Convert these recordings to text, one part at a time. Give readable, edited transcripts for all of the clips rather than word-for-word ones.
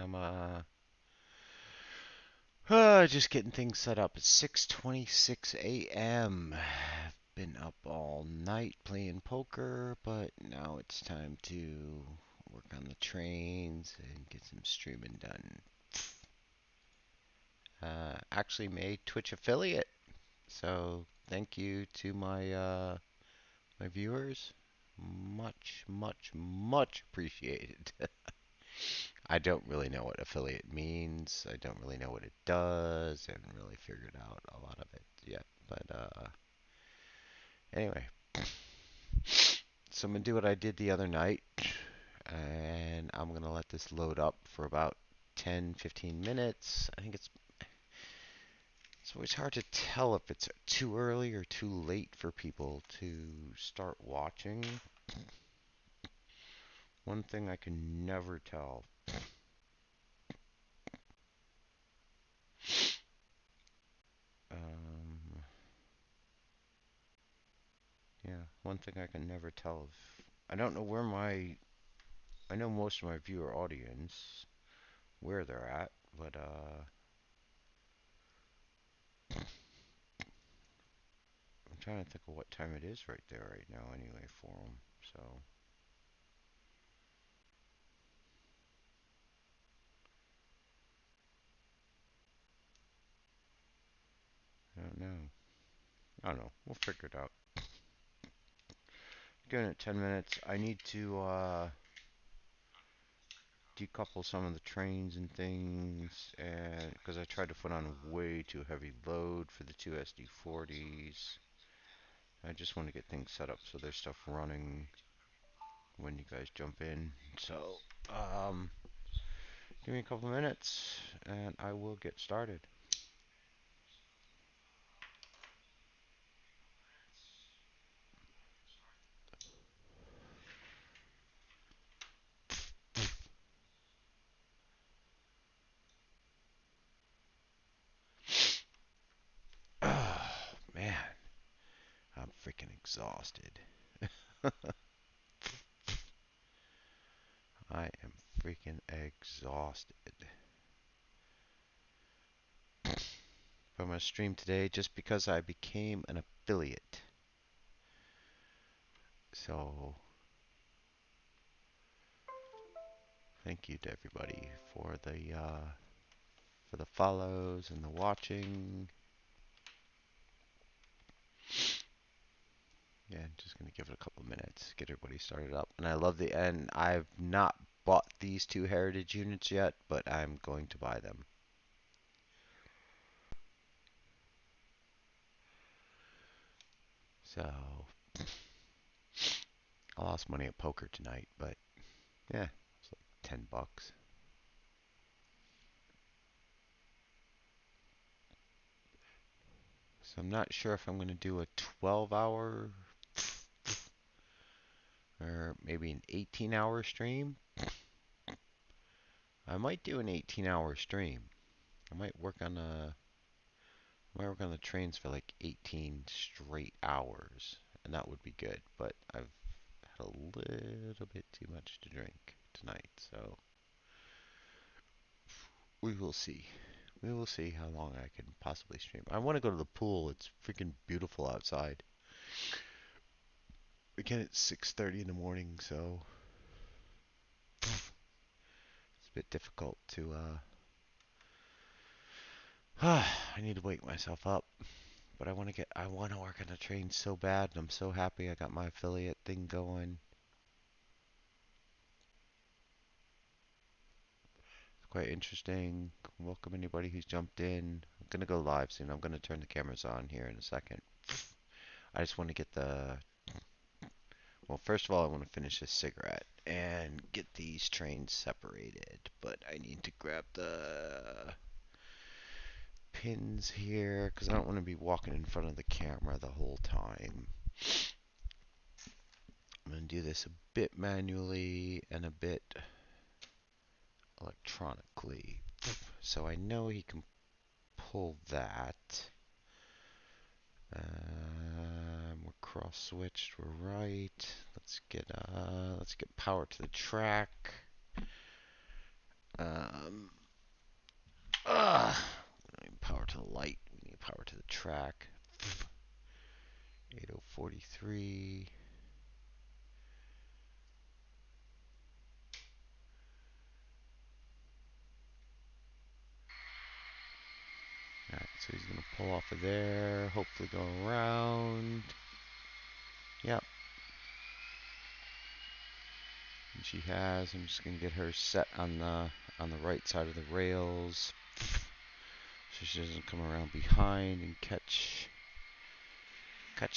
I'm just getting things set up. It's 6:26 a.m. I've been up all night playing poker, but now it's time to work on the trains and get some streaming done. Actually made Twitch affiliate, so thank you to my viewers. Much, much, much appreciated. I don't really know what affiliate means. I don't really know what it does. I haven't really figured out a lot of it yet. But anyway, so I'm gonna do what I did the other night, and I'm gonna let this load up for about 10, 15 minutes. I think it's always hard to tell if it's too early or too late for people to start watching. One thing I can never tell. Um, yeah, one thing I can never tell if I don't know where my I know most of my viewer audience where they're at, but I'm trying to think of what time it is right there right now anyway for them. So I don't know. I don't know. We'll figure it out. Giving it 10 minutes. I need to decouple some of the trains and things, and because I tried to put on a way too heavy load for the two SD40s. I just want to get things set up so there's stuff running when you guys jump in. So, um, give me a couple minutes and I will get started. Oh, man, I'm freaking exhausted. I am freaking exhausted. I'm going to stream today just because I became an affiliate. So, thank you to everybody for the follows and the watching. Yeah, just gonna give it a couple minutes, get everybody started up. And I love the and I've not bought these two heritage units yet, but I'm going to buy them. So I lost money at poker tonight, but yeah, it's like $10. So I'm not sure if I'm gonna do a 12-hour or maybe an 18-hour stream. I might do an 18-hour stream. I might work on the trains for like 18 straight hours, and that would be good. But I've had a little bit too much to drink tonight, so we will see. We will see how long I can possibly stream. I want to go to the pool. It's freaking beautiful outside. Again, it's 6:30 in the morning, so it's a bit difficult to I need to wake myself up, but I want to work on the train so bad, and I'm so happy I got my affiliate thing going. It's quite interesting. Welcome anybody who's jumped in. I'm gonna go live soon. I'm gonna turn the cameras on here in a second. I just want to get the well, first of all, I want to finish this cigarette and get these trains separated, but I need to grab the pins here because I don't want to be walking in front of the camera the whole time. I'm going to do this a bit manually and a bit electronically. So I know he can pull that. We're cross switched. We're right. Let's get power to the track. track. 8043. Alright, so he's going to pull off of there, hopefully go around. Yep. And she has. I'm just going to get her set on the right side of the rails, so she doesn't come around behind and catch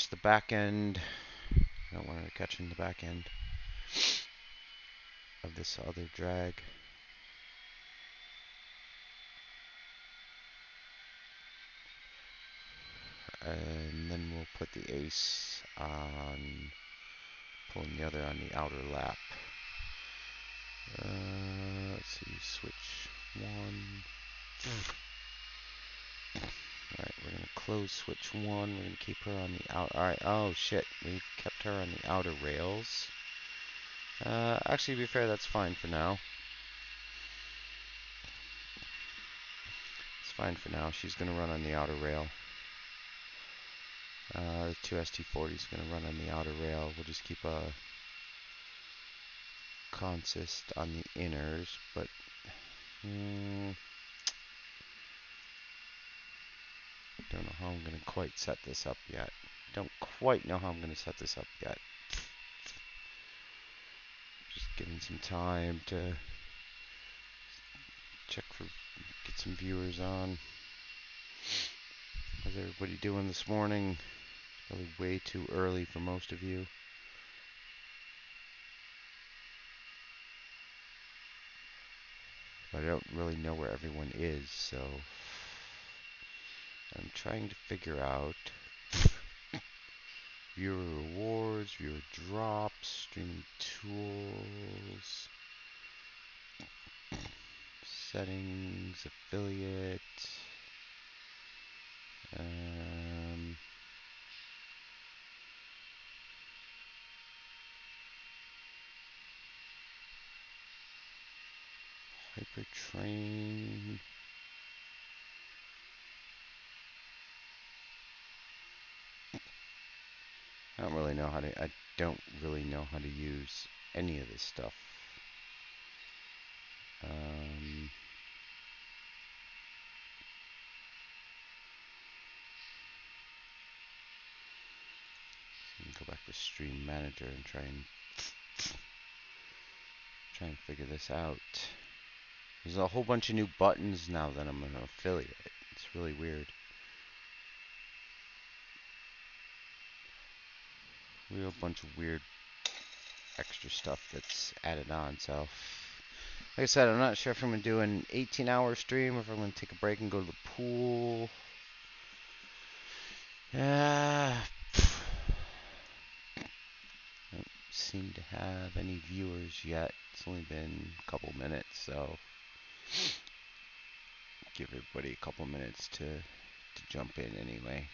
the back end. I don't want her catching the back end of this other drag. And then we'll put the ace on, pulling the other on the outer lap. Let's see, switch one. Alright, we're going to close switch one. We're going to keep her on the out. Alright, oh shit, we've kept her on the outer rails. Actually, to be fair, that's fine for now. It's fine for now. She's going to run on the outer rail. The 2ST40 is going to run on the outer rail. We'll just keep a consist on the inners, but don't know how I'm going to quite set this up yet. Don't quite know how I'm going to set this up yet. Just giving some time to check for, get some viewers on. How's everybody doing this morning? Probably way too early for most of you. But I don't really know where everyone is, so I'm trying to figure out viewer rewards, viewer drops, streaming tools, settings, affiliate, hypertrain. I don't really know how to use any of this stuff. Go back to Stream Manager and try and figure this out. There's a whole bunch of new buttons now that I'm an affiliate. It's really weird. We have a bunch of weird extra stuff that's added on. So, like I said, I'm not sure if I'm going to do an 18-hour stream or if I'm going to take a break and go to the pool. Yeah. Don't seem to have any viewers yet. It's only been a couple minutes, so give everybody a couple minutes to jump in anyway.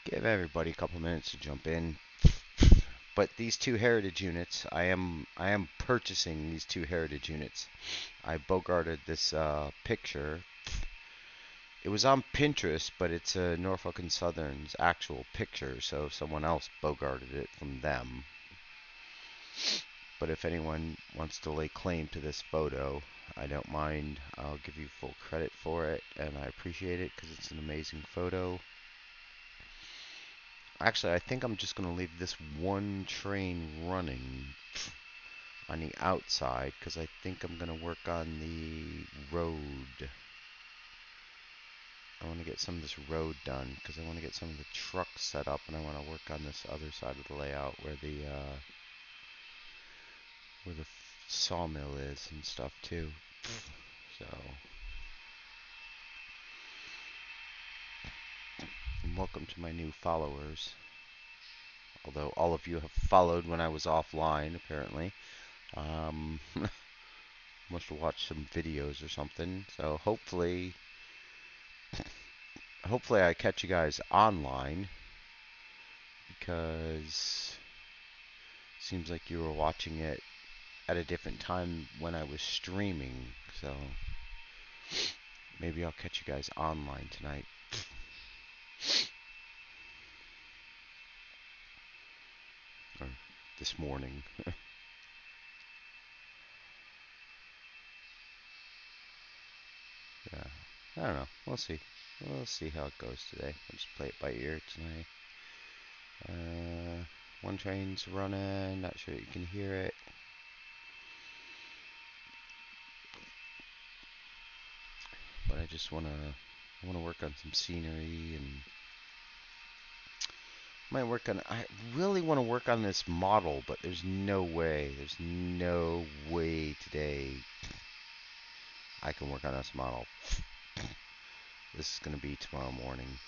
Give everybody a couple minutes to jump in. But these two heritage units, I am purchasing these two heritage units. I bogarted this picture. It was on Pinterest, but it's a Norfolk and Southern's actual picture, so someone else bogarted it from them. But if anyone wants to lay claim to this photo, I don't mind. I'll give you full credit for it, and I appreciate it because it's an amazing photo. Actually, I think I'm just going to leave this one train running on the outside because I think I'm going to work on the road. I want to get some of this road done because I want to get some of the trucks set up, and I want to work on this other side of the layout where the sawmill is and stuff too. So, and welcome to my new followers. Although all of you have followed when I was offline, apparently. Must have watched some videos or something. So hopefully I catch you guys online, because it seems like you were watching it at a different time when I was streaming, so maybe I'll catch you guys online tonight. Or this morning. Yeah. I don't know. We'll see. We'll see how it goes today. I'll just play it by ear tonight. One train's running. Not sure you can hear it. But I just wanna work on some scenery and might work on. I really want to work on this model, but there's no way. There's no way today I can work on this model. This is gonna be tomorrow morning.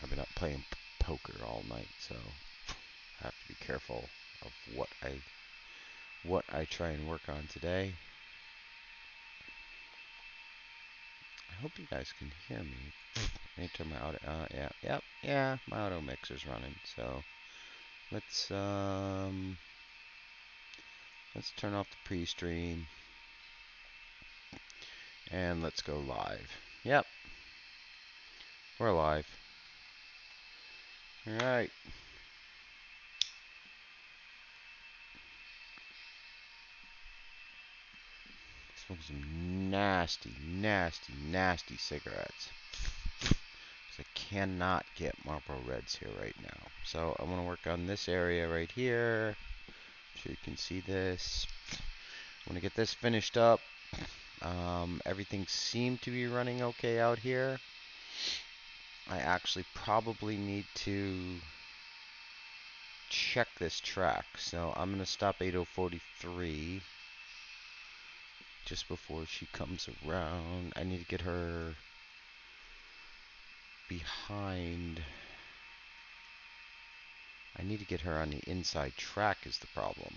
I've been up playing poker all night, so I have to be careful of what I try and work on today. I hope you guys can hear me. I need to turn my auto. Yeah. My auto mixer's running. So let's turn off the pre-stream and let's go live. Yep, we're live. All right. Smoking some nasty, nasty, nasty cigarettes. I cannot get Marlboro Reds here right now. So I want to work on this area right here. So you can see this. I want to get this finished up. Everything seemed to be running okay out here. I actually probably need to check this track. So I'm going to stop 8043 just before she comes around. I need to get her behind. I need to get her on the inside track is the problem.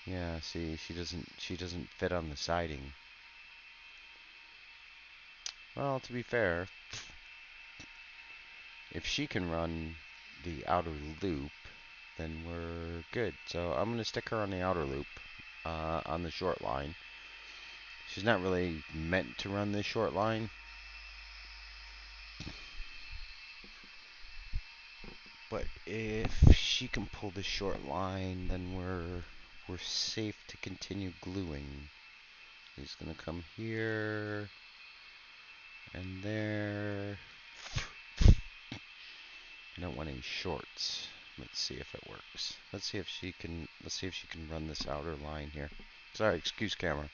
Yeah, see, she doesn't fit on the siding. Well, to be fair, if she can run the outer loop, then we're good. So I'm gonna stick her on the outer loop, on the short line. She's not really meant to run this short line. But if she can pull the short line, then we're safe to continue gluing. He's gonna come here and there. I don't want any shorts. Let's see if it works. Let's see if she can run this outer line here. Sorry, excuse camera.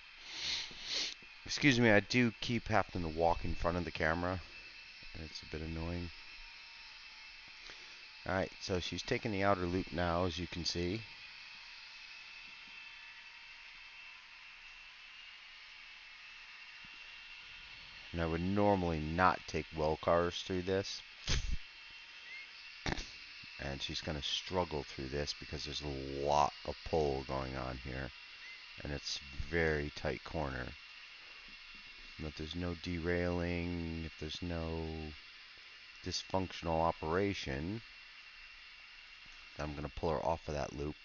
Excuse me, I do keep having to walk in front of the camera. It's a bit annoying. Alright, so she's taking the outer loop now, as you can see. And I would normally not take well cars through this. And she's going to struggle through this because there's a lot of pull going on here. And it's very tight corner. If there's no derailing, if there's no dysfunctional operation, I'm going to pull her off of that loop.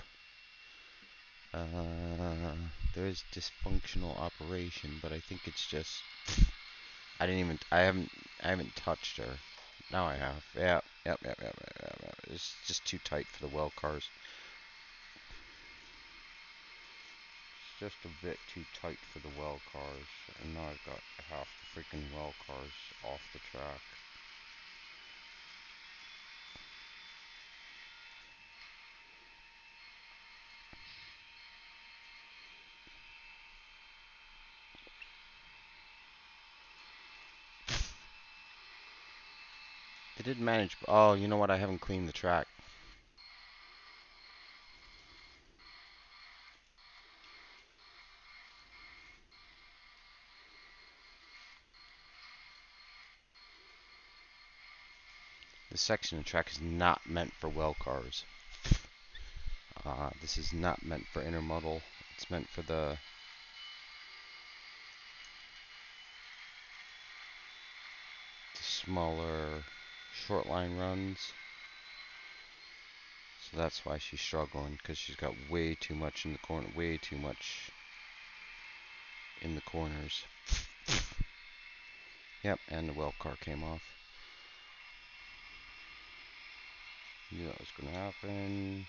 There is dysfunctional operation, but I think it's just I haven't touched her. Now I have. Yep. It's just too tight for the well cars. It's just a bit too tight for the well cars, and now I've got half the freaking well cars off the track. They did manage. Oh, you know what? I haven't cleaned the track. This section of track is not meant for well cars. This is not meant for intermodal. It's meant for the smaller short line runs. So that's why she's struggling, because she's got way too much in the corner, way too much in the corners. Yep, and the weld car came off. Knew that was going to happen.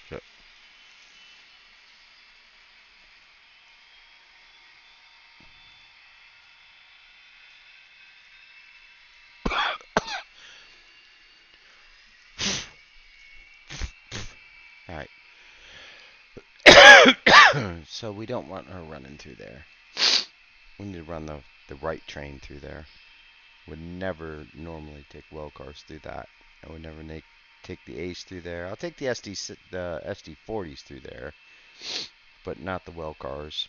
Shit. Alright. So we don't want her running through there. We need to run the right train through there. Would never normally take weld cars through that. I would never take the Ace through there. I'll take the SD40s through there, but not the weld cars.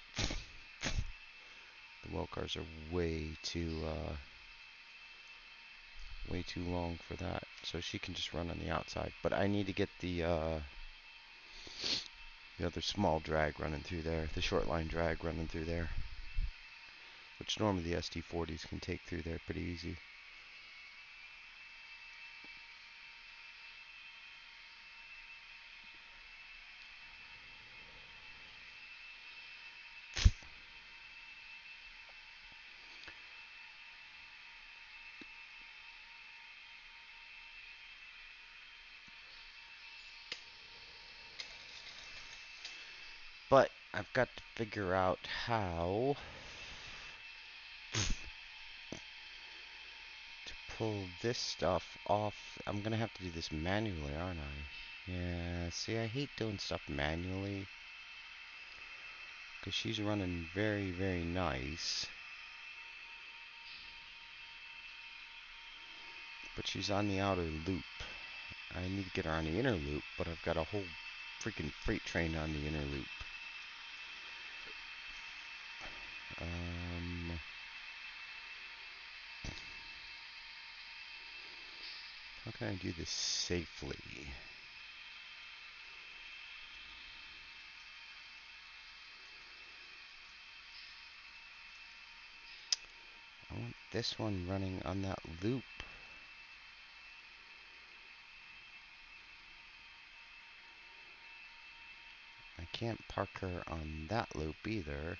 The weld cars are way too long for that. So she can just run on the outside. But I need to get the other small drag running through there, the short line drag running through there, which normally the SD40s can take through there pretty easy. But I've got to figure out how to pull this stuff off. I'm gonna have to do this manually, aren't I? Yeah, see, I hate doing stuff manually, because she's running very, very nice. But she's on the outer loop. I need to get her on the inner loop, but I've got a whole freaking freight train on the inner loop. How can I do this safely? I want this one running on that loop. I can't park her on that loop either.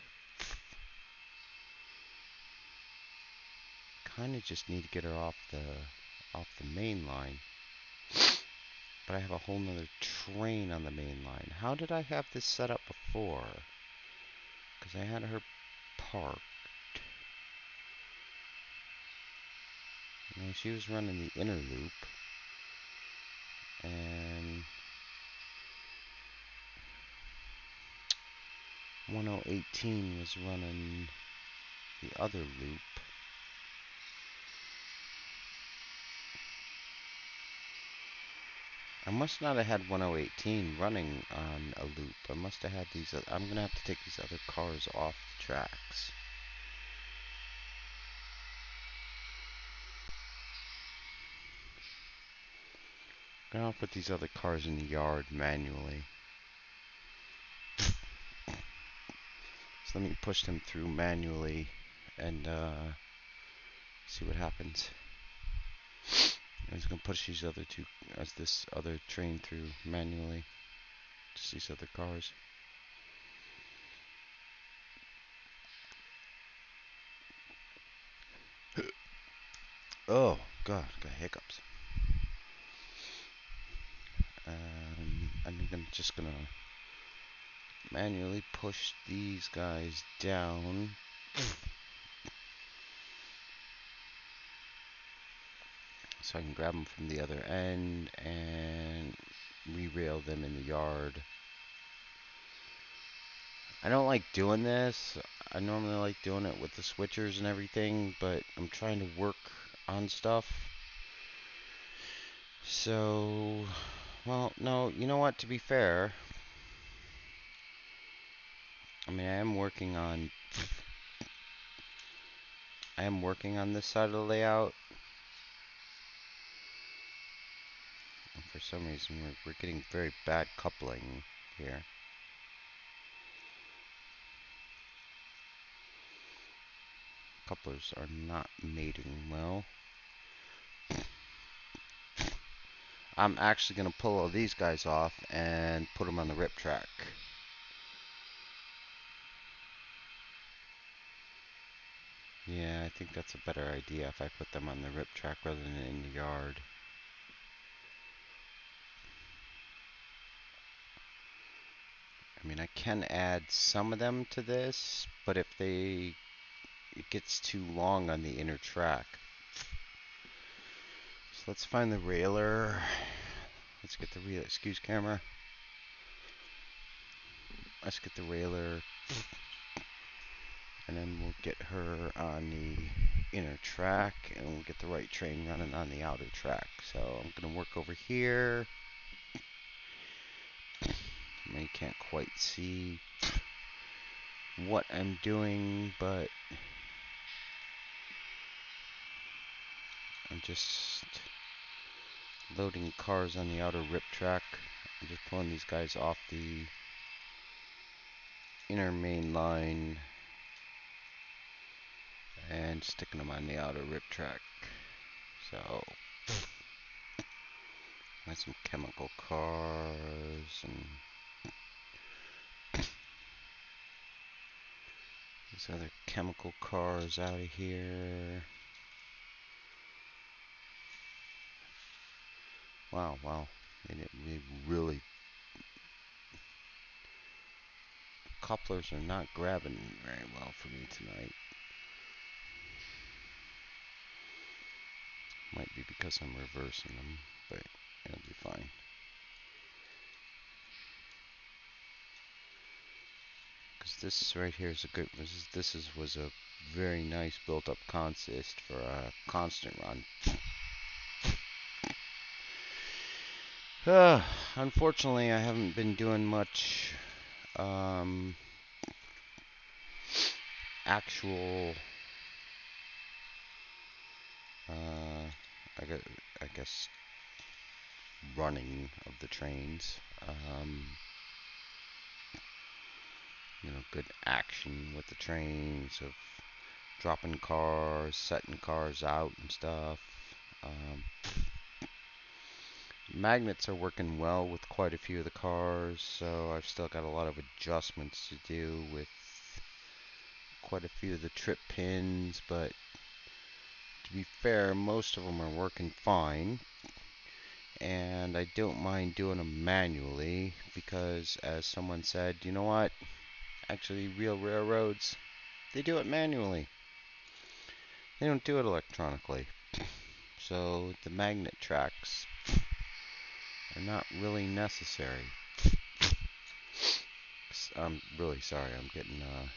Kind of just need to get her off the main line. But I have a whole nother train on the main line. How did I have this set up before? Because I had her parked. You know, she was running the inner loop. And 1018 was running the other loop. I must not have had 1018 running on a loop. I must have had these. I'm going to have to take these other cars off the tracks. I'm going to put these other cars in the yard manually. So let me push them through manually and see what happens. I'm just going to push this other train through manually. Just these other cars. Oh, God, got hiccups. I think I'm just going to manually push these guys down. So I can grab them from the other end and re-rail them in the yard. I don't like doing this. I normally like doing it with the switchers and everything, but I'm trying to work on stuff. So, well, no, you know what, to be fair, I mean, I am working on this side of the layout. And for some reason, we're getting very bad coupling here. Couplers are not mating well. I'm actually going to pull all these guys off and put them on the rip track. Yeah, I think that's a better idea if I put them on the rip track rather than in the yard. I mean, I can add some of them to this, but if it gets too long on the inner track. So let's find the railer. Let's get the excuse camera. Let's get the railer, and then we'll get her on the inner track, and we'll get the right train running on the outer track. So I'm going to work over here. You can't quite see what I'm doing, but I'm just loading cars on the outer rip track. I'm just pulling these guys off the inner main line and sticking them on the outer rip track. So, got some chemical cars and these other chemical cars out of here. Wow. They really, couplers are not grabbing very well for me tonight. Might be because I'm reversing them, but it'll be fine. Because this right here is a good, was a very nice built-up consist for a constant run. Unfortunately, I haven't been doing much actual, I guess, running of the trains. Good action with the trains of dropping cars, setting cars out and stuff. Magnets are working well with quite a few of the cars, so I've still got a lot of adjustments to do with quite a few of the trip pins, but to be fair, most of them are working fine. And I don't mind doing them manually because, as someone said, you know what? Actually, real railroads, they do it manually. They don't do it electronically. So the magnet tracks are not really necessary. I'm really sorry, I'm getting a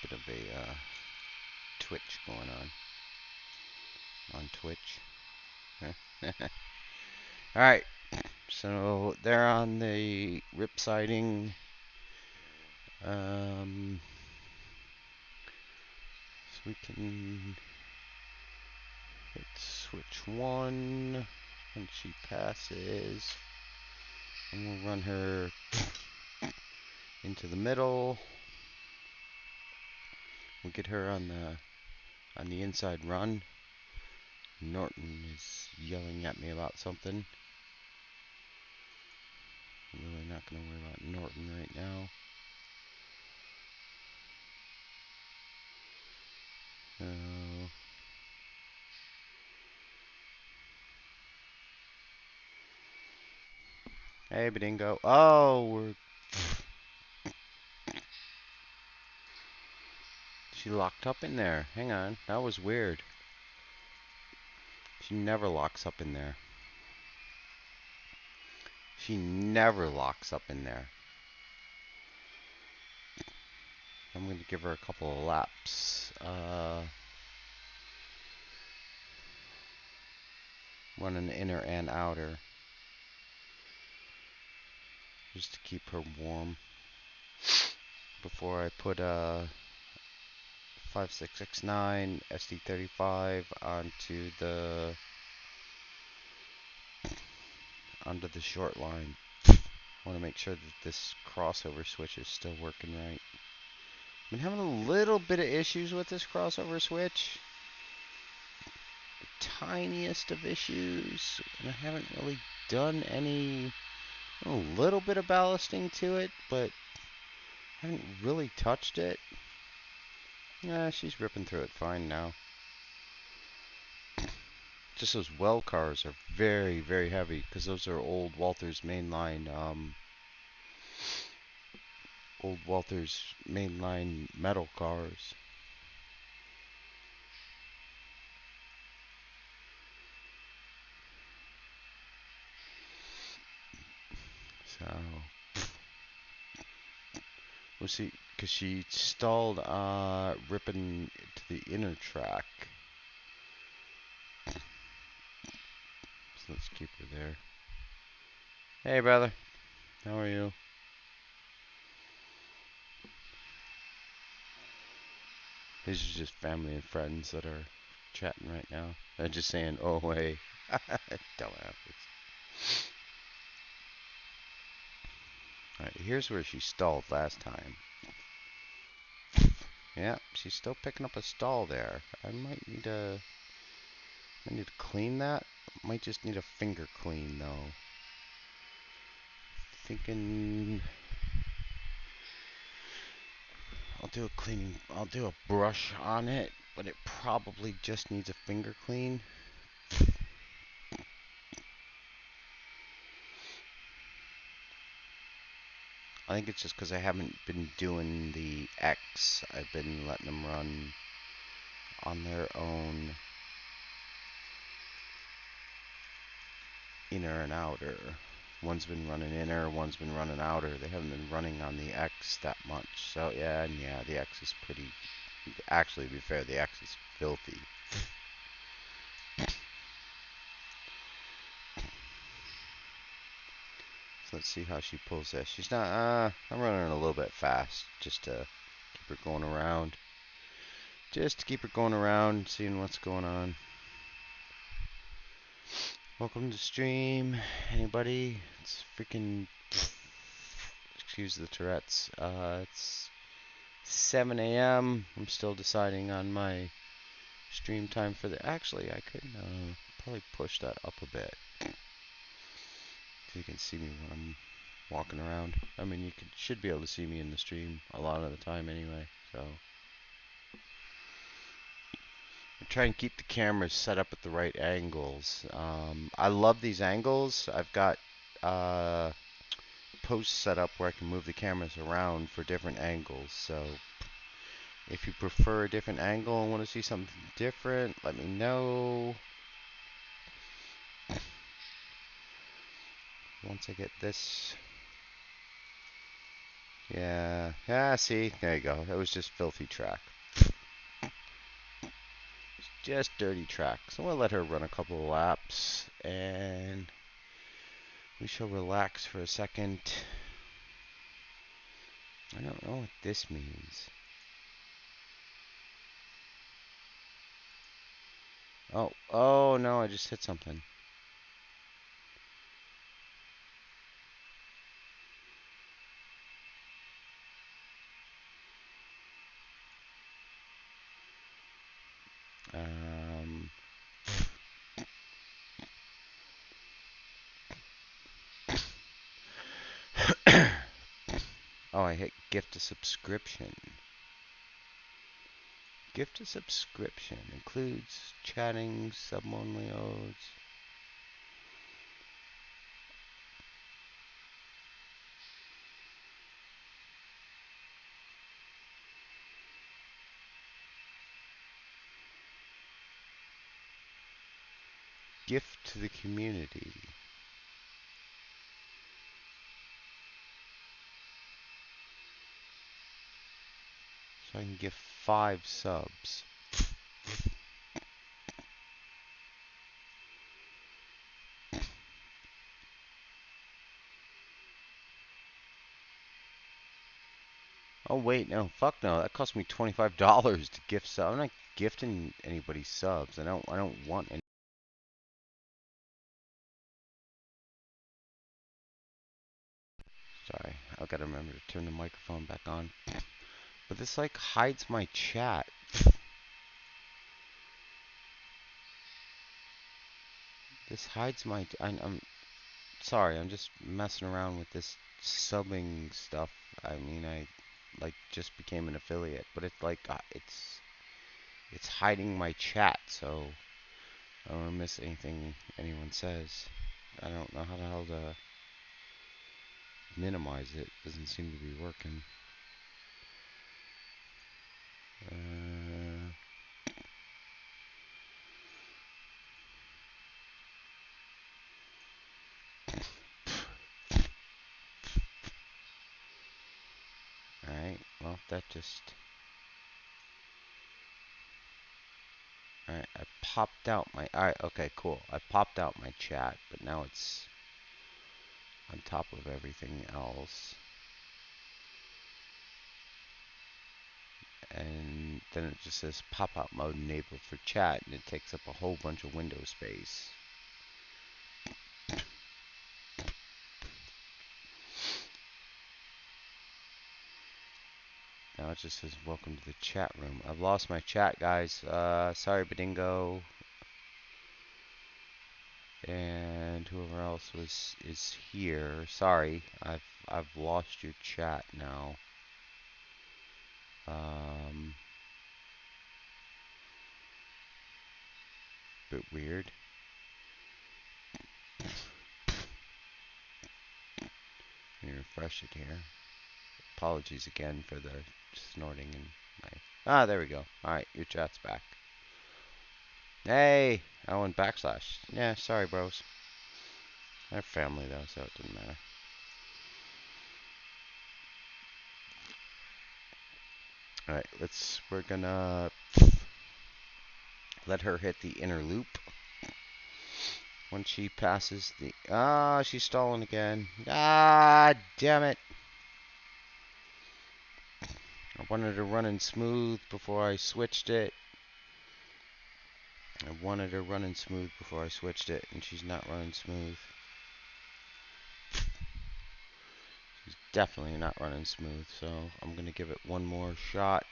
bit of a twitch going on Twitch. Alright, so they're on the rip siding. So we can hit switch 1 when she passes, and we'll run her into the middle. We'll get her on the inside run. Norton is yelling at me about something. I'm really not going to worry about Norton right now. So, hey, Badingo. Oh, she locked up in there. Hang on, that was weird. She never locks up in there. She never locks up in there. I'm going to give her a couple of laps. Running inner and outer. Just to keep her warm. Before I put 5669 SD35 onto the short line. I want to make sure that this crossover switch is still working right. been having a little bit of issues with this crossover switch. The tiniest of issues. And I haven't really done any, a little bit of ballasting to it, but haven't really touched it. Yeah, she's ripping through it fine now. Just those well cars are very, very heavy because those are old Walther's mainline, metal cars. So we'll see, because she stalled ripping to the inner track. So let's keep her there. Hey, brother. How are you? These are just family and friends that are chatting right now. They're just saying, oh, hey. Dumbasses. Alright, here's where she stalled last time. Yeah, she's still picking up a stall there. I need to clean that. Might just need a finger clean, though. Thinking I'll do a brush on it, but it probably just needs a finger clean. I think it's just because I haven't been doing the X. I've been letting them run on their own inner and outer. One's been running inner, one's been running outer. They haven't been running on the X that much. So yeah, the X is pretty. Actually, to be fair, the X is filthy. So let's see how she pulls this. She's not. I'm running her a little bit fast just to keep her going around. Just to keep her going around, seeing what's going on. Welcome to stream, anybody? It's freaking. Excuse the Tourette's. It's 7 a.m. I'm still deciding on my stream time for the. Actually, I could probably push that up a bit so you can see me when I'm walking around. I mean, you should be able to see me in the stream a lot of the time anyway. So I try and keep the cameras set up at the right angles. I love these angles. I've got posts set up where I can move the cameras around for different angles. So if you prefer a different angle and want to see something different, let me know. Once I get this. Yeah, see? There you go. That was just filthy track. Just dirty track. So I'm going to let her run a couple of laps, and we shall relax for a second. I don't know what this means. Oh no, I just hit something. Um, oh, I hit gift a subscription. Gift a subscription includes chatting, sub-only odes. Gift to the community. So I can give 5 subs. Oh wait, no, fuck no. That cost me $25 to gift sub. I'm not gifting anybody subs. I don't want any. Sorry, I've got to remember to turn the microphone back on. But this like hides my chat. This hides my. I'm sorry. I'm just messing around with this subbing stuff. I mean, I like just became an affiliate, but it's like it's hiding my chat, so I don't want to miss anything anyone says. I don't know how the hell to minimize it. Doesn't seem to be working. Uh, Alright, well, that just... Alright, I popped out my... Alright, okay, cool. I popped out my chat, but now it's on top of everything else. And then it just says pop-out mode enabled for chat, and it takes up a whole bunch of window space. Now it just says welcome to the chat room. I've lost my chat, guys. Sorry, Badingo. And whoever else is here. Sorry, I've lost your chat now. Bit weird. Let me refresh it here. Apologies again for the snorting and my... Ah, there we go. Alright, your chat's back. Hey! I went backslash. Yeah, sorry, bros. They're family, though, so it didn't matter. Alright, we're gonna let her hit the inner loop. When she passes the... Ah, she's stalling again. Ah, damn it. I wanted her running smooth before I switched it. And she's not running smooth. She's definitely not running smooth, so I'm going to give it one more shot.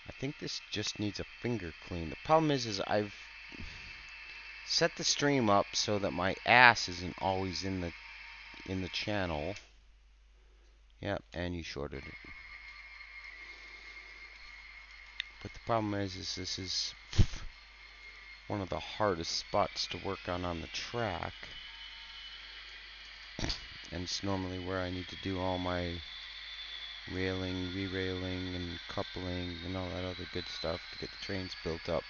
I think this just needs a finger clean. The problem is I've set the stream up so that my ass isn't always in the channel. Yep, and you shorted it. But the problem is this is one of the hardest spots to work on the track. And it's normally where I need to do all my railing, re-railing, and coupling, and all that other good stuff to get the trains built up.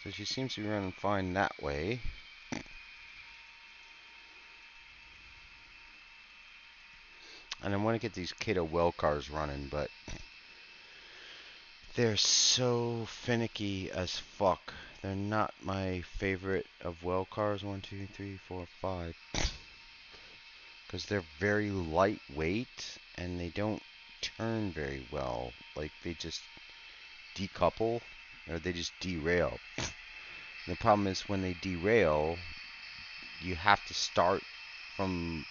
So she seems to be running fine that way. And I want to get these Kato well cars running, but they're so finicky as fuck. They're not my favorite of well cars. 1, 2, 3, 4, 5. Because they're very lightweight and they don't turn very well. Like they just decouple or they just derail. The problem is when they derail, you have to start from...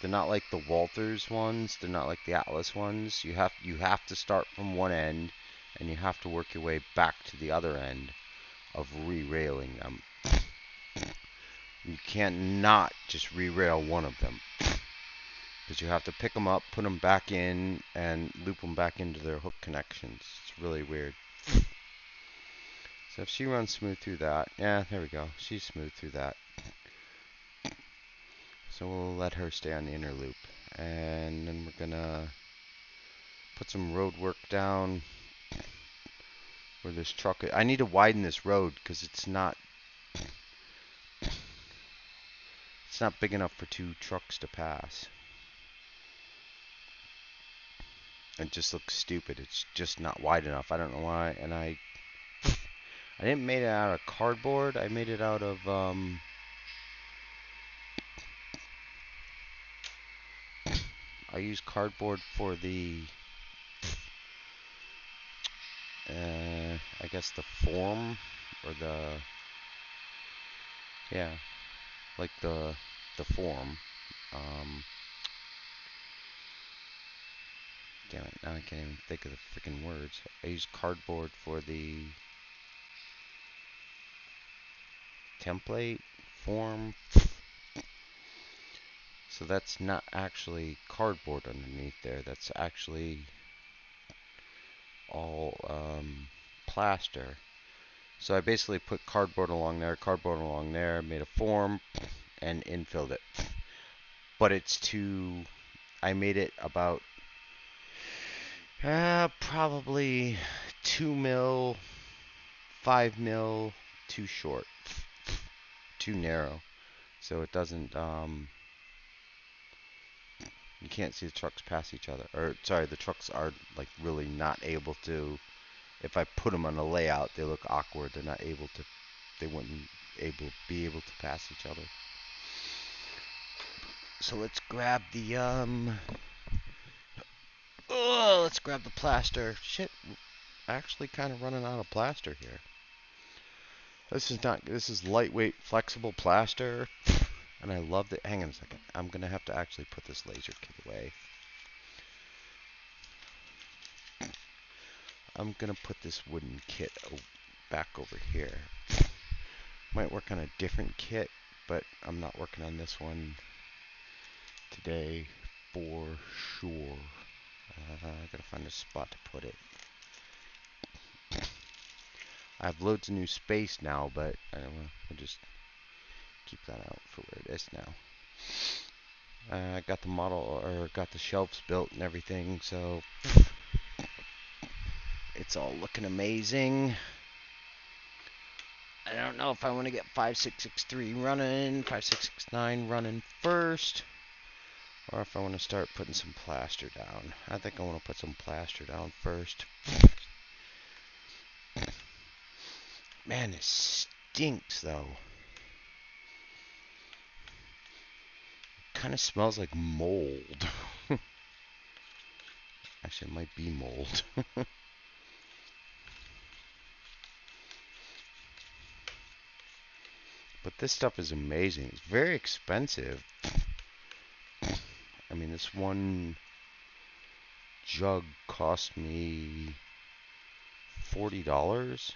They're not like the Walthers ones. They're not like the Atlas ones. You have to start from one end, and you have to work your way back to the other end of re-railing them. You can't not just re-rail one of them, because you have to pick them up, put them back in, and loop them back into their hook connections. It's really weird. So if she runs smooth through that, yeah, there we go. She's smooth through that. So we'll let her stay on the inner loop. And then we're gonna put some road work down where this truck... I need to widen this road because it's not big enough for 2 trucks to pass. It just looks stupid. It's just not wide enough. I don't know why. And I didn't make it out of cardboard. I made it out of I use cardboard for the I guess the form or the... Yeah, like the form. Damn it, now I can't even think of the freaking words. I use cardboard for the template form. So that's not actually cardboard underneath there. That's actually all plaster. So I basically put cardboard along there, made a form, and infilled it. But it's too. I made it about probably 2 mil, 5 mil, too short, too narrow. So it doesn't. You can't see the trucks pass each other. Or sorry, the trucks are like really not able to. If I put them on a layout, they look awkward. They're not able to. They wouldn't be able to pass each other. So let's grab the Oh, let's grab the plaster. Shit, actually kind of running out of plaster here. This is lightweight, flexible plaster, and I love it. Hang on a second. I'm gonna have to actually put this laser kit away. I'm gonna put this wooden kit back over here. Might work on a different kit, but I'm not working on this one today for sure. I gotta find a spot to put it. I have loads of new space now, but we'll just keep that out for where it is now. I got the model, or got the shelves built and everything, so it's all looking amazing. I don't know if I want to get 5663 running, 5669 running first, or if I want to start putting some plaster down. I think I want to put some plaster down first. Man, this stinks though. Kind of smells like mold. Actually, it might be mold. But this stuff is amazing. It's very expensive. I mean, this one jug cost me $40.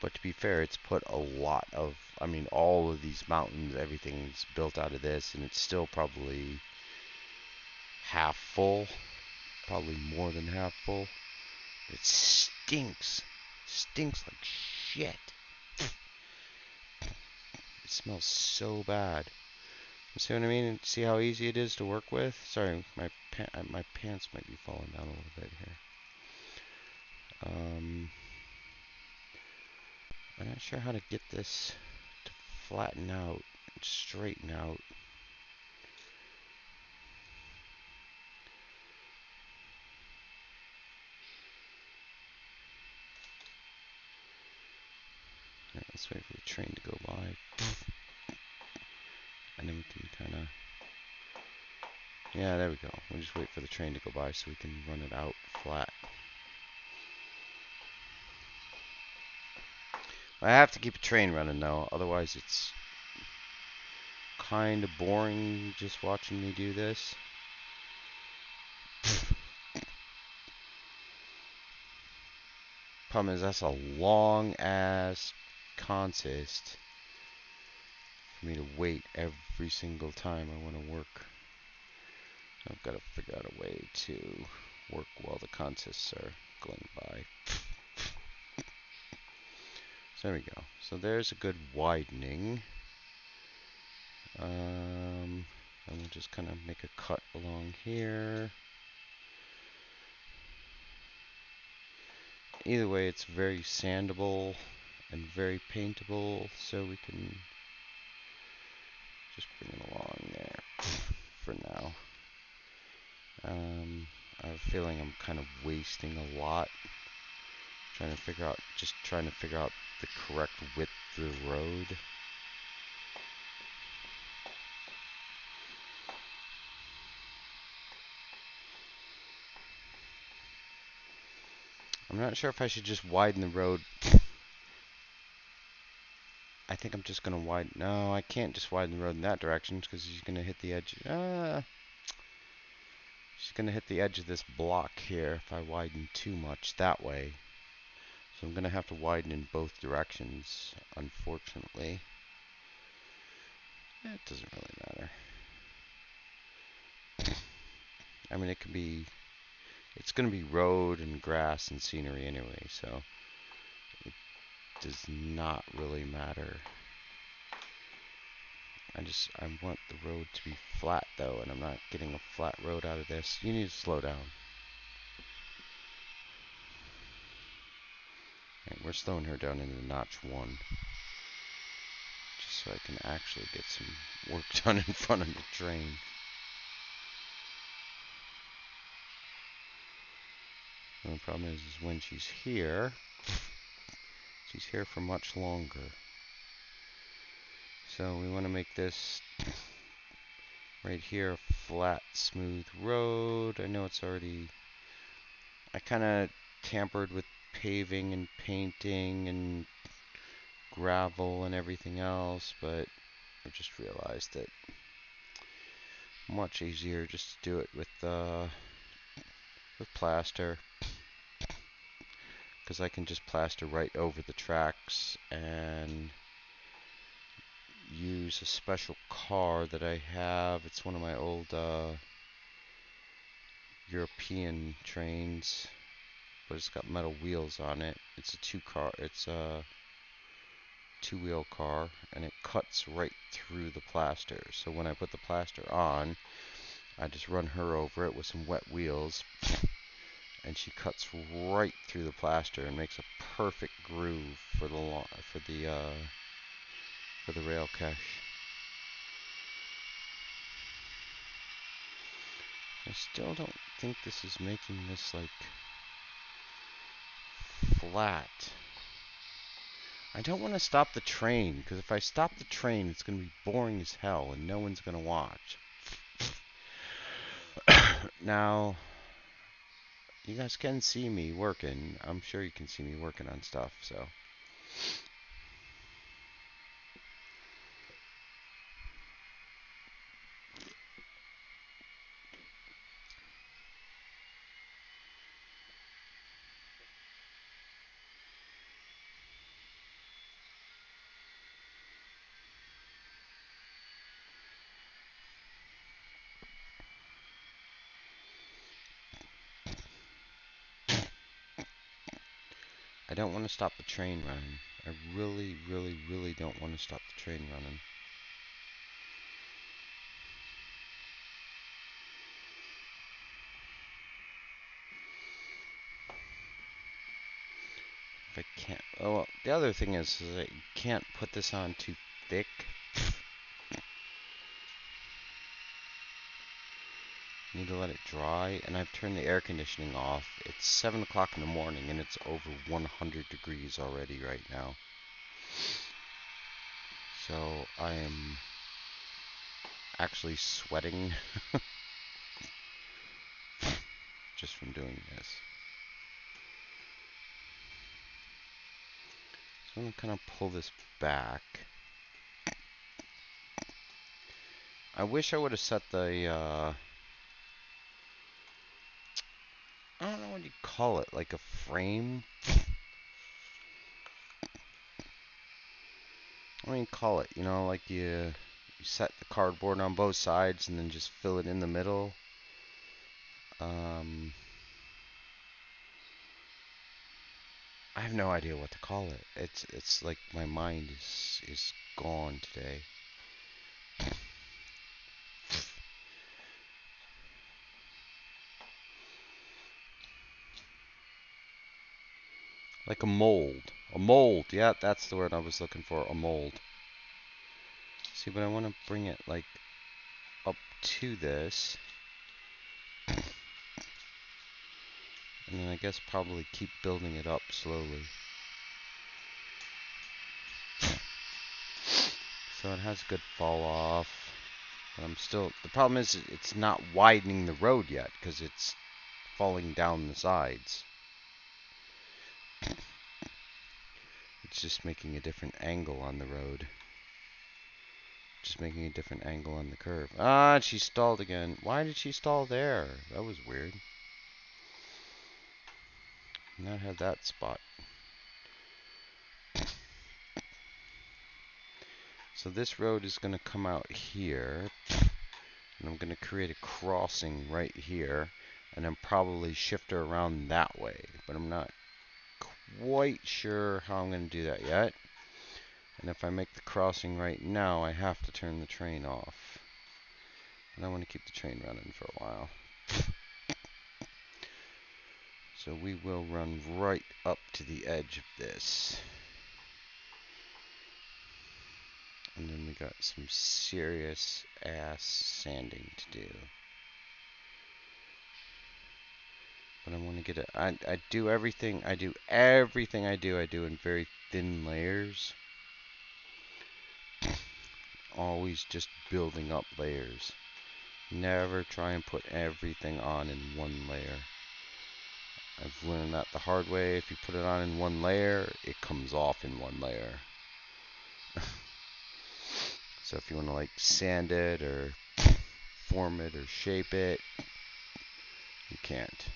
But to be fair, it's put a lot of, I mean, all of these mountains, everything's built out of this, and it's still probably half full. Probably more than half full. It stinks. Stinks like shit. It smells so bad. You see what I mean? See how easy it is to work with? Sorry, my pants might be falling down a little bit here. I'm not sure how to get this to flatten out, straighten out. Right, let's wait for the train to go by. And then we can kind of... Yeah, there we go. We'll just wait for the train to go by so we can run it out flat. I have to keep a train running though, otherwise it's kind of boring just watching me do this. Problem is that's a long ass consist for me to wait every single time I want to work. I've got to figure out a way to work while the consists are going by. So there we go. So there's a good widening. And we'll just kind of make a cut along here. Either way, it's very sandable and very paintable, so we can just bring it along there for now. I have a feeling I'm kind of wasting a lot trying to figure out the correct width of the road. I'm not sure if I should just widen the road I think I'm just gonna widen. No, I can't just widen the road in that direction because he's gonna hit the edge. He's gonna hit the edge of this block here if I widen too much that way. So I'm gonna have to widen in both directions, unfortunately. It doesn't really matter. I mean, it's gonna be road and grass and scenery anyway, so it does not really matter. I want the road to be flat though, and I'm not getting a flat road out of this. You need to slow down. Right, we're slowing her down into notch 1. Just so I can actually get some work done in front of the train. And the problem is when she's here for much longer. So we want to make this right here a flat, smooth road. I know it's already... I kind of tampered with paving and painting and gravel and everything else, but I just realized that much easier just to do it with plaster, because I can just plaster right over the tracks and use a special car that I have. It's one of my old European trains, but it's got metal wheels on it. It's a two-wheel car, and it cuts right through the plaster. So when I put the plaster on, I just run her over it with some wet wheels, and she cuts right through the plaster and makes a perfect groove for the rail cache. I still don't think this is making this like flat. I don't want to stop the train, because if I stop the train, it's going to be boring as hell, and no one's going to watch. Now, you guys can see me working. I'm sure you can see me working on stuff, so. I don't want to stop the train running. I really, really, really don't want to stop the train running. If I can't... Oh, well, the other thing is that you can't put this on too thick. You need to let it dry, and I've turned the air conditioning off. It's 7 o'clock in the morning, and it's over 100 degrees already right now. So I am actually sweating just from doing this. So I'm going to kind of pull this back. I wish I would have set the, I don't know what you call it, like a frame? I mean, call it, you know, like you set the cardboard on both sides and then just fill it in the middle. I have no idea what to call it. It's like my mind is gone today. Like a mold. A mold. Yeah, that's the word I was looking for. A mold. See, but I want to bring it like up to this. And then I guess probably keep building it up slowly. So it has good fall off. But I'm still... The problem is it's not widening the road yet because it's falling down the sides. It's just making a different angle on the road. Just making a different angle on the curve. Ah, she stalled again. Why did she stall there? That was weird. Not had that spot. So this road is going to come out here. And I'm going to create a crossing right here. And then probably shift her around that way. But I'm not quite sure how I'm going to do that yet. And if I make the crossing right now, I have to turn the train off. And I want to keep the train running for a while. So we will run right up to the edge of this. And then we got some serious ass sanding to do. But I want to get it. I do everything I do in very thin layers. Always just building up layers. Never try and put everything on in one layer. I've learned that the hard way. If you put it on in one layer, it comes off in one layer. So if you want to like sand it or form it or shape it, you can't.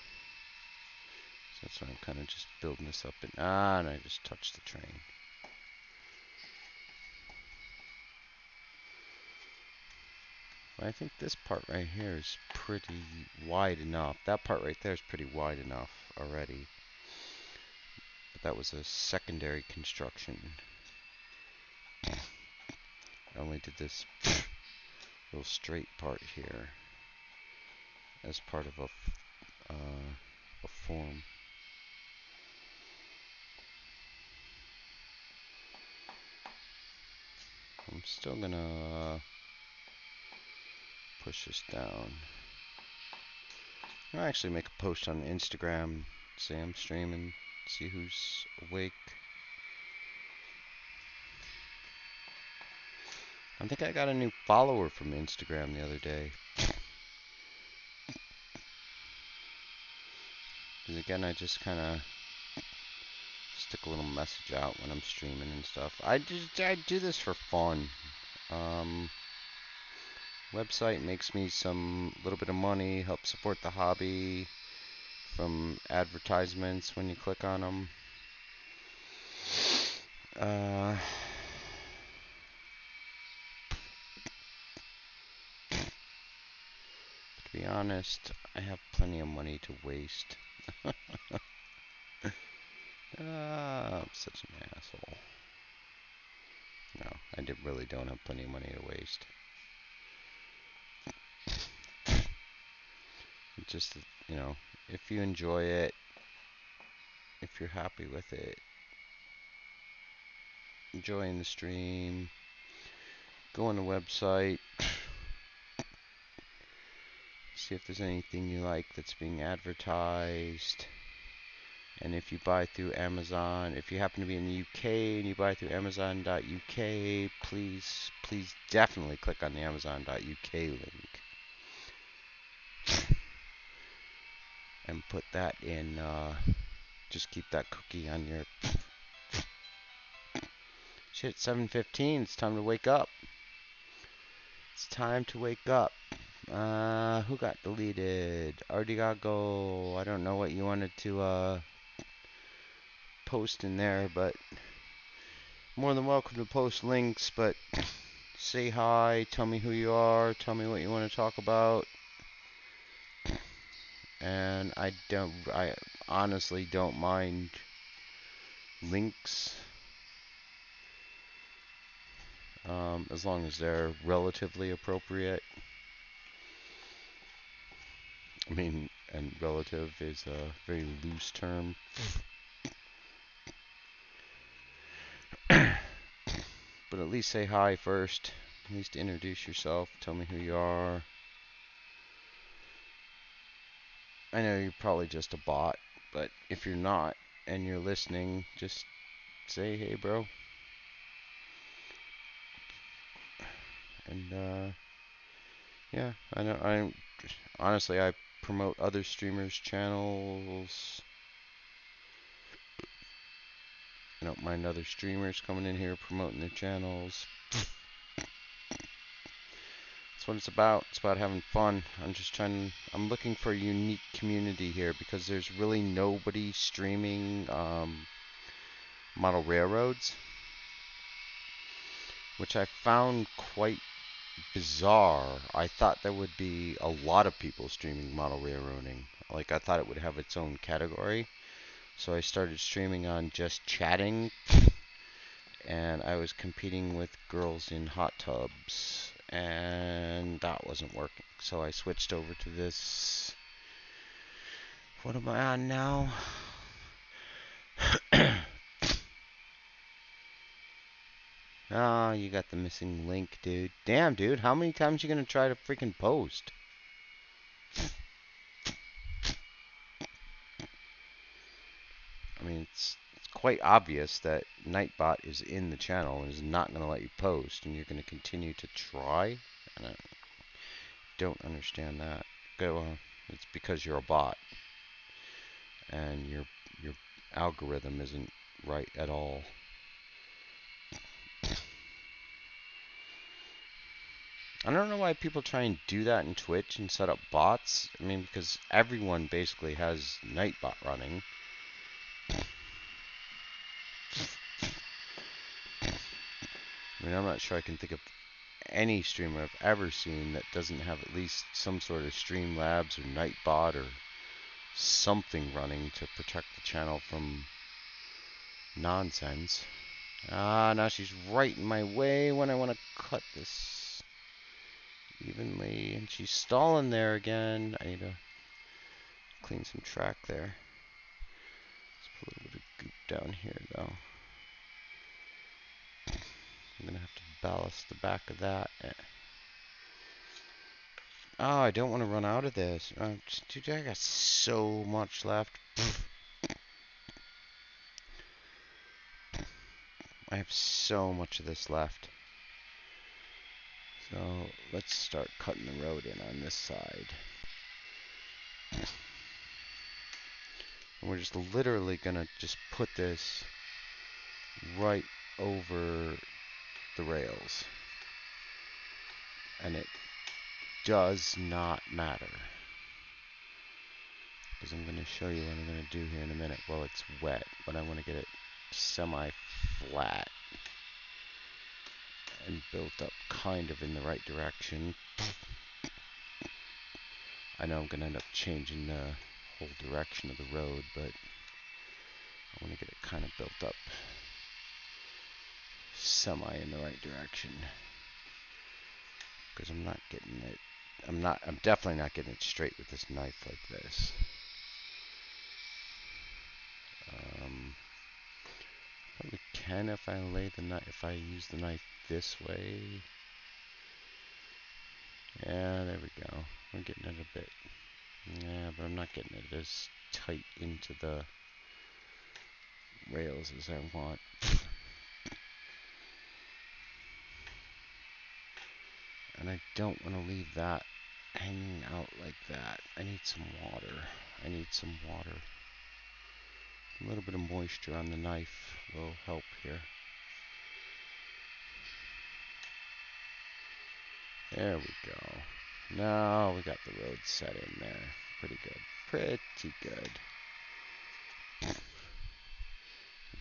So that's why I'm kind of just building this up. And I just touched the train. I think this part right here is pretty wide enough. That part right there is pretty wide enough already. But that was a secondary construction. I only did this little straight part here as part of a form. I'm still gonna push this down. I'll actually make a post on Instagram, say I'm streaming, see who's awake. I think I got a new follower from Instagram the other day. Because again, I just kind of stick a little message out when I'm streaming and stuff. I do this for fun. Website makes me some little bit of money, helps support the hobby from advertisements when you click on them. To be honest, I have plenty of money to waste. I'm such an asshole. No, I really don't have plenty of money to waste. Just, you know, if you enjoy it, if you're happy with it, enjoying the stream, go on the website, see if there's anything you like that's being advertised. And if you buy through Amazon, if you happen to be in the UK and you buy through Amazon.uk, please definitely click on the Amazon.uk link. And put that in, just keep that cookie on your... Shit, 7:15, it's time to wake up. It's time to wake up. Who got deleted? Ardigago, I don't know what you wanted to, post in there, but more than welcome to post links, but say hi, tell me who you are, tell me what you want to talk about. And I honestly don't mind links, as long as they're relatively appropriate. I mean, and relative is a very loose term. But at least say hi first. At least introduce yourself. Tell me who you are. I know you're probably just a bot, but if you're not and you're listening, just say, hey, bro. And, yeah, I know, honestly, I promote other streamers' channels. don't mind other streamers coming in here promoting their channels. That's what it's about. It's about having fun. I'm looking for a unique community here because there's really nobody streaming model railroads, which I found quite bizarre. I thought there would be a lot of people streaming model railroading. Like, I thought it would have its own category. So I started streaming on just chatting, and I was competing with girls in hot tubs, and that wasn't working. So I switched over to this. What am I on now? Ah, you got the missing link, dude. Damn, dude, how many times you gonna try to freaking post? I mean, it's quite obvious that Nightbot is in the channel and is not going to let you post, and you're going to continue to try. And I don't understand that. Well, it's because you're a bot, and your algorithm isn't right at all. I don't know why people try and do that in Twitch and set up bots. I mean, because everyone basically has Nightbot running. I mean, I'm not sure I can think of any streamer I've ever seen that doesn't have at least some sort of Streamlabs or Nightbot or something running to protect the channel from nonsense. Ah, now she's right in my way when I want to cut this evenly, and she's stalling there again. I need to clean some track there. Let's put a little bit of goop down here, though. I'm gonna have to ballast the back of that. Oh, I don't want to run out of this. Dude, I got so much left. I have so much of this left. So let's start cutting the road in on this side. And we're just literally gonna just put this right over the rails. And it does not matter. Because I'm gonna show you what I'm gonna do here in a minute. Well, it's wet, but I want to get it semi-flat and built up kind of in the right direction. I know I'm going to end up changing the whole direction of the road, but I want to get it kind of built up semi in the right direction. Because I'm not getting it, I'm definitely not getting it straight with this knife like this. Probably can if I lay the knife, if I use the knife this way. Yeah, there we go. We're getting it a bit. Yeah, but I'm not getting it as tight into the rails as I want. And I don't want to leave that hanging out like that. I need some water. I need some water. A little bit of moisture on the knife will help here. There we go. Now we got the road set in there. Pretty good. Pretty good.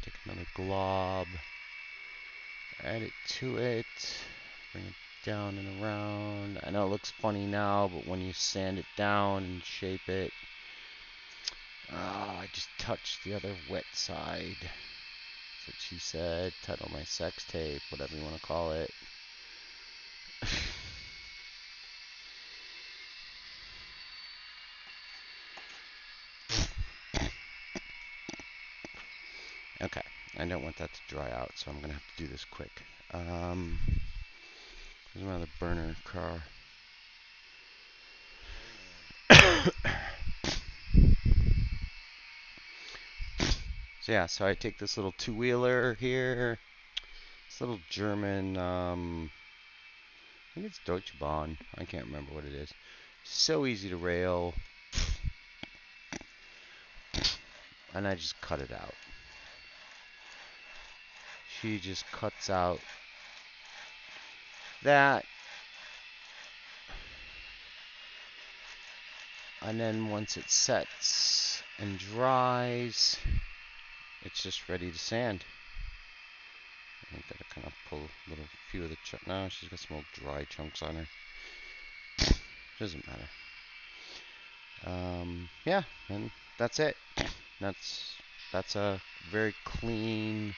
Take another glob. Add it to it. Bring it down and around. I know it looks funny now, but when you sand it down and shape it, I just touched the other wet side. That's what she said. Title my sex tape, whatever you want to call it. Okay, I don't want that to dry out, so I'm gonna have to do this quick. There's another burner car. So yeah, so I take this little two-wheeler here. This little German, I think it's Deutsche Bahn. I can't remember what it is. So easy to rail. And I just cut it out. she just cuts out that. And then once it sets and dries, it's just ready to sand. I gotta kind of pull a little few of the chunks. No, she's got some old dry chunks on her. Doesn't matter. Yeah, and that's it. That's a very clean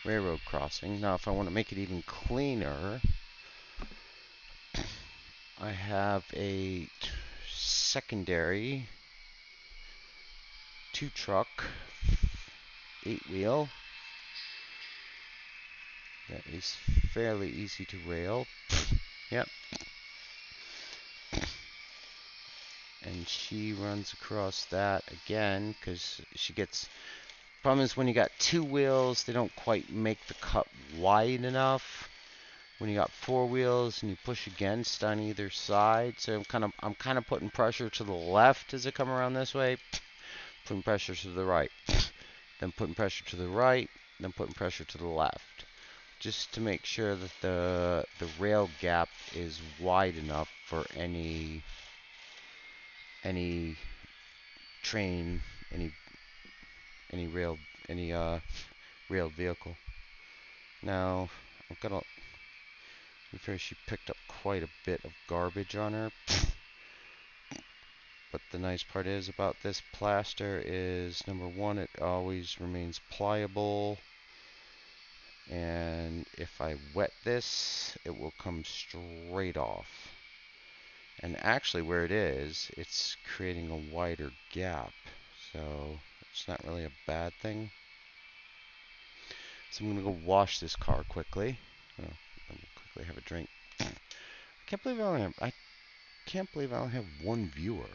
railroad crossing. Now, if I want to make it even cleaner, I have a secondary 2-truck 8-wheel that is fairly easy to rail. Yep. And she runs across that again because she gets. Problem is when you got 2 wheels, they don't quite make the cut wide enough. When you got 4 wheels and you push against on either side, so I'm kind of putting pressure to the left as I come around this way, putting pressure to the right, then putting pressure to the right, then putting pressure to the left, just to make sure that the rail gap is wide enough for any train, any rail, any railed vehicle. Now I've got she picked up quite a bit of garbage on her. But the nice part is about this plaster is, number one, it always remains pliable. And if I wet this, it will come straight off. And actually where it is, it's creating a wider gap. So it's not really a bad thing. So I'm going to go wash this car quickly. Oh, I'm going to quickly have a drink. I can't believe I only have one viewer.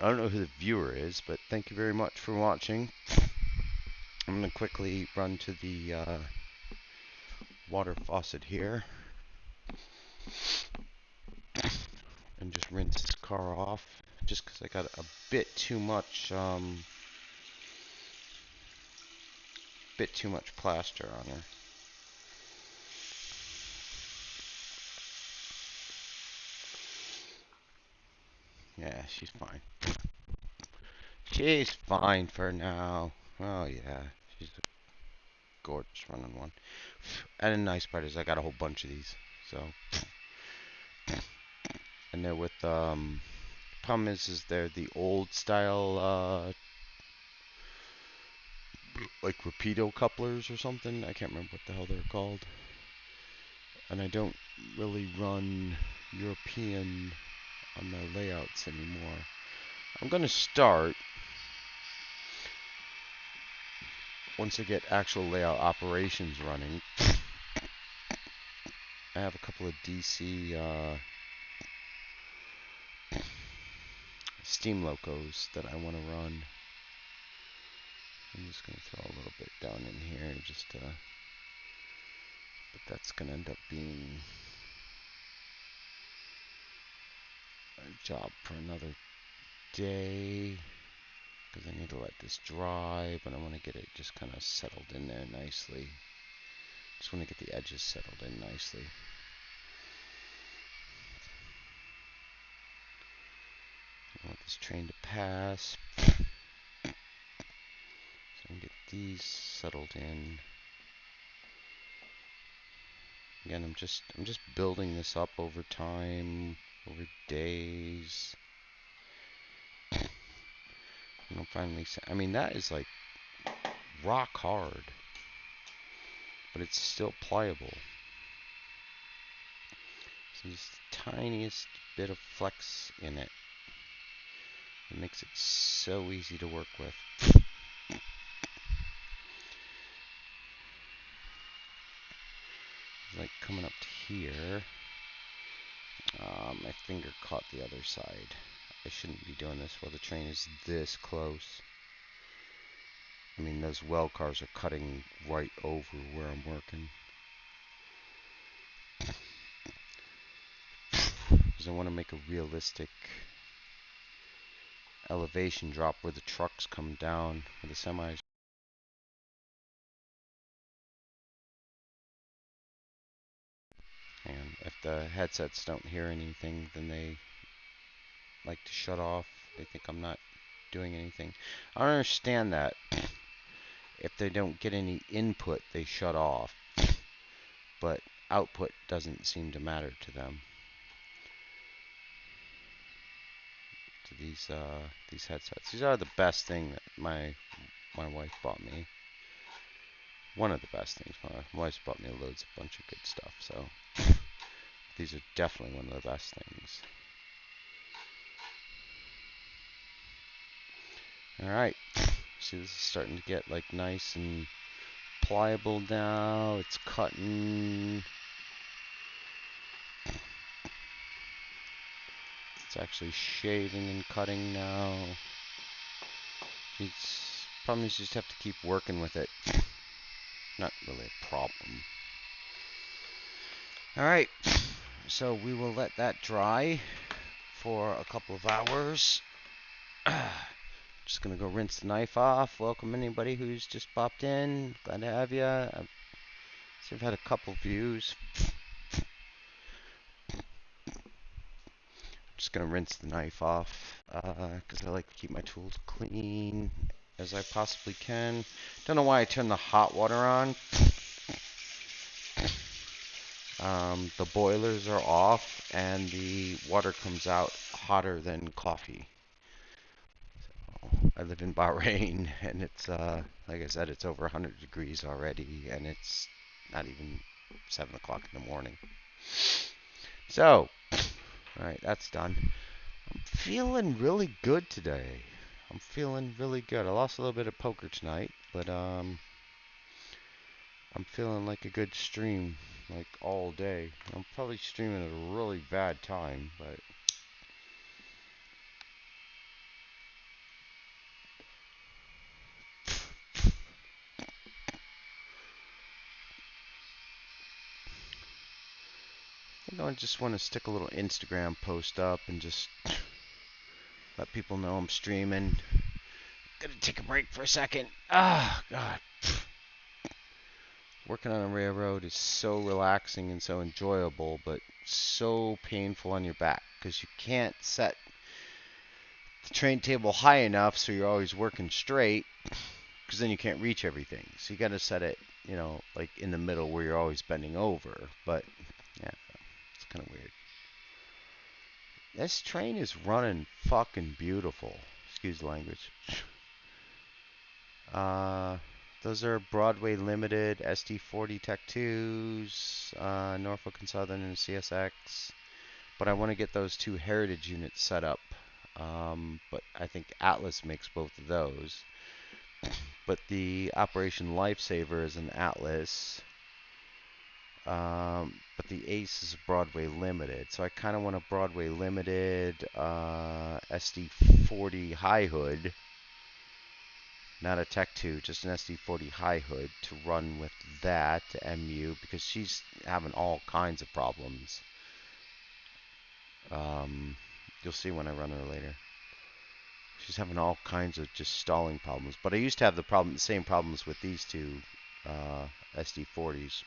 I don't know who the viewer is, but thank you very much for watching. I'm going to quickly run to the water faucet here and just rinse this car off, just because I got a bit too much plaster on her. Yeah, she's fine. She's fine for now. Oh yeah, she's a gorgeous running one. And the nice part is I got a whole bunch of these. So, and they're with problem is they're the old style like Rapido couplers or something. I can't remember what the hell they're called. And I don't really run European on my layouts anymore. I'm going to start once I get actual layout operations running. I have a couple of DC steam locos that I want to run. I'm just going to throw a little bit down in here, but that's going to end up being a job for another day, because I need to let this dry, but I want to get it just kind of settled in there nicely. Just want to get the edges settled in nicely. I want this train to pass. So I can get these settled in. Again, I'm just building this up over time, over days. And I'll finally say, I mean, that is like rock hard, but it's still pliable. So just the tiniest bit of flex in it. It makes it so easy to work with. Like coming up to here, my finger caught the other side. I shouldn't be doing this while the train is this close. I mean, those well cars are cutting right over where I'm working. Because I want to make a realistic elevation drop where the trucks come down, where the semis. And if the headsets don't hear anything, then they like to shut off. They think I'm not doing anything. I don't understand that. If they don't get any input, they shut off. But output doesn't seem to matter to them. To these headsets. These are the best thing that my wife bought me. One of the best things. My wife's bought me loads of bunch of good stuff. So these are definitely one of the best things. All right. See, this is starting to get like nice and pliable now. It's cutting. It's actually shaving and cutting now. It's problem is you just have to keep working with it. Not really a problem. All right. So we will let that dry for a couple of hours. Just gonna go rinse the knife off. Welcome anybody who's just popped in. Glad to have you. I've had a couple views. Just gonna rinse the knife off because I like to keep my tools clean as I possibly can. Don't know why I turned the hot water on. The boilers are off and the water comes out hotter than coffee. I live in Bahrain, and it's like I said, it's over 100 degrees already, and it's not even 7 o'clock in the morning. So, all right, that's done. I'm feeling really good today. I'm feeling really good. I lost a little bit of poker tonight, but I'm feeling like a good stream, like all day. I'm probably streaming at a really bad time, but I just want to stick a little Instagram post up and just let people know I'm streaming. Gonna take a break for a second. Ah, God. Working on a railroad is so relaxing and so enjoyable, but so painful on your back because you can't set the train table high enough so you're always working straight because then you can't reach everything. So you got to set it, like in the middle where you're always bending over. But yeah, it's kind of weird. This train is running fucking beautiful. Excuse the language. Those are Broadway Limited SD40 Tech 2s, Norfolk and Southern and CSX. But I want to get those two Heritage units set up. But I think Atlas makes both of those. But the Operation Lifesaver is an Atlas. But the Ace is Broadway Limited. So I kind of want a Broadway Limited SD40 high hood. Not a Tech 2, just an SD40 high hood to run with that MU because she's having all kinds of problems. You'll see when I run her later. She's having all kinds of just stalling problems. But I used to have the same problems with these two SD40s.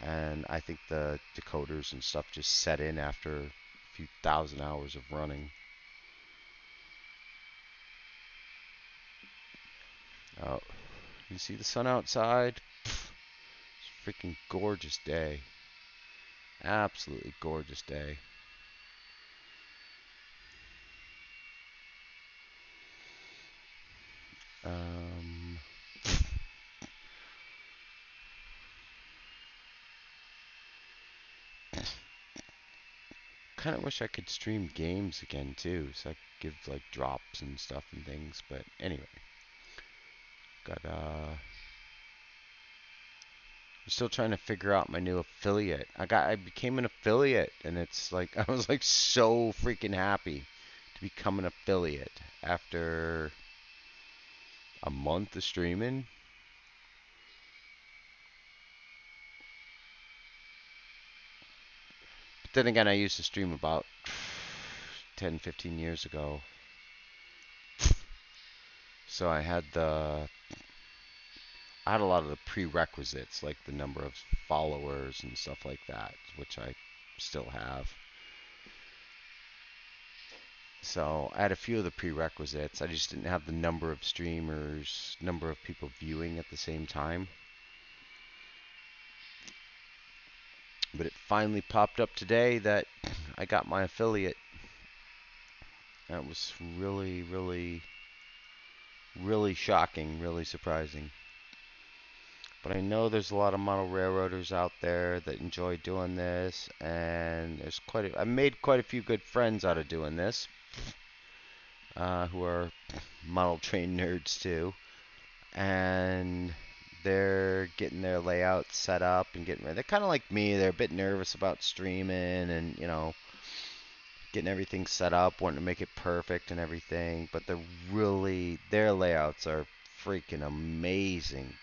And I think the decoders and stuff just set in after a few thousand hours of running. Oh, you see the sun outside? It's a freaking gorgeous day. Absolutely gorgeous day. Kind of wish I could stream games again too, so I could give like drops and stuff and things. But anyway, got I'm still trying to figure out my new affiliate. I became an affiliate, and it's like I was like so freaking happy to become an affiliate after a month of streaming. But then again, I used to stream about 10, 15 years ago. So I had a lot of the prerequisites, like the number of followers and stuff like that, which I still have. So I had a few of the prerequisites. I just didn't have the number of streamers, number of people viewing at the same time. But it finally popped up today that I got my affiliate. That was really, really, really shocking, really surprising. But I know there's a lot of model railroaders out there that enjoy doing this, and I made quite a few good friends out of doing this, who are model train nerds too, and they're getting their layouts set up and getting ready. They're kind of like me. They're a bit nervous about streaming and getting everything set up, wanting to make it perfect and everything. But their layouts are freaking amazing.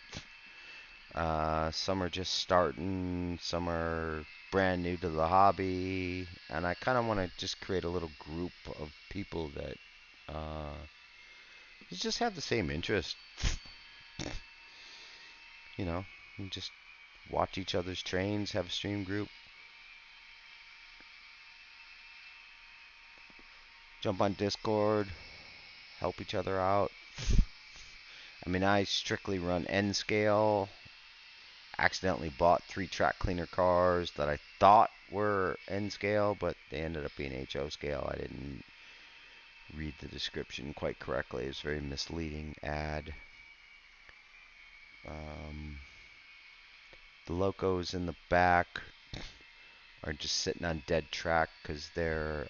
Some are just starting, some are brand new to the hobby, and I kind of want to just create a little group of people that just have the same interest, you know, and just watch each other's trains, have a stream group, jump on Discord, help each other out. I mean, I strictly run N scale. Accidentally bought 3 track cleaner cars that I thought were N scale, but they ended up being HO scale. I didn't read the description quite correctly. It's a very misleading ad. Um, the locos in the back are just sitting on dead track because they're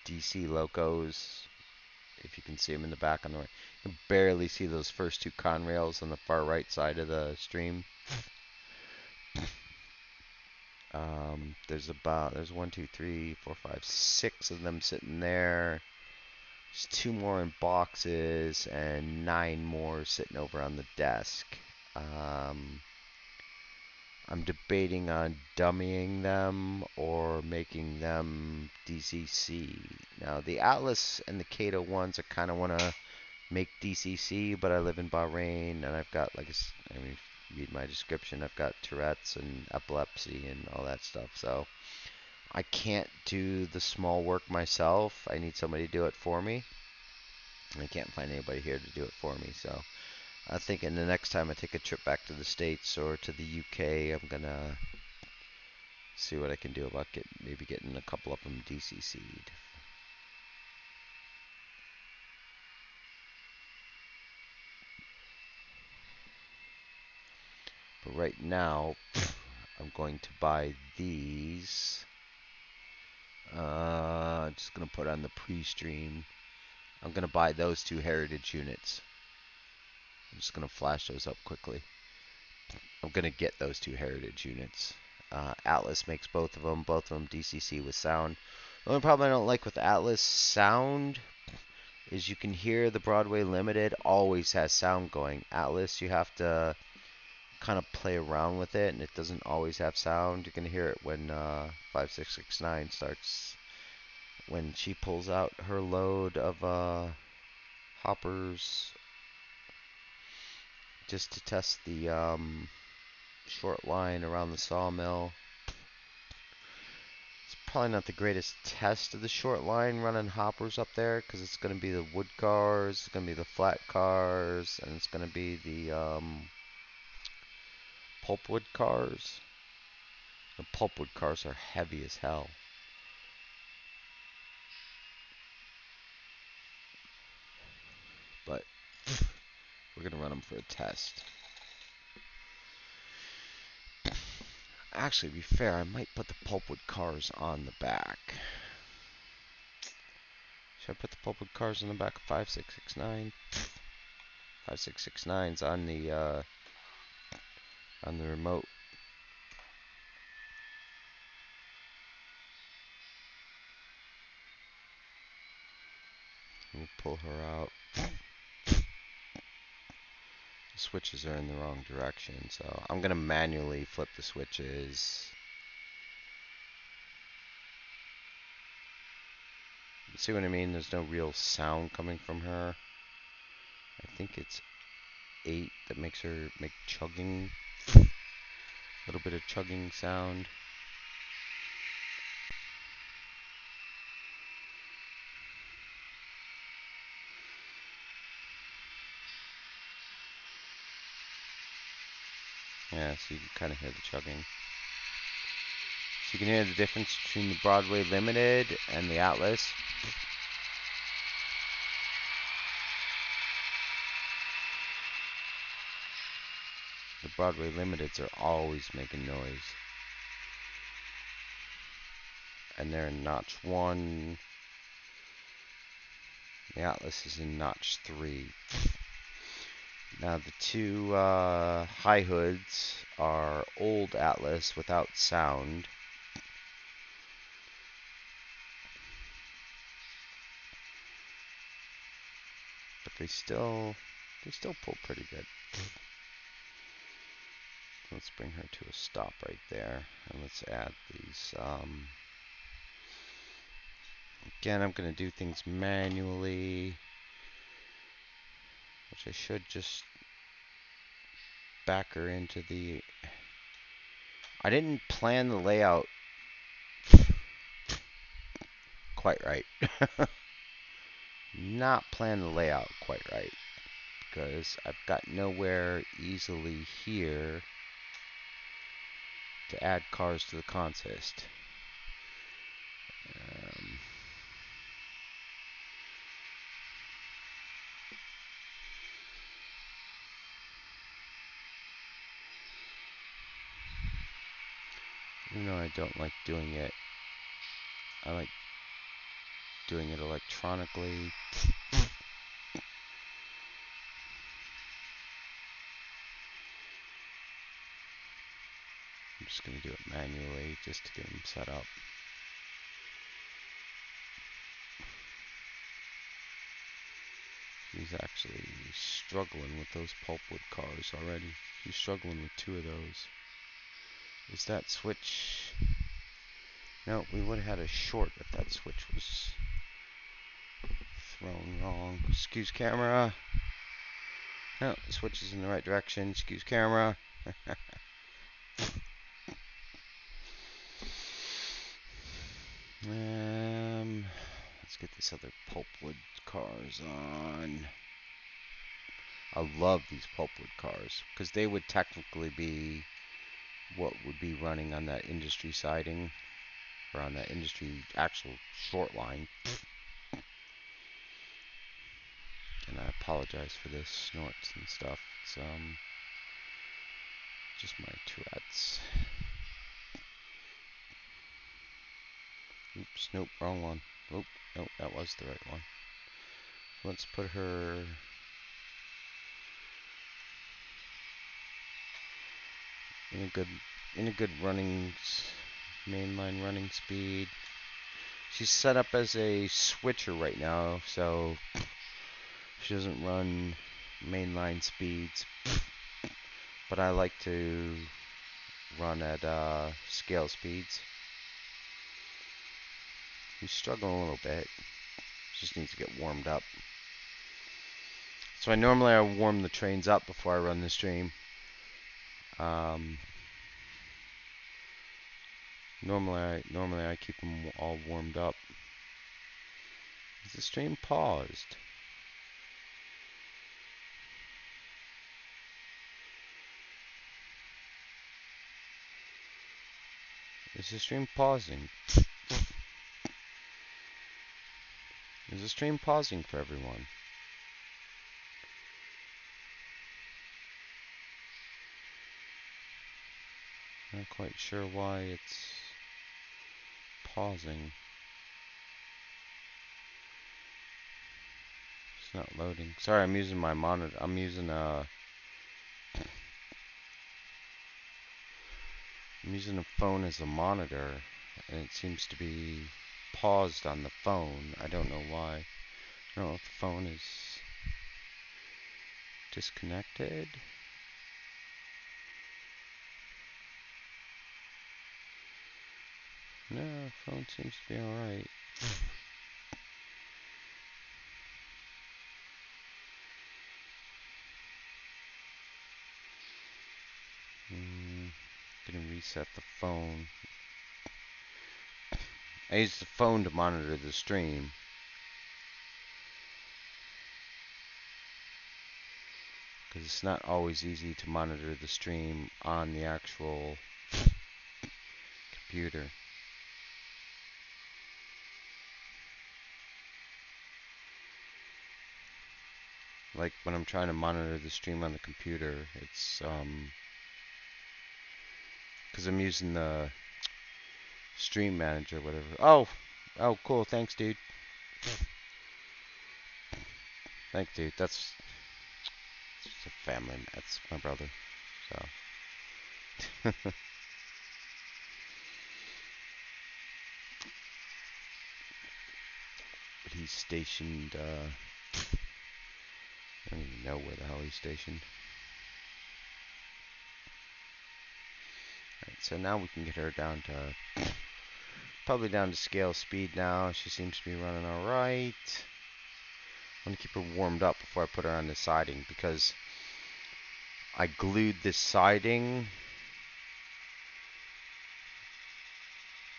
DC locos. If you can see them in the back on the right, you can barely see those first 2 Conrails on the far right side of the stream. There's 1, 2, 3, 4, 5, 6 of them sitting there. There's 2 more in boxes and 9 more sitting over on the desk. I'm debating on dummying them or making them DCC. Now, the Atlas and the Kato ones I kind of want to make DCC, but I live in Bahrain and I've got, I mean, read my description, I've got Tourette's and epilepsy and all that stuff. So I can't do the small work myself. I need somebody to do it for me. I can't find anybody here to do it for me. So I'm thinking the next time I take a trip back to the States or to the UK, I'm going to see what I can do about maybe getting a couple of them DCC'd. But right now, I'm going to buy these. I'm just going to put on the pre-stream. I'm going to buy those 2 Heritage units. I'm just going to flash those up quickly. I'm going to get those 2 Heritage units. Atlas makes both of them DCC with sound. The only problem I don't like with Atlas sound is you can hear the Broadway Limited always has sound going. Atlas, you have to kind of play around with it, and it doesn't always have sound. You can hear it when 5669 starts, when she pulls out her load of hoppers just to test the short line around the sawmill. It's probably not the greatest test of the short line running hoppers up there because it's going to be the wood cars, it's going to be the flat cars, and it's going to be the pulpwood cars. The pulpwood cars are heavy as hell. But we're going to run them for a test. Actually, to be fair, I might put the pulpwood cars on the back. Should I put the pulpwood cars on the back of 5669? 5669's on the remote. We'll pull her out. The switches are in the wrong direction, so I'm going to manually flip the switches. See what I mean? There's no real sound coming from her. I think it's 8 that makes her make chugging, a little bit of chugging sound. Yeah, so you can kind of hear the chugging. So you can hear the difference between the Broadway Limited and the Atlas. The Broadway Limiteds are always making noise. And they're in notch 1. The Atlas is in notch 3. Now the two high hoods are old Atlas without sound. But they still pull pretty good. Let's bring her to a stop right there, and let's add these. Again, I'm going to do things manually, which I should just back her into the... I didn't plan the layout quite right. Not plan the layout quite right, because I've got nowhere easily here to add cars to the consist. Even though I don't like doing it, I like doing it electronically. I'm just going to do it manually just to get them set up. He's actually struggling with those pulpwood cars already. He's struggling with 2 of those. Is that switch... No, we would have had a short if that switch was thrown wrong. Excuse camera. No, the switch is in the right direction. Excuse camera. Let's get these other pulpwood cars on. I love these pulpwood cars because they would technically be what would be running on that industry siding or on that industry actual short line. And I apologize for the snorts and stuff. It's just my Tourette's. Oops, nope, wrong one. Nope, that was the right one. Let's put her in a good running mainline running speed. She's set up as a switcher right now, so she doesn't run mainline speeds. But I like to run at scale speeds. He's struggling a little bit. Just needs to get warmed up. So normally I warm the trains up before I run the stream. Normally I keep them all warmed up. Is the stream paused? Is the stream pausing? Is the stream pausing for everyone? Not quite sure why it's pausing. It's not loading. Sorry, I'm using my monitor. I'm using a phone as a monitor, and it seems to be paused on the phone. I don't know why. I don't know if the phone is disconnected. No, phone seems to be alright. Gonna reset the phone. I use the phone to monitor the stream. Because it's not always easy to monitor the stream on the actual computer. Like when I'm trying to monitor the stream on the computer, it's because I'm using the stream manager, whatever. Oh, cool. Thanks, dude. Thanks, dude. That's a family. That's my brother. So. But he's stationed. I don't even know where the hell he's stationed. Alright, so now we can get her down to probably down to scale speed now. She seems to be running alright. I'm gonna keep her warmed up before I put her on the siding because I glued this siding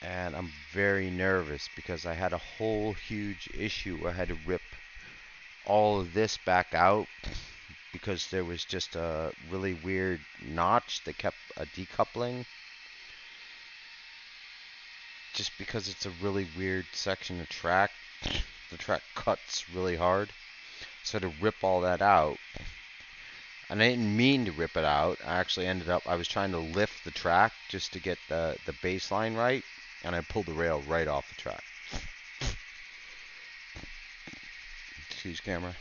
and I'm very nervous because I had a whole huge issue where I had to rip all of this back out because there was just a really weird notch that kept decoupling. Just because it's a really weird section of track. The track cuts really hard. So to rip all that out, and I didn't mean to rip it out. I actually ended up, I was trying to lift the track just to get the baseline right, and I pulled the rail right off the track. Excuse camera.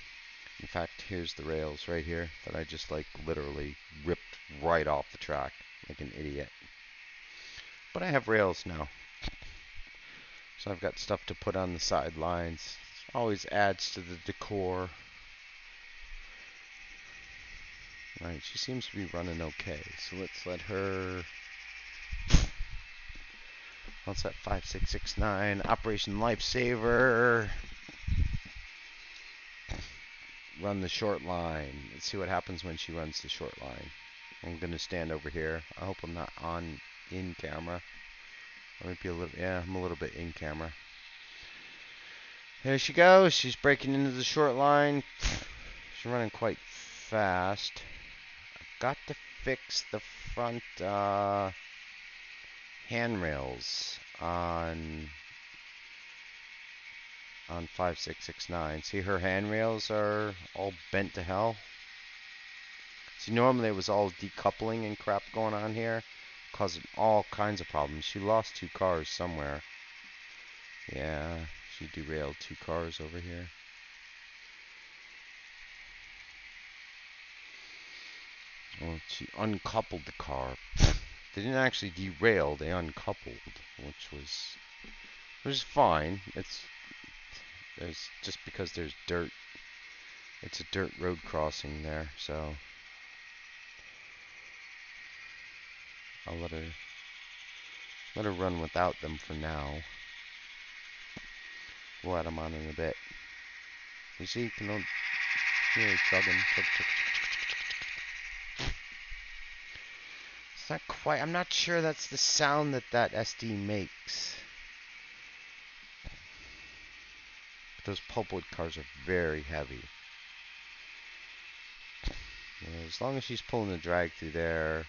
In fact, here's the rails right here that I just like literally ripped right off the track like an idiot. But I have rails now. So I've got stuff to put on the sidelines. Always adds to the decor. Right, she seems to be running okay. So let's let her. What's that? 5669 Operation Lifesaver. Run the short line. Let's see what happens when she runs the short line. I'm gonna stand over here. I hope I'm not on in camera. I might be a little. Yeah, I'm a little bit in camera. There she goes. She's breaking into the short line. She's running quite fast. I've got to fix the front handrails on 5669. See, her handrails are all bent to hell. See, normally it was all decoupling and crap going on here, causing all kinds of problems. She lost 2 cars somewhere. Yeah, she derailed 2 cars over here. Well, she uncoupled the car. They didn't actually derail, they uncoupled, which was fine. There's just because there's dirt. It's a dirt road crossing there, so I'll let her run without them for now. We'll add them on in a bit. You see, you can hear it chugging. It's not quite. I'm not sure that's the sound that SD makes. But those pulpwood cars are very heavy. Yeah, as long as she's pulling the drag through there.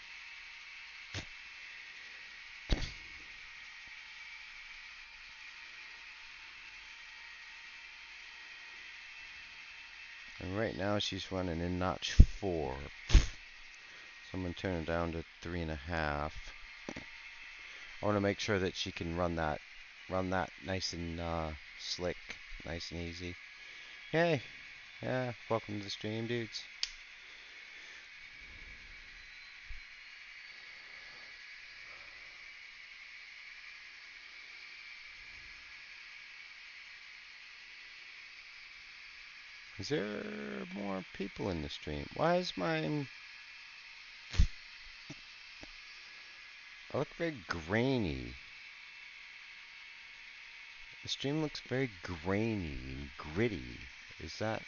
And right now she's running in notch 4. So I'm going to turn it down to 3.5. I want to make sure that she can run that nice and slick, nice and easy. Hey, yeah, welcome to the stream, dudes. Is there more people in the stream? Why is mine... I look very grainy. The stream looks very grainy and gritty. Is that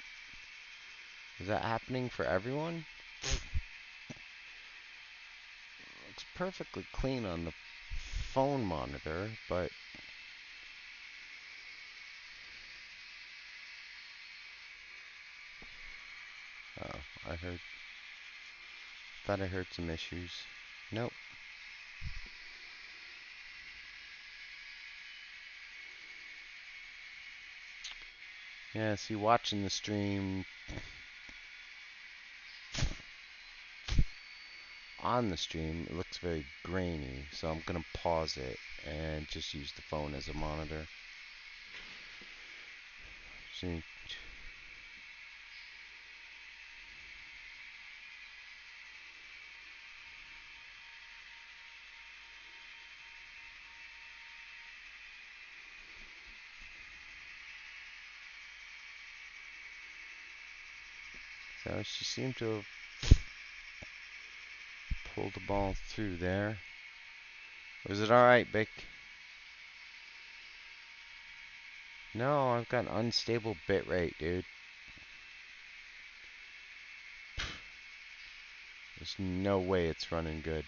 happening for everyone? Looks perfectly clean on the phone monitor, but oh, thought I heard some issues. Nope. Yeah, see, watching the stream on the stream, it looks very grainy, so I'm gonna pause it and just use the phone as a monitor. See, so she seemed to have pulled the ball through there. Was it alright, Vic? No, I've got unstable bitrate, dude. There's no way it's running good.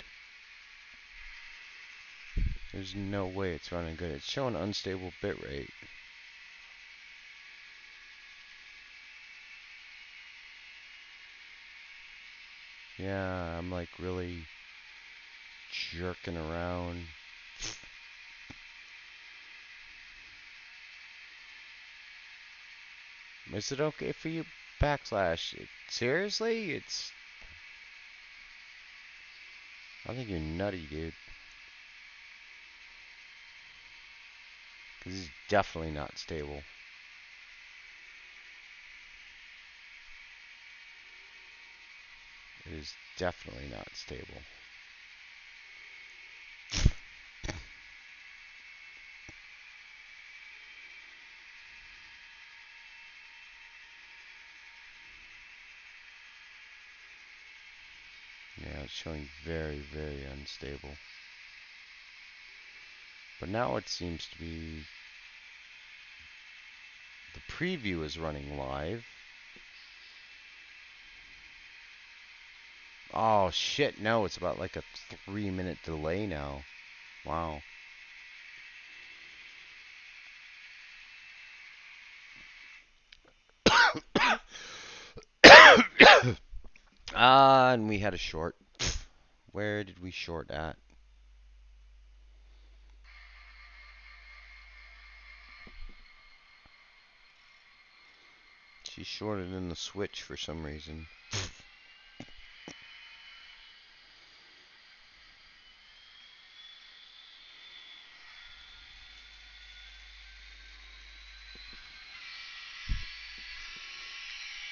There's no way it's running good. It's showing unstable bitrate. Yeah, I'm like really jerking around. Is it okay for you? Backslash. Seriously? I think you're nutty, dude. Because it's definitely not stable. It is definitely not stable. Yeah, it's showing very, very unstable. But now it seems to be... The preview is running live. Oh, shit, no, it's about like a 3-minute delay now. Wow. And we had a short. Where did we short at? She shorted in the switch for some reason.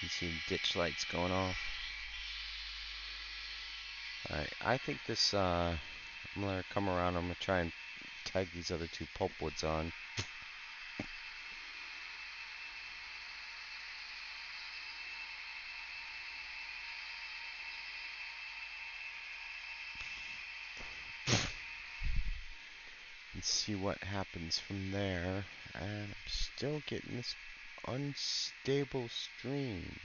You see ditch lights going off. Alright, I think this, I'm gonna come around, I'm gonna try and tag these other two pulpwoods on. And see what happens from there. And I'm still getting this unstable stream.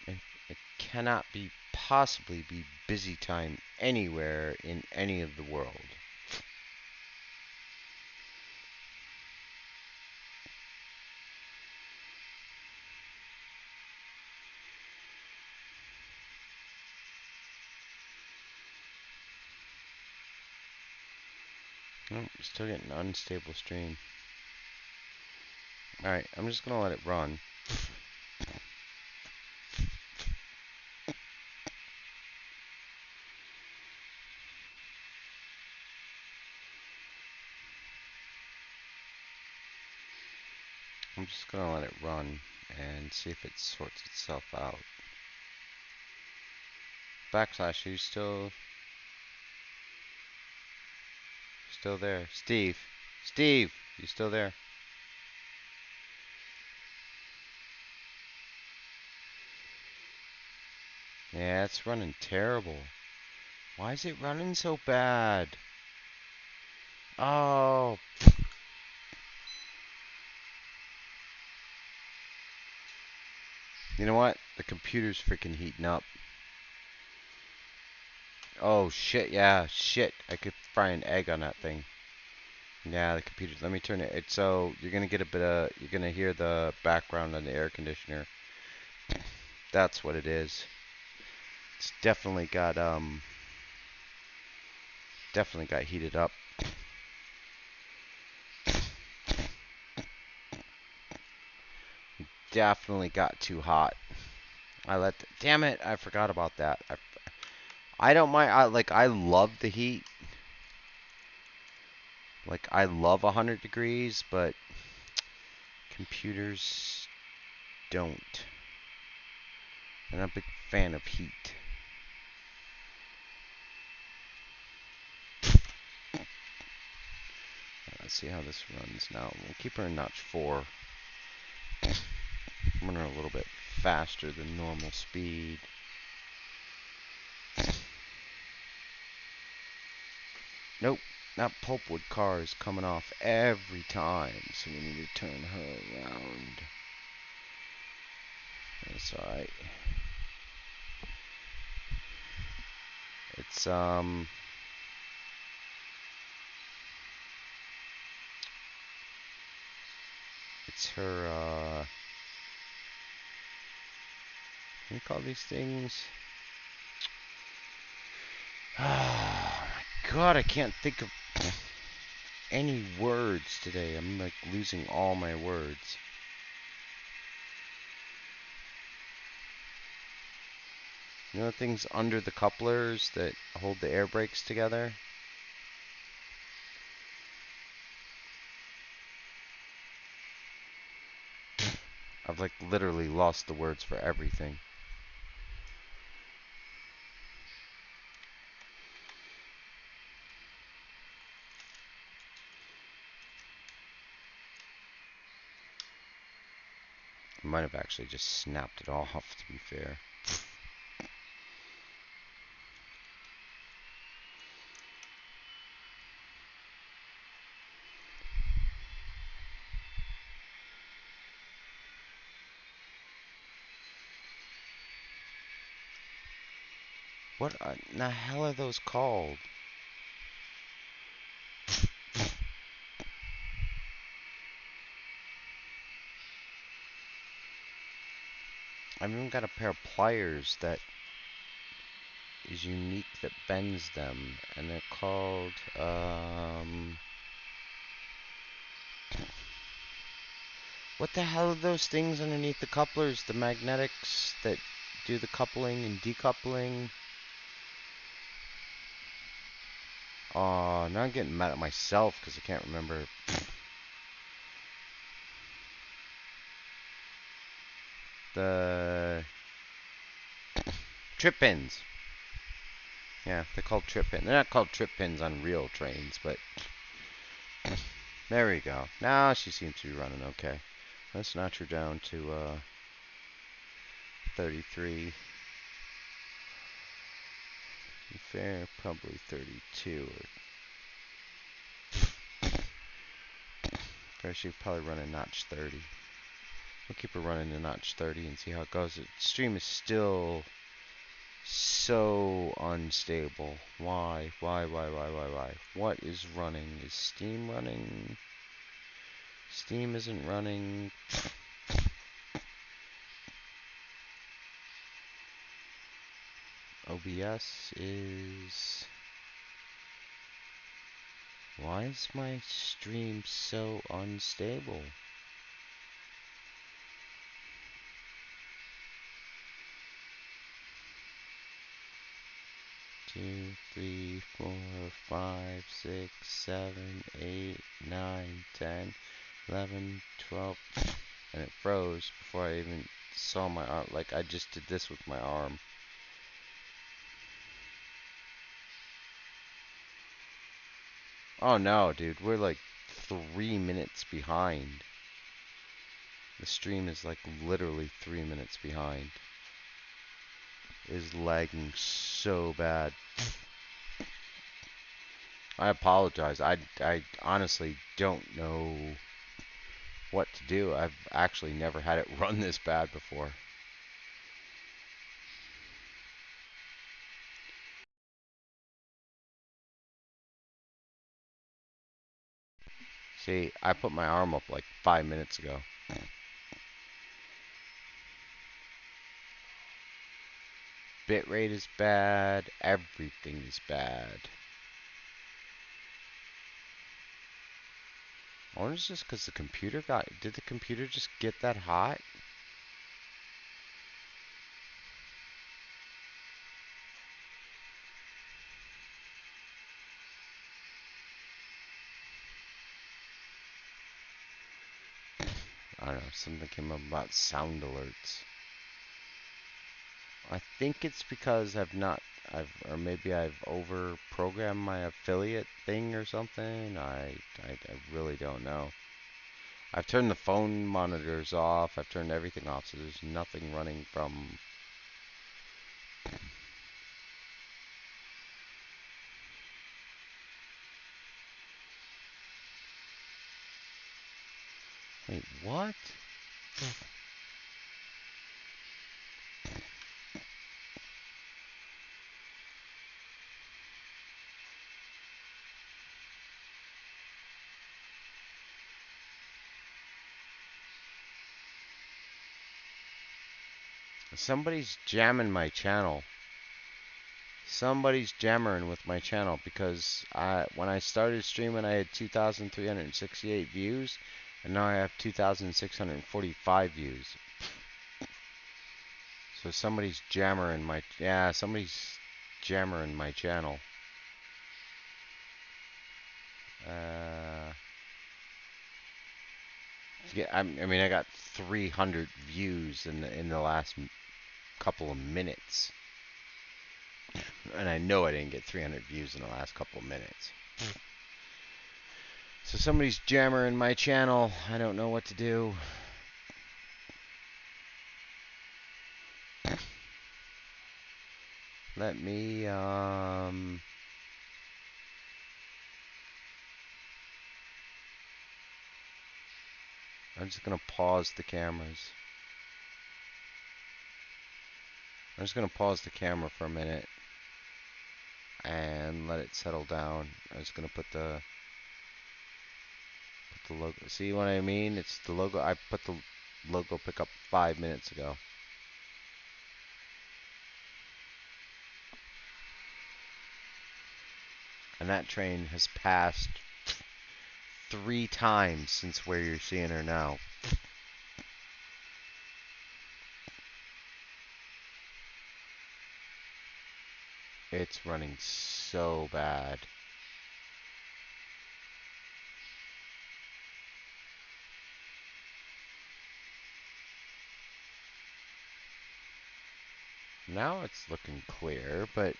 And it cannot be possibly be busy time anywhere in any of the world. Nope, still getting an unstable stream. Alright, I'm just gonna let it run. I'm just gonna let it run and see if it sorts itself out. Backslash, are you still there? Steve? Steve, you still there? Yeah, it's running terrible. Why is it running so bad? Oh. You know what? The computer's freaking heating up. Oh shit, yeah, shit. I could fry an egg on that thing. Yeah, the computer. Let me turn it. It's so you're gonna get a bit of. You're gonna hear the background on the air conditioner. That's what it is. It's definitely got heated up. Definitely got too hot. Damn it! I forgot about that. I don't mind. I love the heat. Like I love 100 degrees, but computers don't. I'm not a big fan of heat. Let's see how this runs now. We'll keep her in notch 4. I'm running a little bit faster than normal speed. Nope, that pulpwood car is coming off every time, so we need to turn her around. That's alright. It's it's her what do you call these things? Oh my god, I can't think of any words today. I'm like losing all my words. You know the things under the couplers that hold the air brakes together? I've like literally lost the words for everything. I might have actually just snapped it off, to be fair. What in the hell are those called? I've even got a pair of pliers that is unique that bends them, and they're called, what the hell are those things underneath the couplers? The magnetics that do the coupling and decoupling? Now I'm getting mad at myself because I can't remember. The trip pins. Yeah, they're called trip pins. They're not called trip pins on real trains, but there we go. Now she seems to be running okay. Let's notch her down to 33. Fair, probably 32. Fair, she'd probably run a notch 30. We'll keep her running a notch 30 and see how it goes. The stream is still so unstable. Why? Why? What is running? Is Steam running? Steam isn't running. OBS is... Why is my stream so unstable? 2, 3, 4, 5, 6, 7, 8, 9, 10, 11, 12, and it froze before I even saw my arm. Like, I just did this with my arm. Oh no, dude, we're like 3 minutes behind. The stream is like literally 3 minutes behind. It is lagging so bad. I apologize. I honestly don't know what to do. I've actually never had it run this bad before. See, I put my arm up like 5 minutes ago. Bitrate is bad. Everything is bad. I wonder if it's just because the computer got... Did the computer just get that hot? I don't know. Something came up about sound alerts. I think it's because or maybe I've over-programmed my affiliate thing or something. I really don't know. I've turned the phone monitors off. I've turned everything off, so there's nothing running from... Wait, what? Somebody's jamming my channel. Somebody's jammering with my channel because when I started streaming I had 2,368 views and now I have 2,645 views. So somebody's jammering somebody's jammering my channel. Yeah, I mean I got 300 views in the last couple of minutes. And I know I didn't get 300 views in the last couple of minutes. So somebody's jammering my channel. I don't know what to do. Let me, I'm just gonna pause the cameras. I'm just gonna pause the camera for a minute and let it settle down. I'm just gonna put the logo. See what I mean? It's the logo. I put the logo pickup 5 minutes ago. And that train has passed 3 times since where you're seeing her now. It's running so bad. Now it's looking clear, but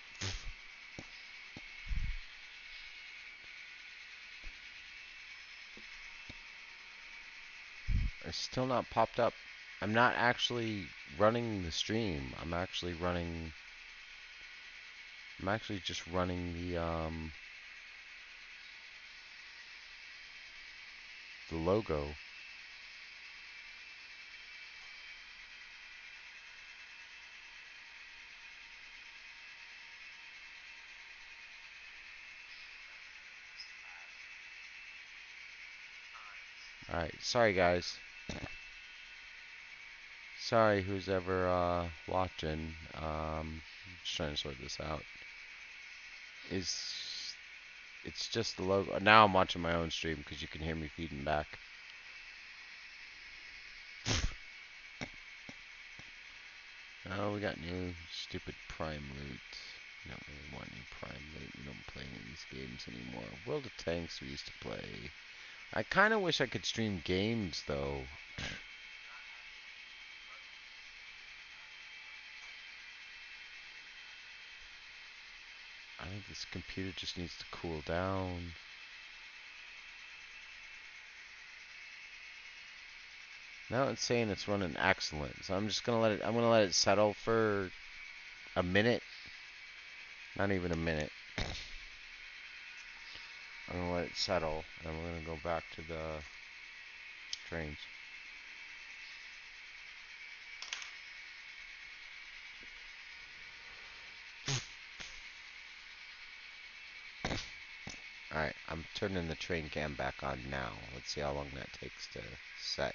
it's still not popped up. I'm not actually running the stream. I'm actually just running the logo. Alright, sorry guys. Sorry who's ever watching. Just trying to sort this out. It's just the logo. Now I'm watching my own stream because you can hear me feeding back. Oh, we got new stupid Prime loot. We don't really want any Prime loot. We don't play any of these games anymore. World of Tanks we used to play. I kind of wish I could stream games though. I think this computer just needs to cool down. Now it's saying it's running excellent, so I'm just gonna let it. I'm gonna let it settle for a minute. Not even a minute. I'm gonna let it settle, and we're gonna go back to the trains. Alright, I'm turning the train cam back on now. Let's see how long that takes to set.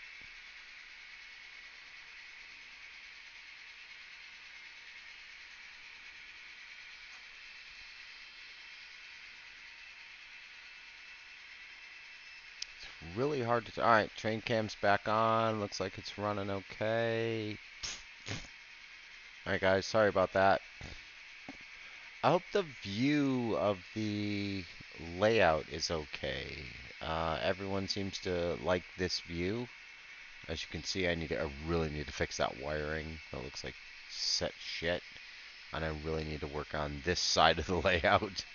It's really hard to... Alright, train cam's back on. Looks like it's running okay. Alright guys, sorry about that. I hope the view of the layout is okay. Everyone seems to like this view. As you can see, I really need to fix that wiring. That looks like set shit. And I really need to work on this side of the layout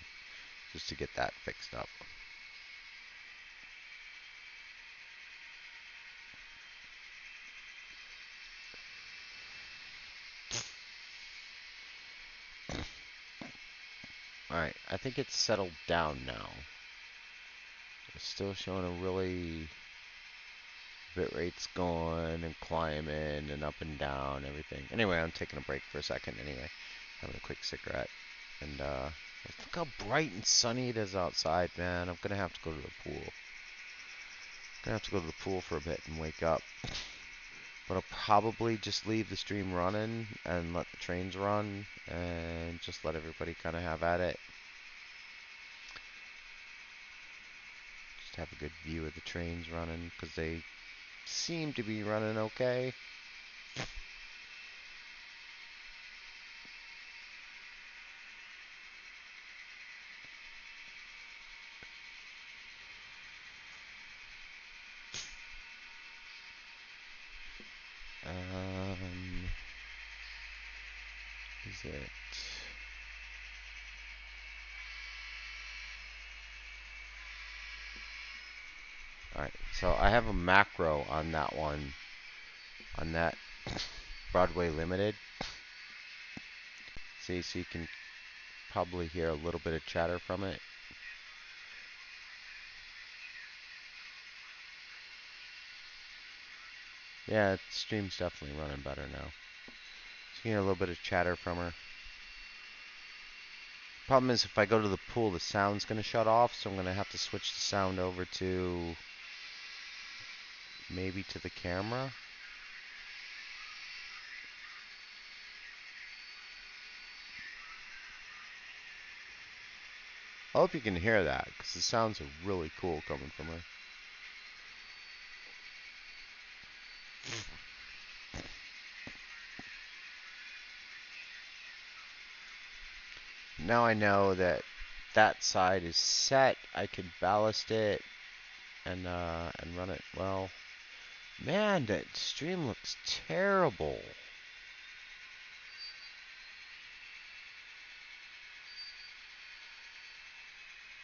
just to get that fixed up. Alright, I think it's settled down now. It's still showing a really... Bit rate's going and climbing and up and down, everything. Anyway, I'm taking a break for a second anyway. Having a quick cigarette. And, look how bright and sunny it is outside, man. I'm gonna have to go to the pool. Gonna have to go to the pool for a bit and wake up. But I'll probably just leave the stream running and let the trains run and just let everybody kind of have at it. Just have a good view of the trains running because they seem to be running okay. Is it? Alright, so I have a macro on that one, on that Broadway Limited. See, so you can probably hear a little bit of chatter from it. Yeah, the stream's definitely running better now. So you can hear a little bit of chatter from her. Problem is, if I go to the pool, the sound's going to shut off, so I'm going to have to switch the sound over to... maybe to the camera? I hope you can hear that, because the sounds are really cool coming from her. Now I know that that side is set, I can ballast it and run it well. Man, that stream looks terrible.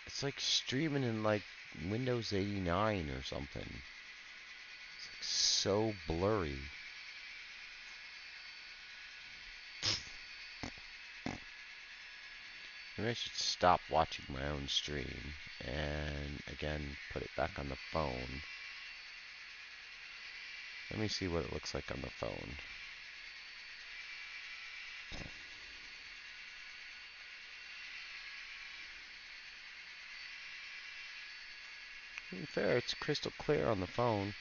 It's like streaming in like Windows 89 or something. It's like so blurry. Maybe I should stop watching my own stream and again put it back on the phone. Let me see what it looks like on the phone. To be fair, it's crystal clear on the phone.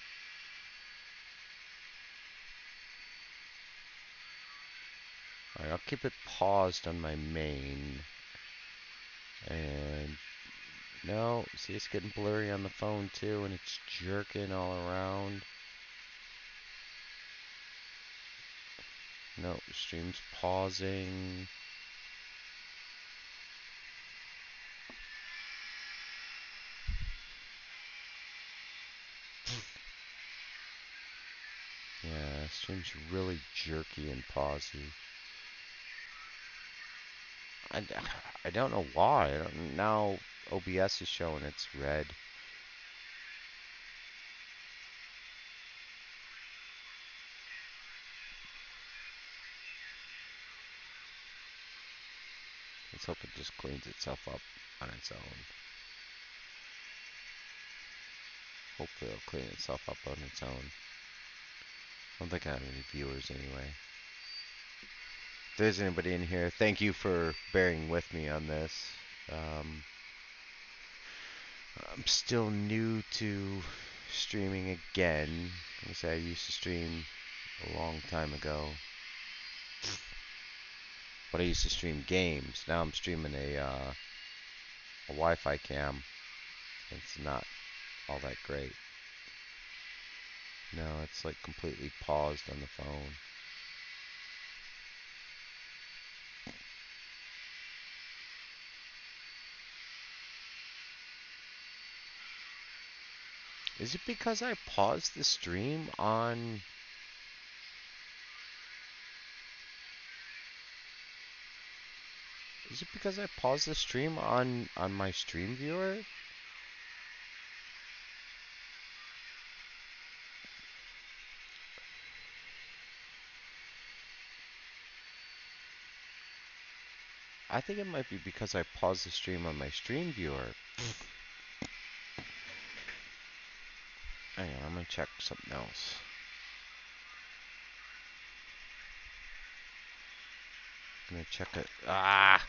Alright, I'll keep it paused on my main. And no, see, it's getting blurry on the phone too, and it's jerking all around. No, the stream's pausing. Yeah, stream's really jerky and pausy. I don't know why. Now OBS is showing it's red. Let's hope it just cleans itself up on its own. Hopefully it'll clean itself up on its own. I don't think I have any viewers anyway. If there's anybody in here, thank you for bearing with me on this. I'm still new to streaming again. Like I said, I used to stream a long time ago, but I used to stream games. Now I'm streaming a Wi-Fi cam. It's not all that great. No, it's like completely paused on the phone. Is it because I paused the stream on... Is it because I paused the stream on my stream viewer? I think it might be because I paused the stream on my stream viewer. Hang on, I'm gonna check something else. I'm gonna check it. Ah!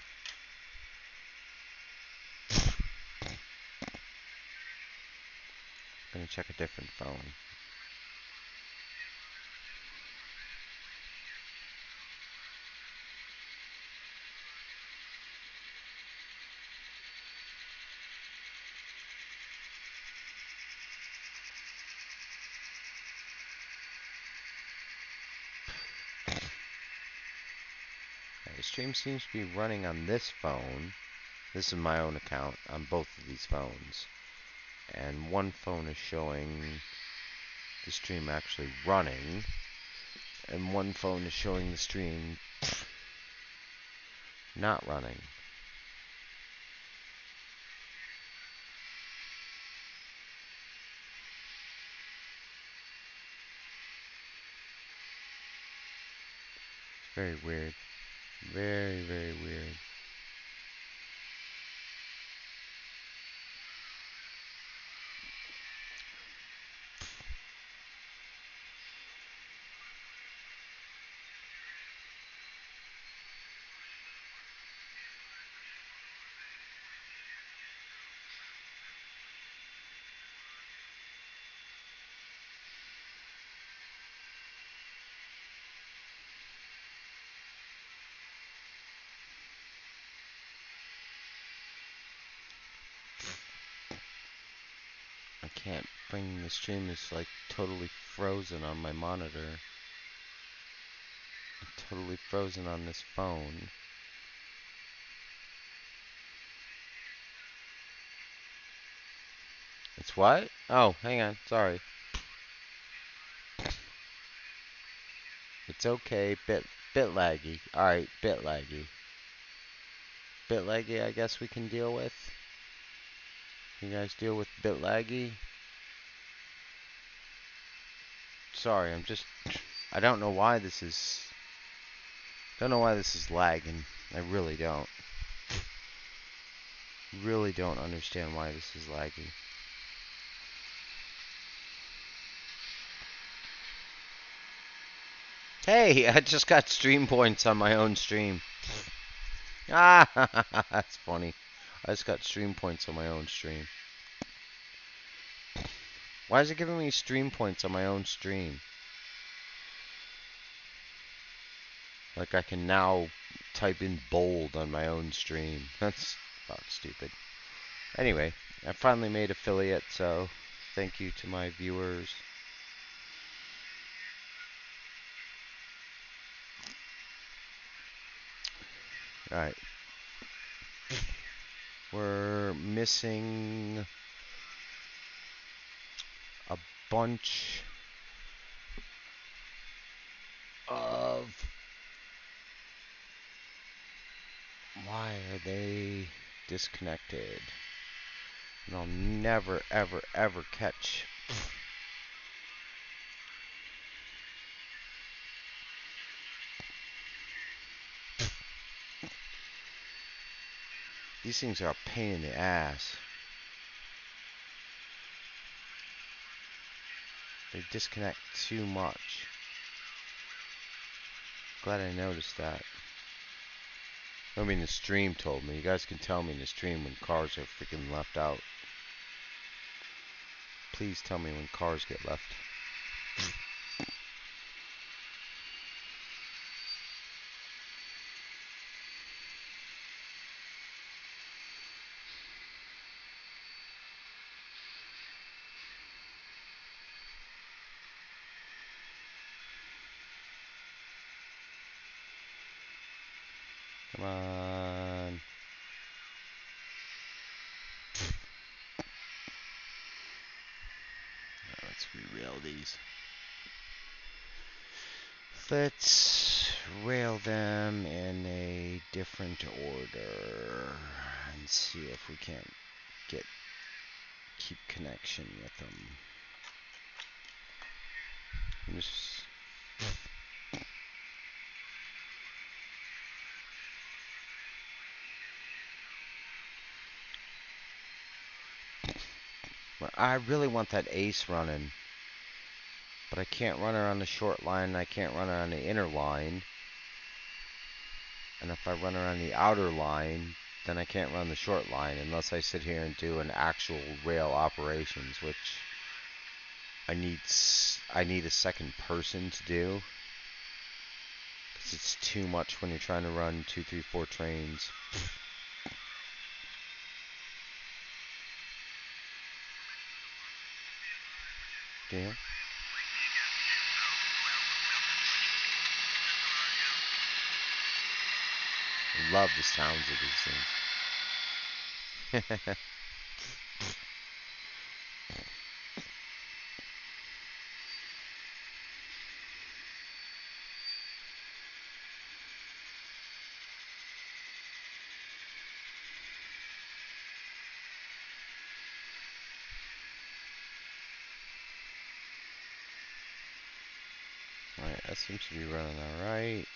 I'm gonna check a different phone. The stream seems to be running on this phone. This is my own account on both of these phones. And one phone is showing the stream actually running. And one phone is showing the stream not running. It's very weird. Very, very weird. I can't bring the stream is like totally frozen on my monitor. Totally frozen on this phone. It's what? Oh, hang on. Sorry. It's okay. Bit laggy. Alright, bit laggy. Bit laggy, I guess we can deal with. You guys deal with bit laggy? Sorry, I don't know why this is... Don't know why this is lagging. I really don't. Really don't understand why this is lagging. Hey, I just got stream points on my own stream. Ah, that's funny. I just got stream points on my own stream. Why is it giving me stream points on my own stream? Like I can now type in bold on my own stream. That's about stupid. Anyway, I finally made affiliate, so thank you to my viewers. Alright. We're missing a bunch of... Why are they disconnected? And I'll never, ever, ever catch... These things are a pain in the ass. They disconnect too much. Glad I noticed that. I mean, the stream told me. You guys can tell me in the stream when cars are freaking left out. Please tell me when cars get left. Come on. Let's re-rail these. Let's rail them in a different order and see if we can't keep connection with them. I really want that ace running, but I can't run her on the short line, and I can't run her on the inner line. And if I run her on the outer line, then I can't run the short line unless I sit here and do an actual rail operations, which I need a second person to do, because it's too much when you're trying to run 2, 3, 4 trains. Yeah. I love the sounds of these things. Alright, that seems to be running alright.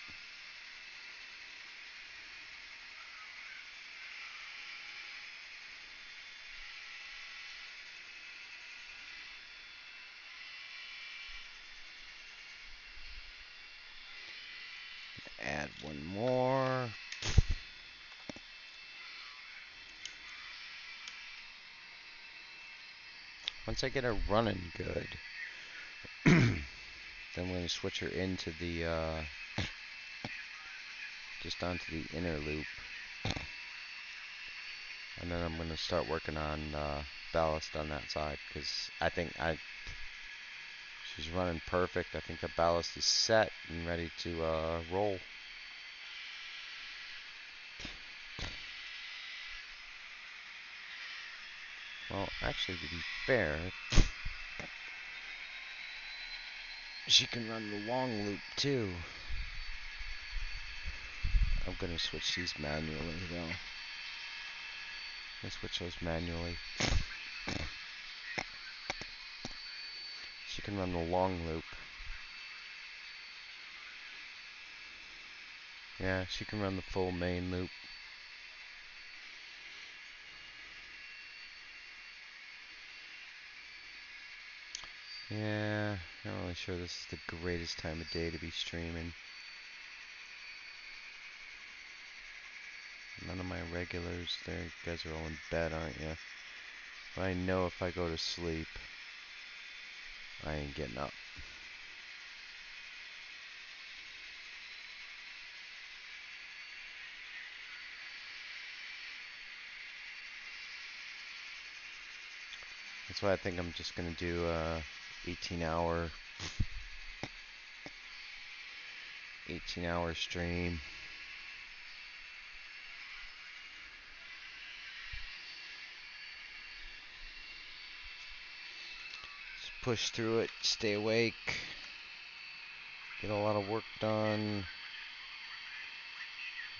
Add one more. Once I get her running good, then I'm going to switch her into the, just onto the inner loop. And then I'm going to start working on ballast on that side, because I think she's running perfect. I think the ballast is set and ready to roll. Well, actually, to be fair, she can run the long loop too. I'm going to switch these manually though. Let's switch those manually. She can run the long loop. Yeah, she can run the full main loop. Yeah, I'm not really sure this is the greatest time of day to be streaming. None of my regulars there. You guys are all in bed, aren't you? But I know if I go to sleep, I ain't getting up. That's why I think I'm just gonna do a 18-hour stream. Just push through it, stay awake, get a lot of work done.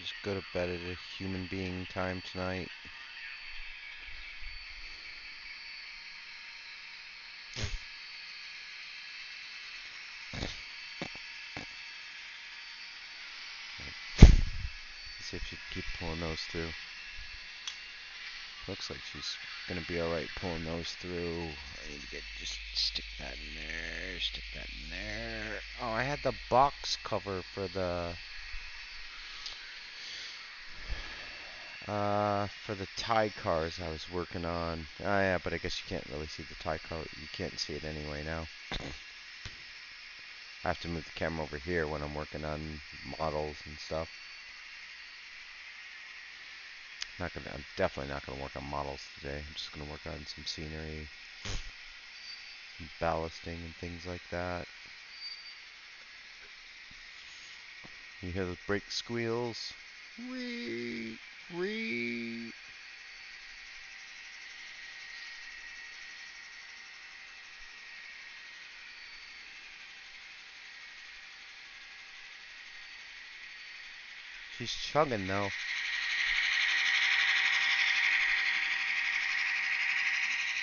Just go to bed at a human being time tonight. See if she can keep pulling those through. Looks like she's gonna be alright pulling those through. I need to just stick that in there, stick that in there. Oh, I had the box cover for the For the Thai cars I was working on. Oh yeah, but I guess you can't really see the Thai car. You can't see it anyway now. I have to move the camera over here when I'm working on models and stuff. I'm definitely not gonna work on models today. I'm just gonna work on some scenery, some ballasting and things like that. You hear the brake squeals? Wee, wee. She's chugging though.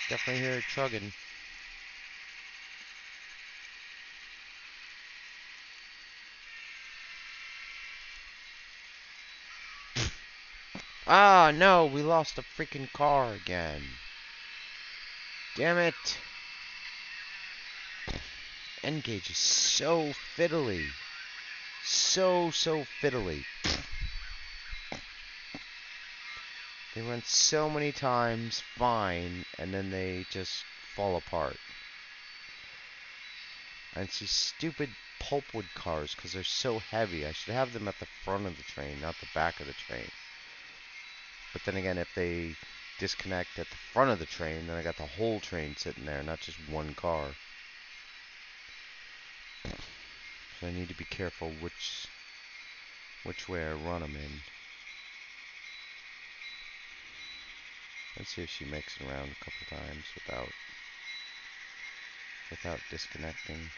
Definitely hear her chugging. Ah, no, we lost a freaking car again. Damn it. N-Gage is so fiddly. So fiddly. They run so many times fine, and then they just fall apart. And it's these stupid pulpwood cars, because they're so heavy. I should have them at the front of the train, not the back of the train. But then again, if they disconnect at the front of the train, then I got the whole train sitting there, not just one car. So I need to be careful which way I run them in. Let's see if she makes it around a couple times without disconnecting.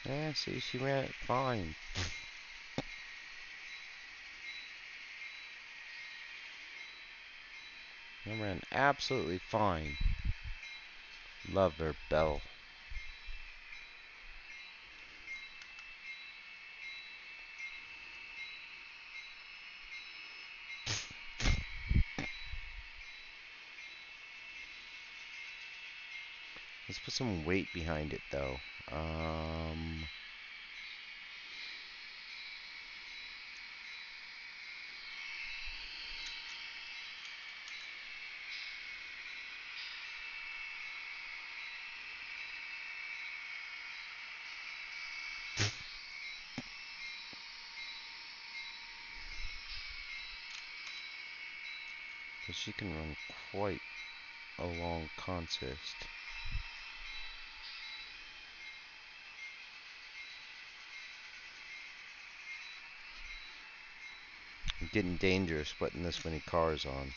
Yeah, see, she ran it fine. I ran absolutely fine. Love her bell. Let's put some weight behind it, though. Because she can run quite a long consist. Getting dangerous putting this many cars on.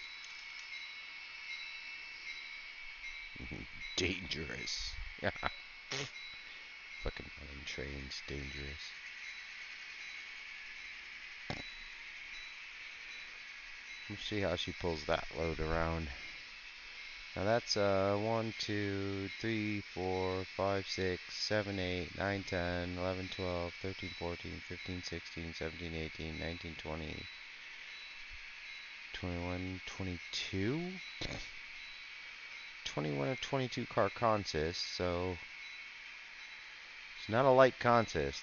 Dangerous. Fucking running trains, dangerous. Let's see how she pulls that load around. Now that's 1, 2, 3, 4, 5, 6, 7, 8, 9, 10, 11, 12, 13, 14, 15, 16, 17, 18, 19, 20, 21, 22? 21 or 22 car consist, so it's not a light consist.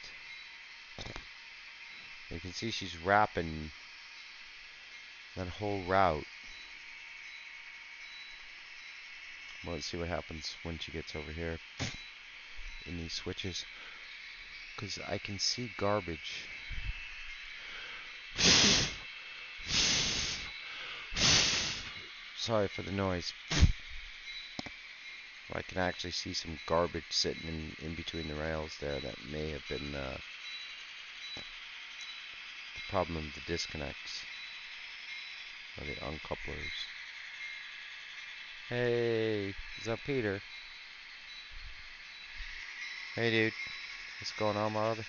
You can see she's wrapping that whole route. Well, let's see what happens when she gets over here in these switches, because I can see garbage. Sorry for the noise. I can actually see some garbage sitting in between the rails there that may have been the problem of the disconnects or the uncouplers. Hey, is that Peter? Hey dude, what's going on, brother?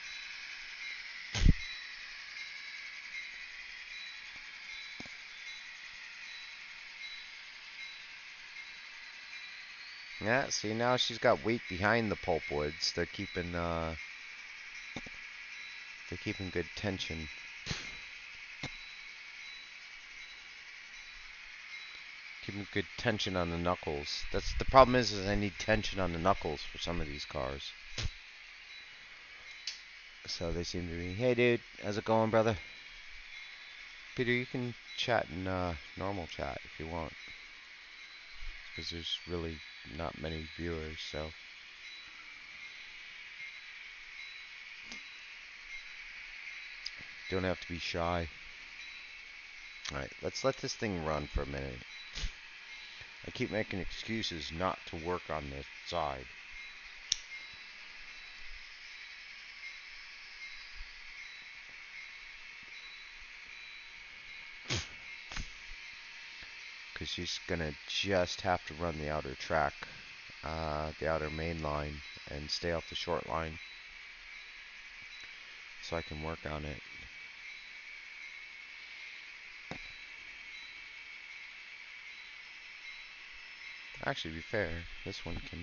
Yeah, see, now she's got weight behind the pulpwoods. They're keeping good tension. Keep a good tension on the knuckles. That's the problem is I need tension on the knuckles for some of these cars. So they seem to be, hey dude, how's it going, brother? Peter, you can chat in normal chat if you want. Because there's really not many viewers, so. Don't have to be shy. Alright, let's let this thing run for a minute. I keep making excuses not to work on this side. Because she's gonna just have to run the outer track, the outer main line, and stay off the short line. So I can work on it. Actually, to be fair, this one can,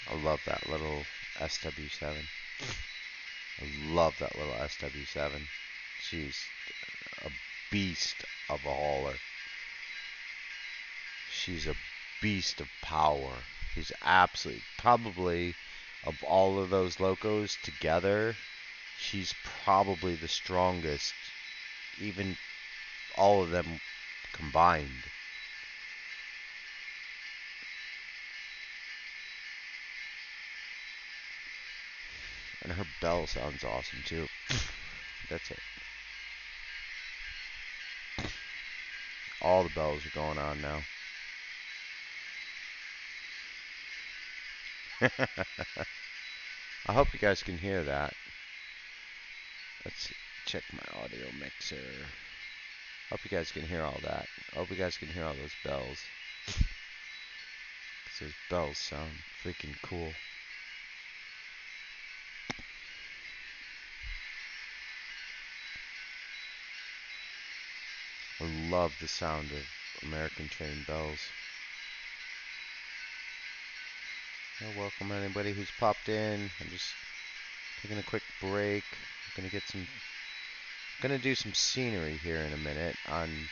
I love that little SW7. I love that little SW7. She's a beast of a hauler. She's a beast of power. She's absolutely, probably, of all of those locos together, she's probably the strongest, even all of them combined. And her bell sounds awesome too. That's it. All the bells are going on now. I hope you guys can hear that. Let's see. Check my audio mixer. Hope you guys can hear all that. Hope you guys can hear all those bells. 'Cause those bells sound freaking cool. I love the sound of American train bells. Welcome anybody who's popped in. I'm just taking a quick break. I'm gonna do some scenery here in a minute on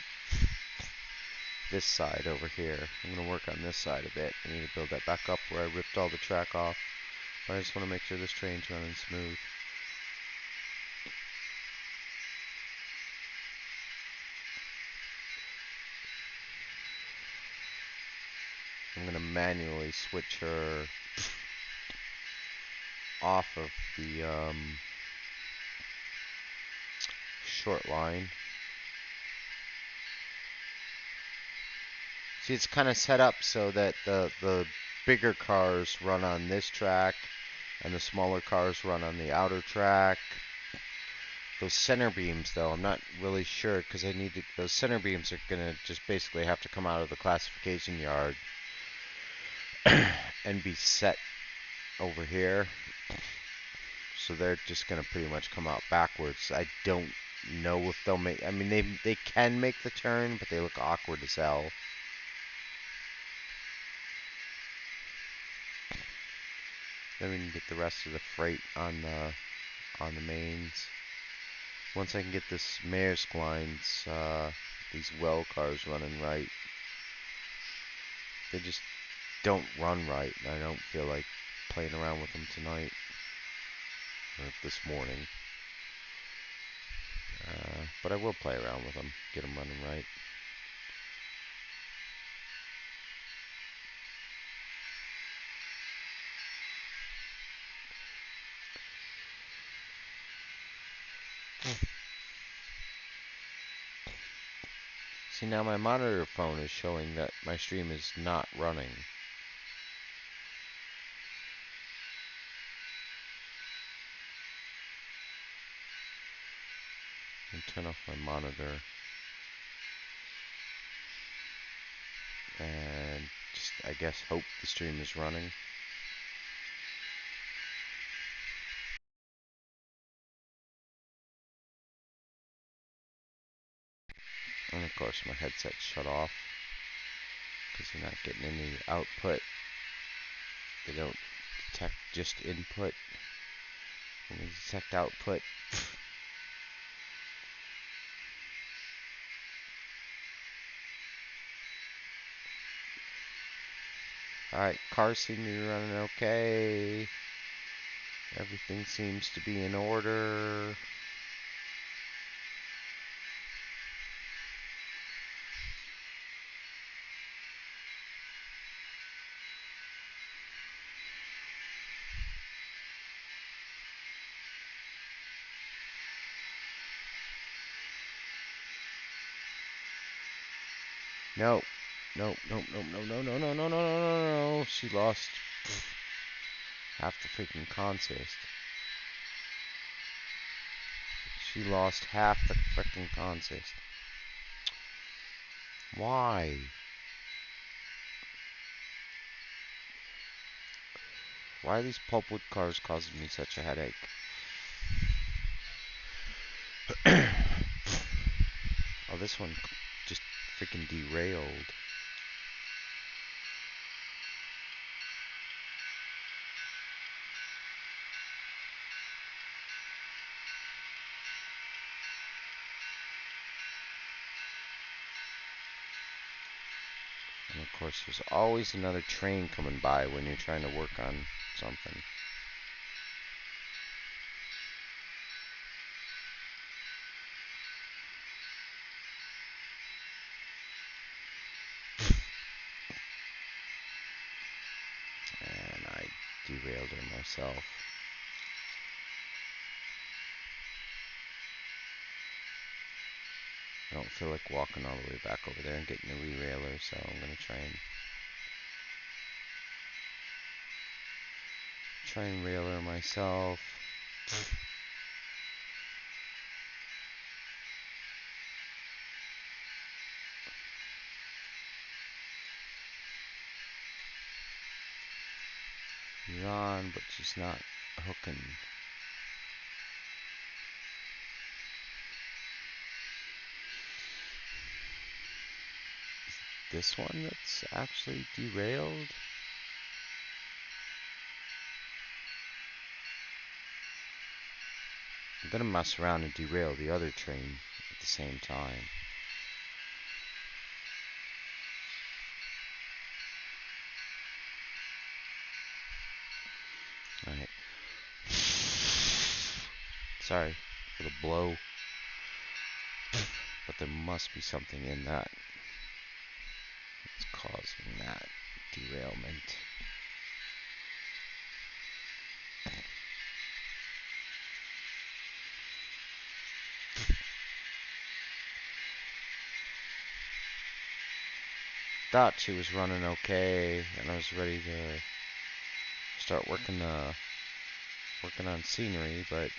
this side over here. I'm gonna work on this side a bit. I need to build that back up where I ripped all the track off. But I just want to make sure this train's running smooth. I'm gonna manually switch her off of the short line. See, it's kind of set up so that the bigger cars run on this track and the smaller cars run on the outer track. Those center beams, though, I'm not really sure because those center beams are gonna just basically have to come out of the classification yard and be set over here. So they're just gonna pretty much come out backwards. I don't know if they'll make. I mean, they can make the turn, but they look awkward as hell. Then we can get the rest of the freight on the mains. Once I can get this Maersk lines, these well cars running right, they just don't run right, and I don't feel like playing around with them tonight or this morning. But I will play around with them, get them running right. See, now my monitor phone is showing that my stream is not running. And turn off my monitor. and just, I guess, hope the stream is running. And of course my headset's shut off because you're not getting any output. They don't detect just input. When they detect output, alright, cars seem to be running okay. Everything seems to be in order. No. No, no, no, no, no, no, no, no, no, no, no, no. She lost half the freaking consist. She lost half the freaking consist. Why? Why are these pulpwood cars causing me such a headache? Oh, this one just freaking derailed. And of course, there's always another train coming by when you're trying to work on something. And I derailed her myself. I don't feel like walking all the way back over there and getting a re-railer, so I'm gonna try and rail her myself. She's on, but she's not hooking. This one that's actually derailed? I'm gonna mess around and derail the other train at the same time. Alright. Sorry for the blow. But there must be something in that that's causing that derailment. Thought she was running okay, and I was ready to start working on scenery, but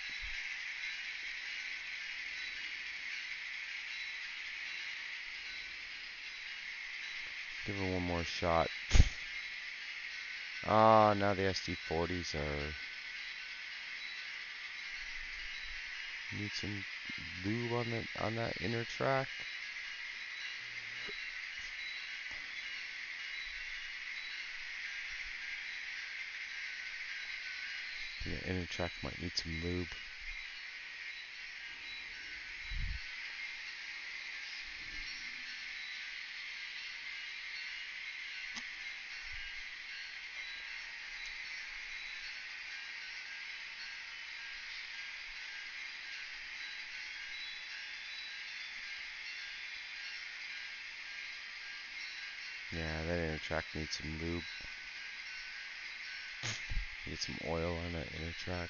give her one more shot. Ah, now the SD40s are need some lube on that inner track. The inner track might need some lube. Yeah, that inner track needs some lube. Get some oil on that inner track.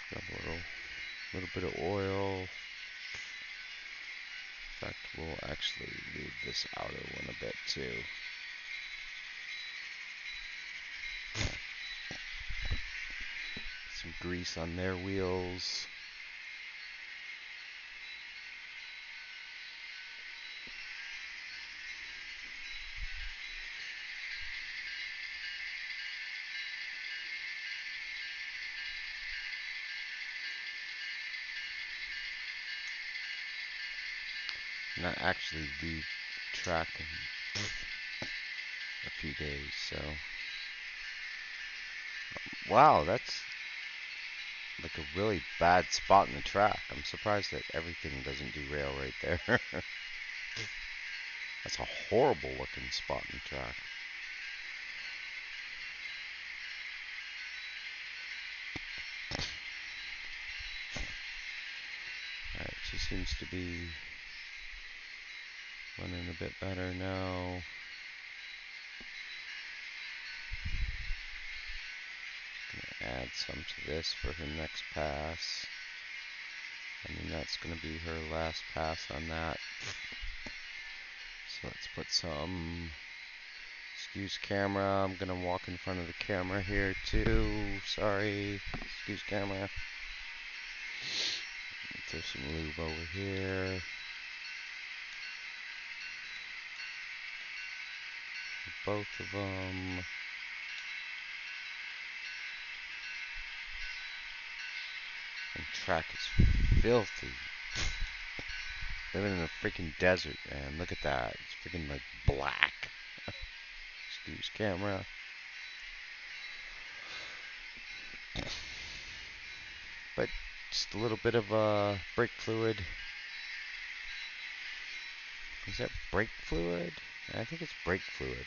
Grab a little bit of oil. In fact, we'll actually lube this outer one a bit too. some grease on their wheels. Not actually leave track in a few days, so. Wow, that's like a really bad spot in the track. I'm surprised that everything doesn't derail right there. That's a horrible looking spot in the track. Alright, she seems to be running a bit better now. Gonna add some to this for her next pass. And then that's gonna be her last pass on that. So let's put some. Excuse camera, I'm gonna walk in front of the camera here too. Sorry. Excuse camera. Throw some lube over here. Both of them. And track is filthy. Living in a freaking desert, man. Look at that. It's freaking like black. Excuse camera. But just a little bit of brake fluid. Is that brake fluid? I think it's brake fluid.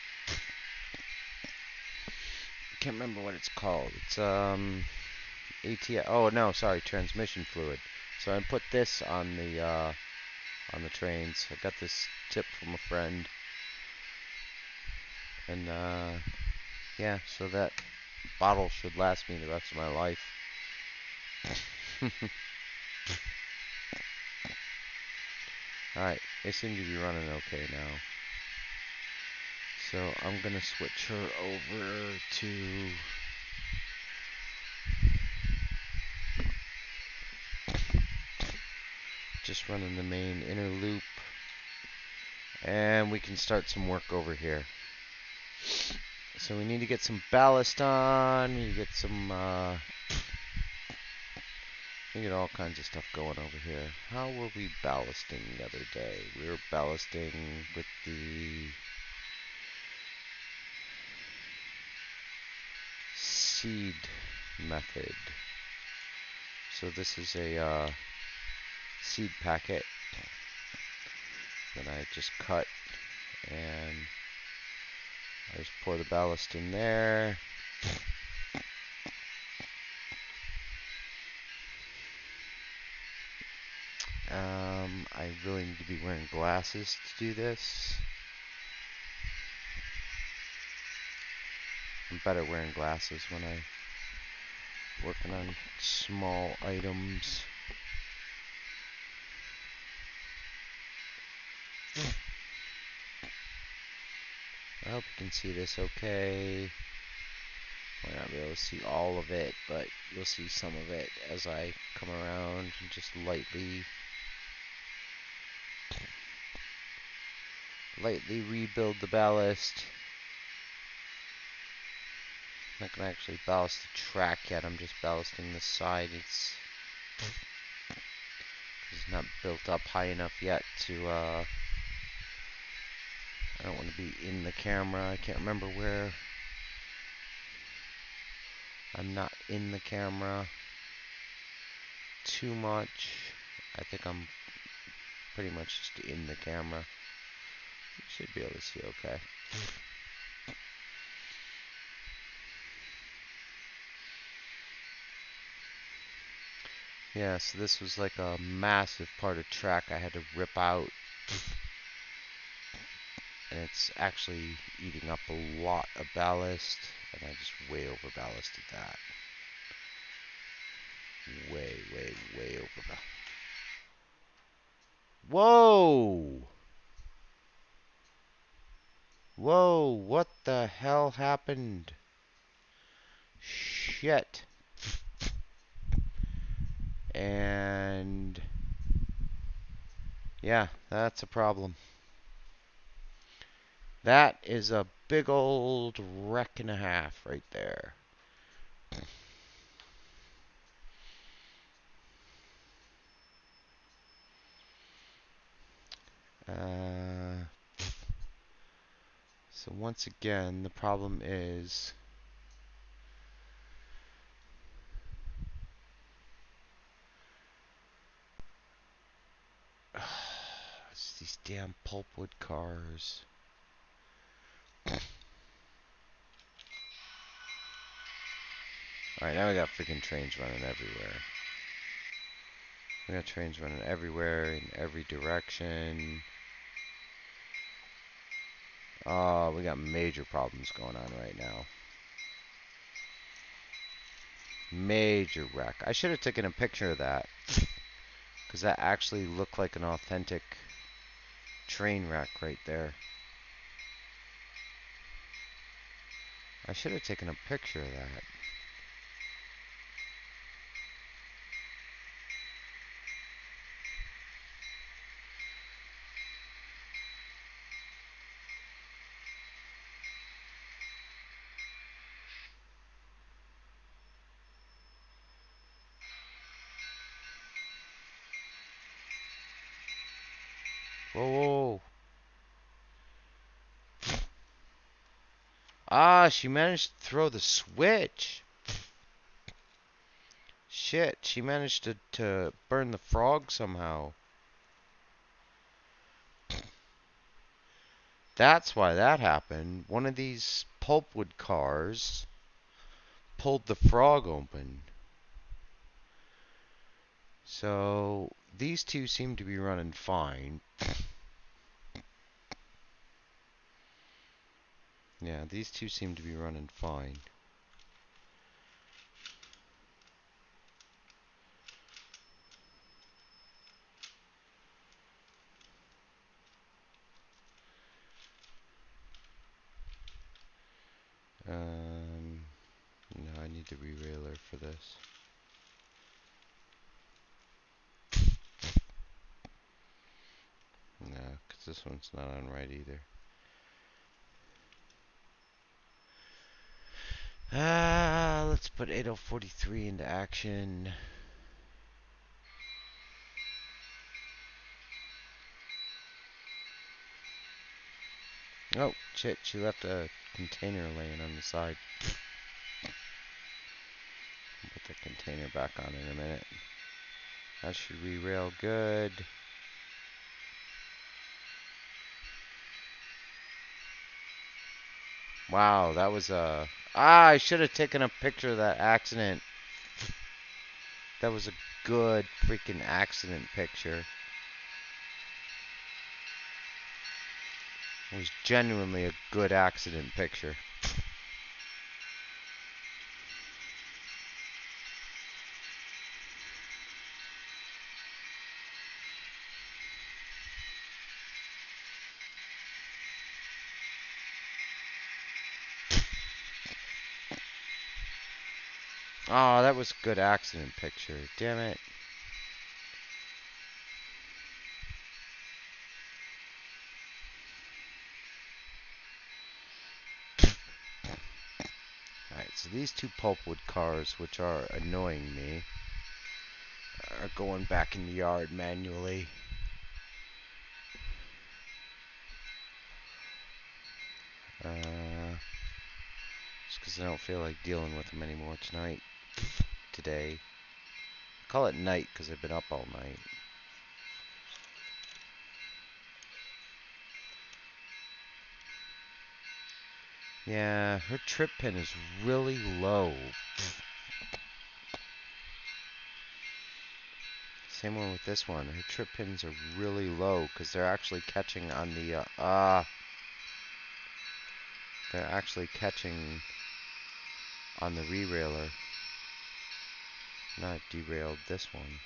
Can't remember what it's called. It's ATI. Oh no, sorry, transmission fluid. So I put this on the trains. I got this tip from a friend, and yeah, so that bottle should last me the rest of my life. Alright, they seem to be running okay now. So I'm gonna switch her over to just running the main inner loop, and we can start some work over here. So we need to get some ballast on, we need to get some we get all kinds of stuff going over here. How were we ballasting the other day? We were ballasting with the seed method. So this is a seed packet that I just cut, and I just pour the ballast in there. I really need to be wearing glasses to do this. I'm better wearing glasses when I'm working on small items. I hope you can see this okay. Might not be able to see all of it, but you'll see some of it as I come around and just lightly rebuild the ballast. I'm not gonna actually ballast the track yet. I'm just ballasting the side. It's not built up high enough yet to. I don't want to be in the camera. I can't remember where. I'm not in the camera too much. I think I'm pretty much just in the camera. You should be able to see okay. Yeah, so this was like a massive part of track I had to rip out. And it's actually eating up a lot of ballast, and I just way over ballasted that. Way over ballast. Whoa! Whoa, what the hell happened? Shit. And yeah, that's a problem. That is a big old wreck and a half right there. Uh, so once again, the problem is it's these damn pulpwood cars. Alright, now we got freaking trains running everywhere. We got trains running everywhere in every direction. Oh, we got major problems going on right now. Major wreck. I should have taken a picture of that. Because that actually looked like an authentic train wreck right there. I should have taken a picture of that. Whoa, whoa. Ah, she managed to throw the switch. Shit, she managed to burn the frog somehow. That's why that happened. One of these pulpwood cars pulled the frog open. So these two seem to be running fine. Yeah, these two seem to be running fine. No, I need the re-railer for this. No, because this one's not on right either. Let's put 8043 into action. Oh, shit, she left a container laying on the side. I'll put the container back on in a minute. That should re-rail good. Wow, that was a... I should have taken a picture of that accident. That was a good freaking accident picture. It was genuinely a good accident picture. Oh, that was a good accident picture. Damn it. Alright, so these two pulpwood cars, which are annoying me, are going back in the yard manually. Just because I don't feel like dealing with them anymore today. I call it night because I've been up all night. Yeah, her trip pin is really low. Same one with this one. Her trip pins are really low because they're actually catching on the, they're actually catching on the re-railer. Not derailed this one.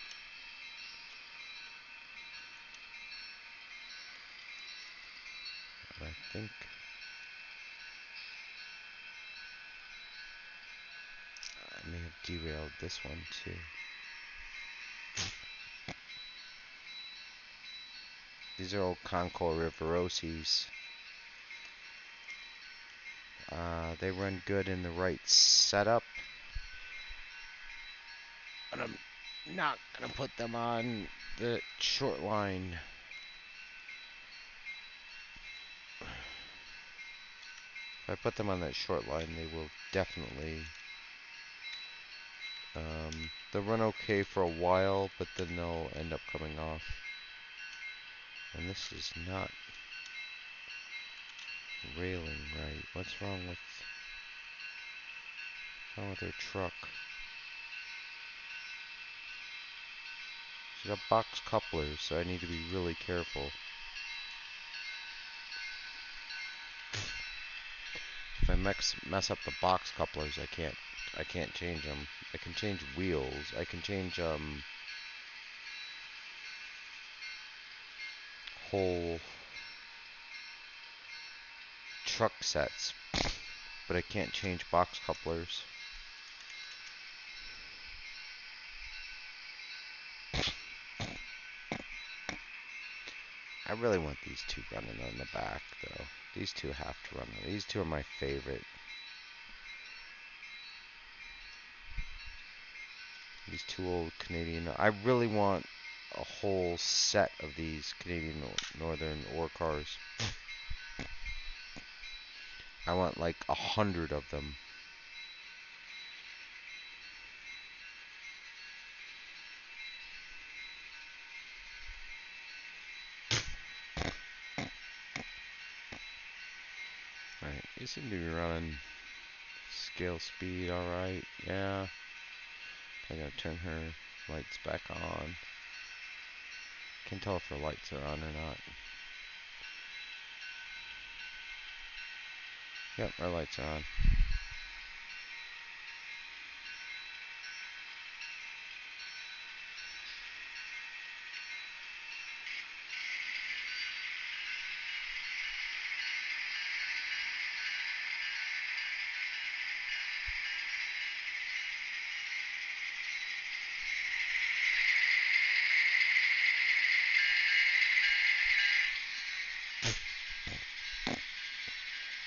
But I think I may have derailed this one too. These are old Concours Rivarossis. They run good in the right setup. And I'm not going to put them on the short line. If I put them on that short line, they will definitely... they'll run okay for a while, but then they'll end up coming off. And this is not railing right. What's wrong with their truck? She's got box couplers, so I need to be really careful. If I mess up the box couplers, I can't change them. I can change wheels. I can change whole truck sets, but I can't change box couplers. I really want these two running on the back, though. These two have to run. These two are my favorite. These two old Canadian. I really want a whole set of these Canadian Northern ore cars. I want like 100 of them. Alright, you seem to be running scale speed alright. Yeah. I'm gonna turn her lights back on. Can't tell if her lights are on or not. Yep, our lights are on.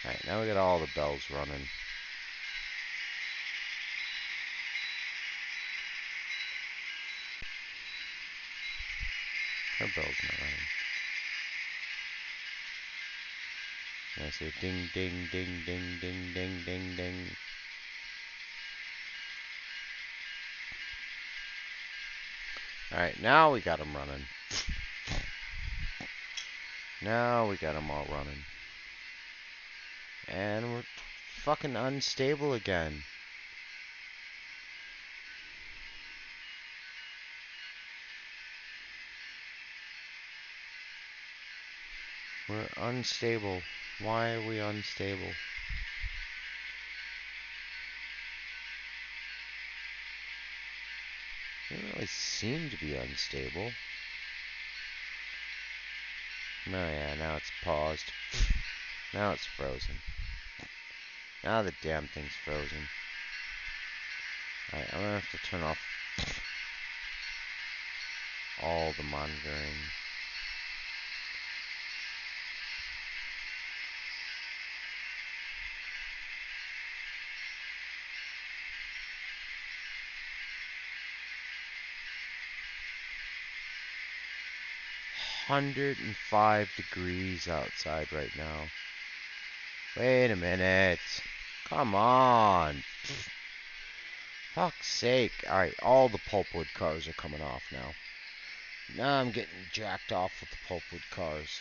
Alright, now we got all the bells running. Her bell's not running. And I say ding, ding, ding, ding, ding, ding, ding, ding. Alright, now we got them running. Now we got them all running. And we're fucking unstable again. We're unstable. Why are we unstable? It doesn't really seem to be unstable. Oh yeah, now it's paused. Now it's frozen. Now the damn thing's frozen. Alright, I'm gonna have to turn off all the monitoring. $105 outside right now. Wait a minute. Come on. Fuck's sake. Alright, all the pulpwood cars are coming off now. Now I'm getting jacked off with the pulpwood cars.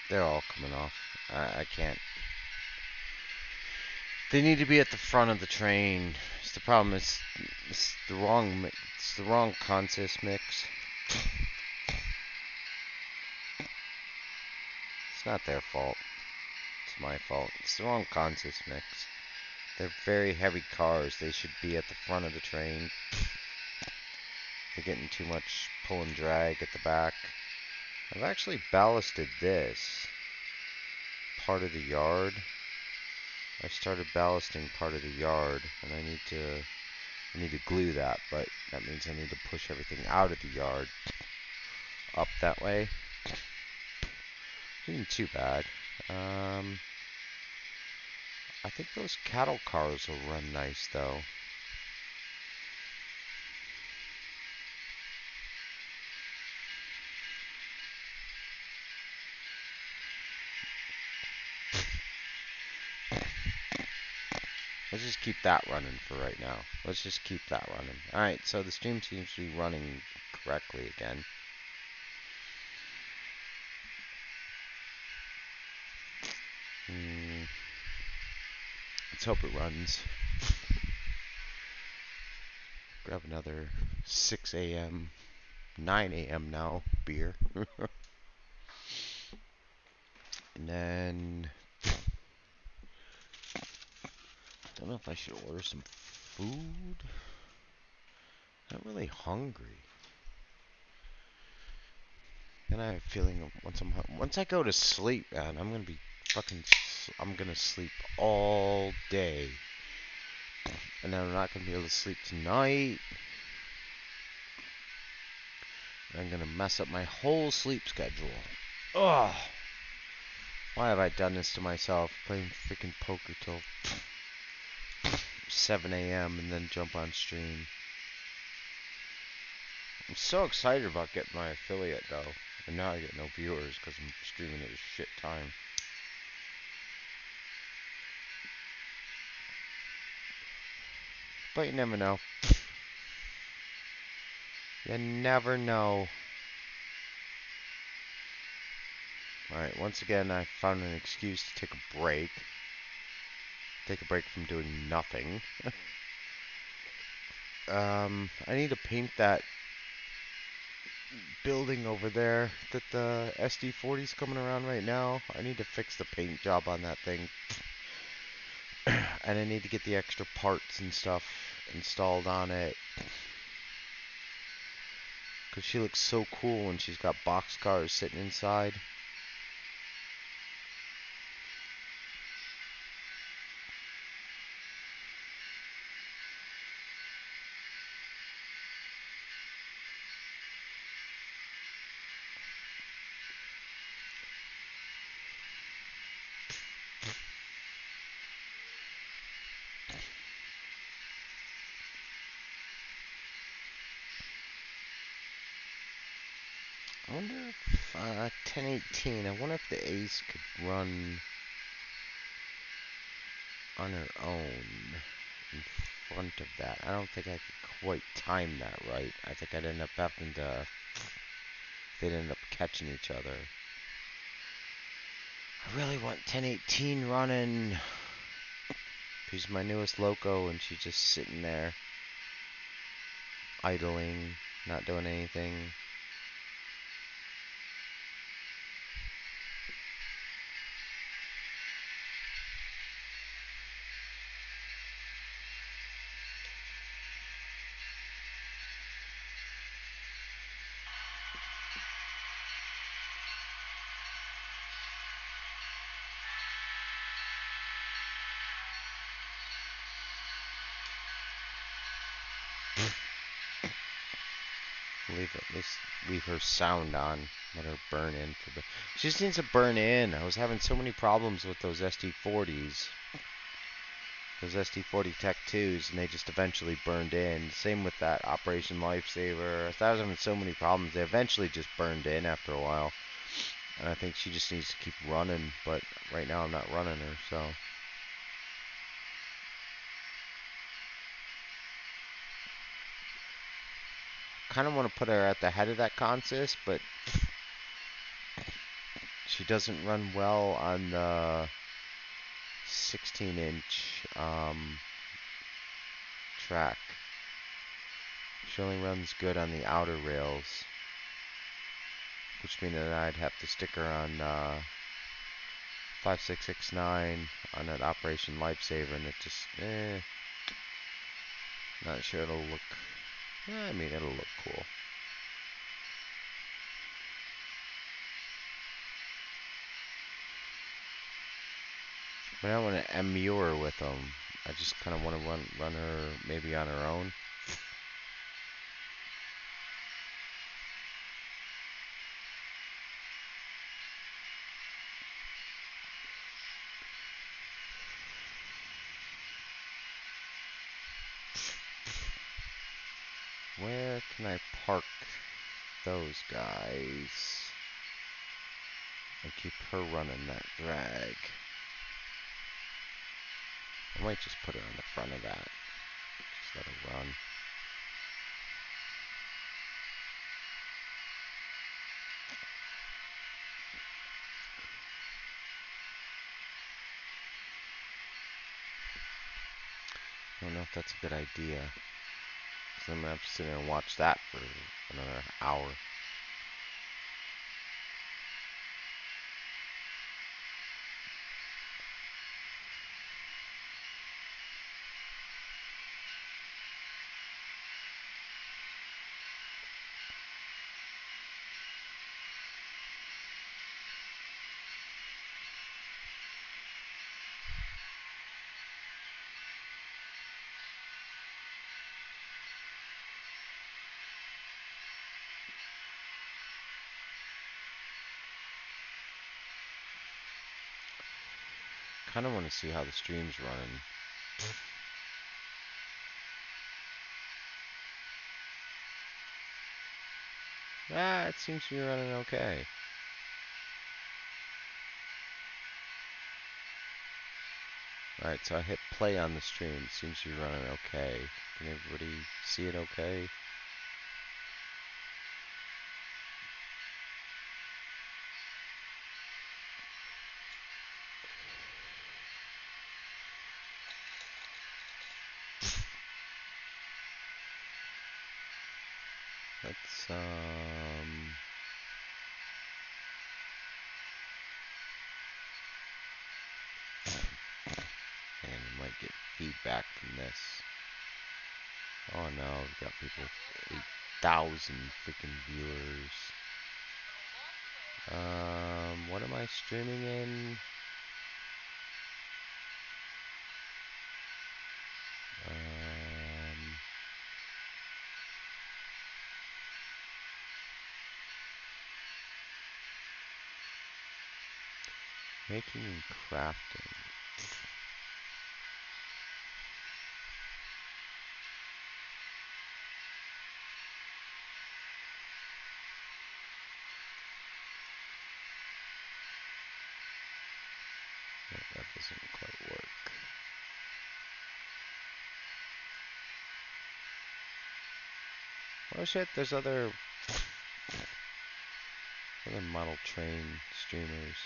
They're all coming off. I can't. They need to be at the front of the train. It's the problem. It's the wrong consist mix. It's not their fault. It's my fault. It's the wrong consist mix. They're very heavy cars. They should be at the front of the train. They're getting too much pull and drag at the back. I've actually ballasted this part of the yard. I started ballasting part of the yard, and I need to glue that, but that means I need to push everything out of the yard up that way. Isn't too bad. I think those cattle cars will run nice though. Let's just keep that running for right now. Let's just keep that running. Alright, so the stream seems to be running correctly again. Let's hope it runs. Grab another 6 a.m., 9 a.m. now beer. And then don't know if I should order some food. I'm really hungry. Then I have a feeling once I go to sleep, man, I'm gonna sleep all day, and then I'm not gonna be able to sleep tonight. I'm gonna mess up my whole sleep schedule. Ugh. Why have I done this to myself? Playing freaking poker till 7 a.m. and then jump on stream. I'm so excited about getting my affiliate though. And now I get no viewers because I'm streaming at a shit time. But you never know. You never know. Alright, once again I found an excuse to take a break. Take a break from doing nothing. I need to paint that building over there that the SD40 is coming around right now. I need to fix the paint job on that thing. And I need to get the extra parts and stuff installed on it. Because she looks so cool when she's got boxcars sitting inside. I wonder if 1018, I wonder if the Ace could run on her own in front of that. I don't think I could quite time that right. I think I'd end up having to, they'd end up catching each other. I really want 1018 running. She's my newest loco and she's just sitting there idling, not doing anything. At least leave her sound on. Let her burn in for the. She just needs to burn in. I was having so many problems with those SD40s. Those SD40 Tech 2s, and they just eventually burned in. Same with that Operation Lifesaver. I was having so many problems. They eventually just burned in after a while. And I think she just needs to keep running. But right now I'm not running her, so. Kind of want to put her at the head of that consist, but she doesn't run well on the 16-inch track. She only runs good on the outer rails, which means that I'd have to stick her on 5669 on that Operation Lifesaver, and it just, not sure it'll look I mean, it'll look cool. But I want to Emmure with them. I just kind of want to run her maybe on her own. Where can I park those guys and keep her running that drag? I might just put her on the front of that. Just let her run. I don't know if that's a good idea. So I'm gonna have to sit there and watch that for another hour. Kind of want to see how the stream's running. Ah, it seems to be running okay. Alright, so I hit play on the stream. It seems to be running okay. Can everybody see it okay? Let's, and we might get feedback from this. Oh no, we've got people with 8,000 freaking viewers. What am I streaming in? Um, Making and crafting. No, that doesn't quite work. Oh shit, there's other model train streamers.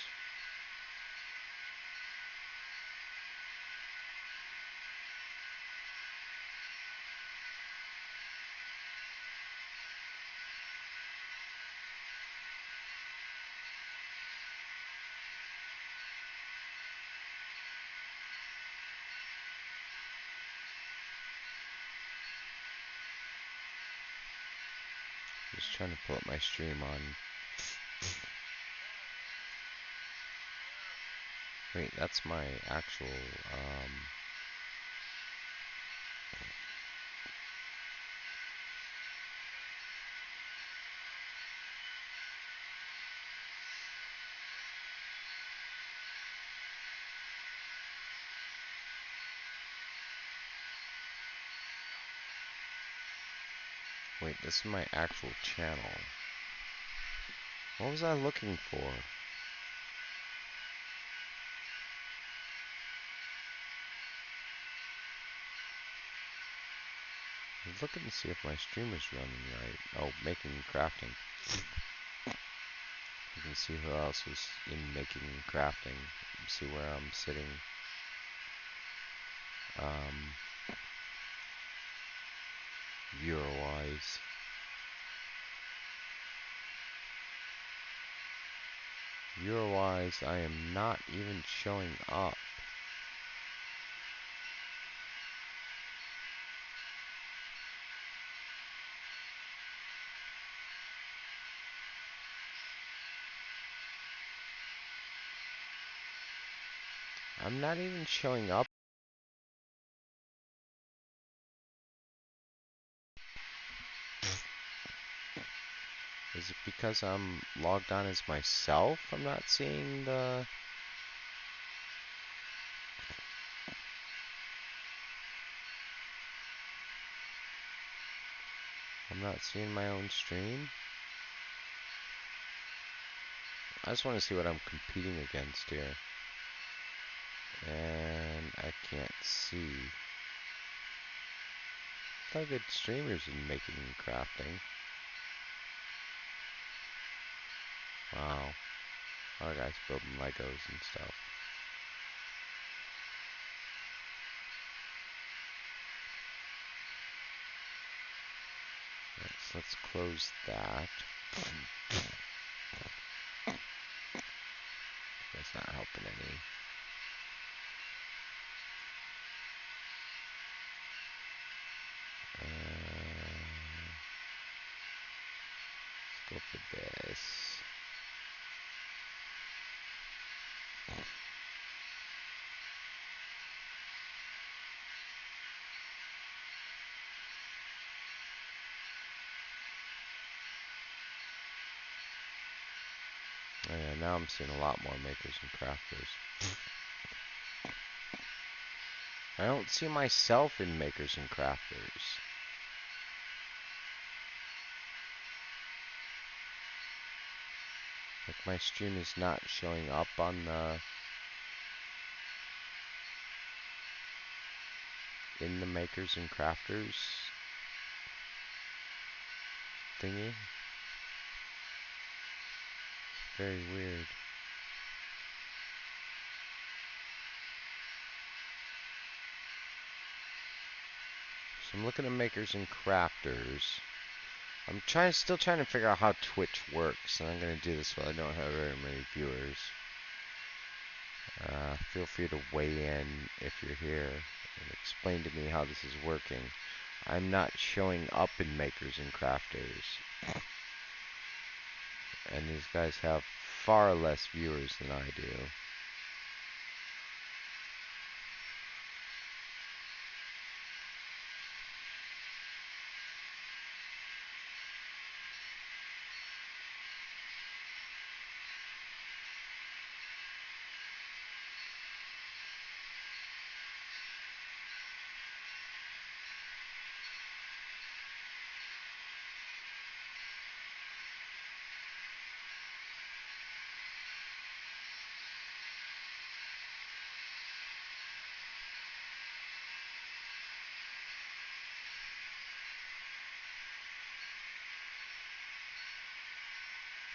Just trying to pull up my stream on. Wait, that's my actual, wait, this is my actual channel. What was I looking for? I was looking to see if my stream is running right. Oh, making and crafting. You can see who else is in making and crafting. See where I'm sitting. Viewer-wise. Viewer-wise, I am not even showing up. I'm not even showing up. Is it because I'm logged on as myself? I'm not seeing the... I'm not seeing my own stream. I just want to see what I'm competing against here. And I can't see. How good streamers in making and crafting. Wow. Our guys building Legos and stuff. Let's close that. That's not helping any. Let's go for this. Oh yeah, now I'm seeing a lot more makers and crafters. I don't see myself in makers and crafters. Like my stream is not showing up on the in the makers and crafters thingy. Very weird. So I'm looking at makers and crafters. I'm still trying to figure out how Twitch works, and I'm gonna do this while I don't have very many viewers. Feel free to weigh in if you're here and explain to me how this is working. I'm not showing up in makers and crafters, and these guys have far less viewers than I do.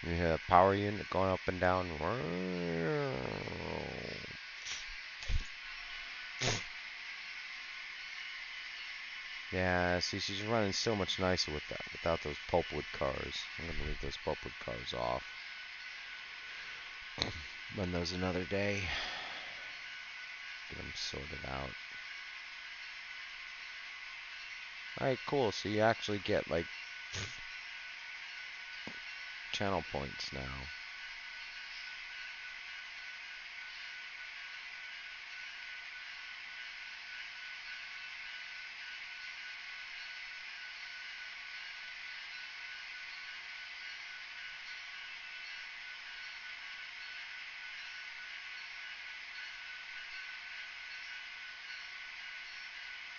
You hear a power unit going up and down. Yeah, see, she's running so much nicer with that, without those pulpwood cars. I'm gonna leave those pulpwood cars off. Run those another day. Get them sorted out. Alright, cool. So you actually get, like, channel points now.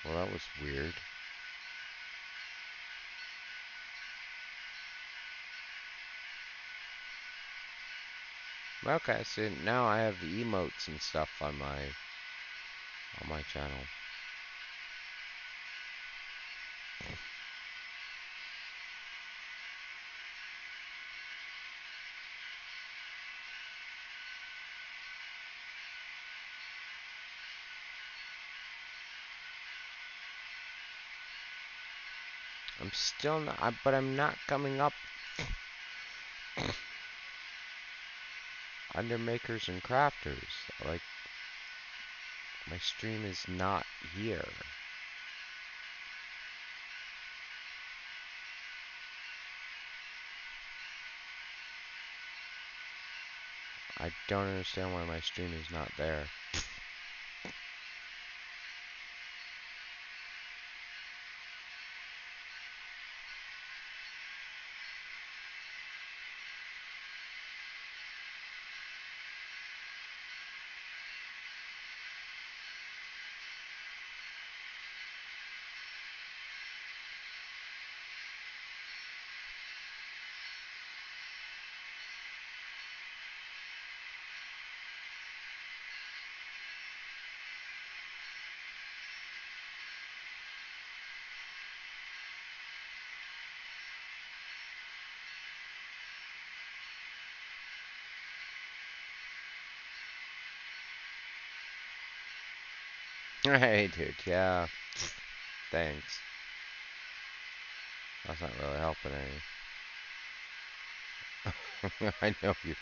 Well, that was weird. Okay, so now I have the emotes and stuff on my channel. I'm still not, but I'm not coming up under makers and crafters. Like, my stream is not here. I don't understand why my stream is not there. Hey, dude, yeah. Thanks. That's not really helping any. I know you.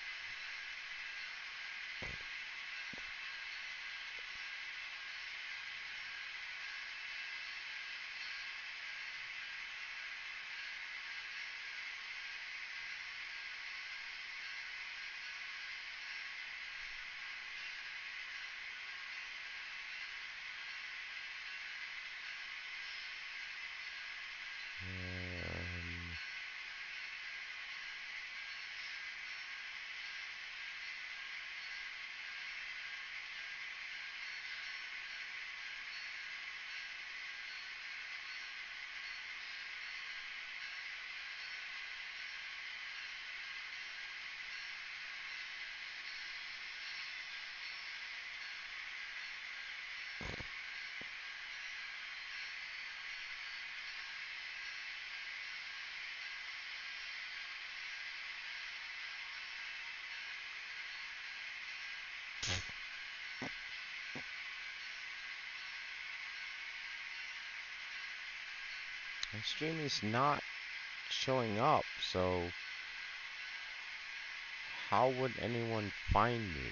My stream is not showing up, so how would anyone find me?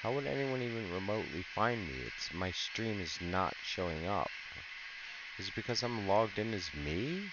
How would anyone even remotely find me? It's my stream is not showing up. Is it because I'm logged in as me?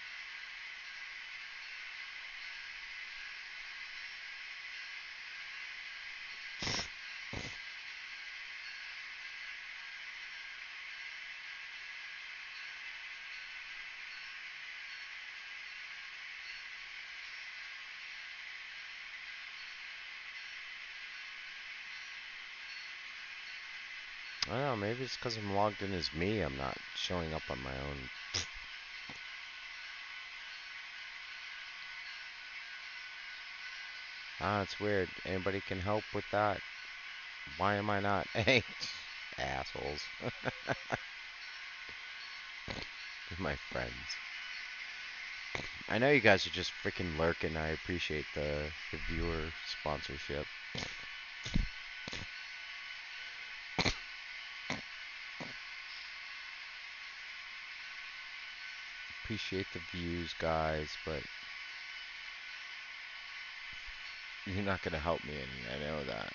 I don't know, maybe it's because I'm logged in as me, I'm not showing up on my own. Ah, it's weird. Anybody can help with that? Why am I not? Hey, assholes. My friends. I know you guys are just freaking lurking. I appreciate the viewer sponsorship. Appreciate the views, guys, but you're not gonna help me any. I know that.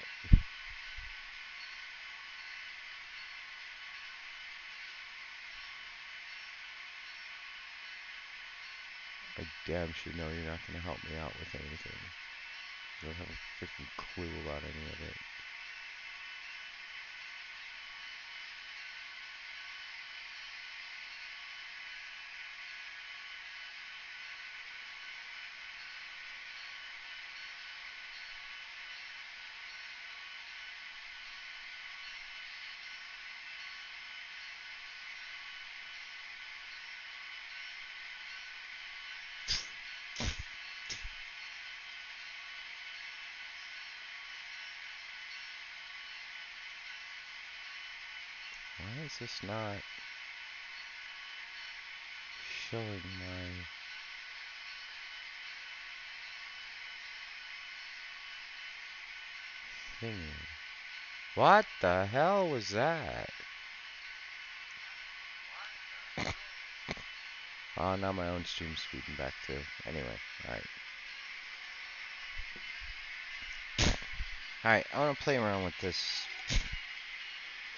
I damn sure know you're not gonna help me out with anything. You don't have a freaking clue about any of it. Why is this not showing my thingy? What the hell was that? Oh, now my own stream's speeding back too. Anyway, alright. Alright, I want to play around with this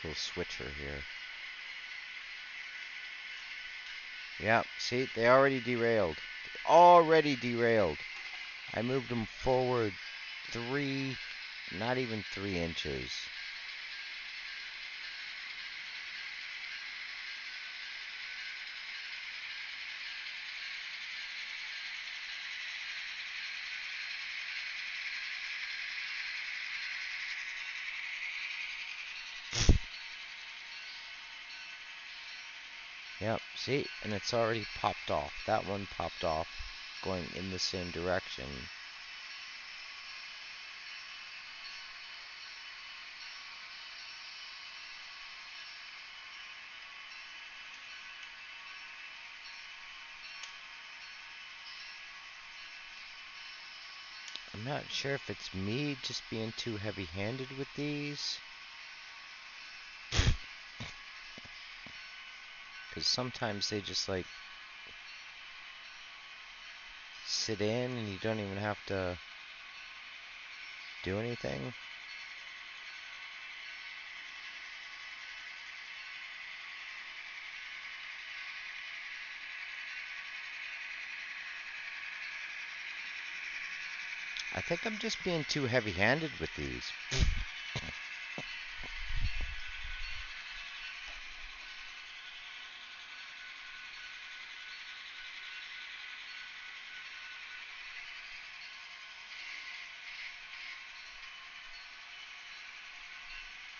little switcher here. Yep, see, they already derailed. Already derailed. I moved them forward not even 3 inches. Yep, see, and it's already popped off. That one popped off going in the same direction. I'm not sure if it's me just being too heavy-handed with these. Because sometimes they just like sit in and you don't even have to do anything. I think I'm just being too heavy-handed with these.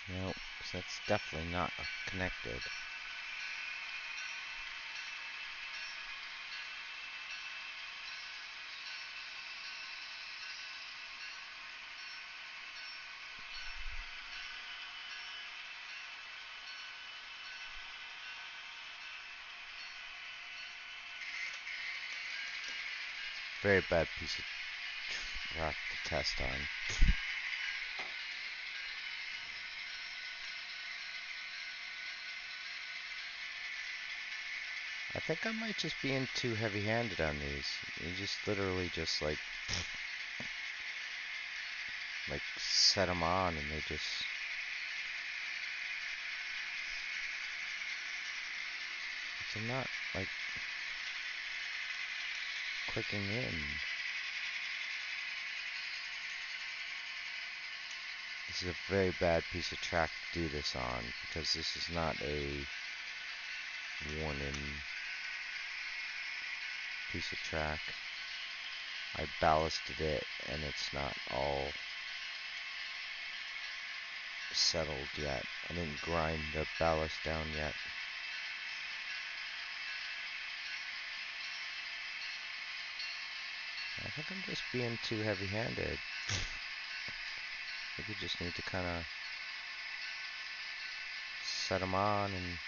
Nope, that's definitely not connected. Very bad piece of rock to test on. I think I might just be in too heavy-handed on these. You just literally just like set them on and they just... They're not like clicking in. This is a very bad piece of track to do this on because this is not a worn-in piece of track. I ballasted it and it's not all settled yet. I didn't grind the ballast down yet. I think I'm just being too heavy-handed. I think you just need to kind of set them on and...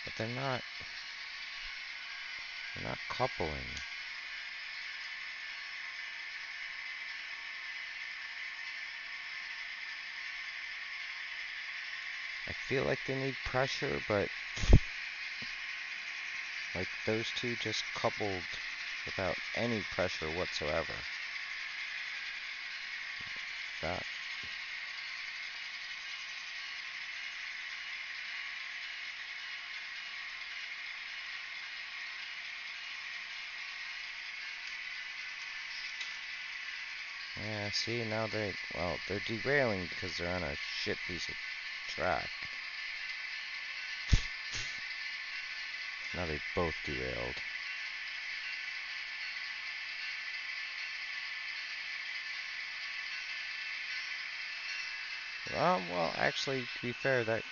But they're not coupling. I feel like they need pressure, but like those two just coupled without any pressure whatsoever. That. Yeah, see, now they're derailing because they're on a shit piece of track. Now they both derailed. Well, actually, to be fair, that...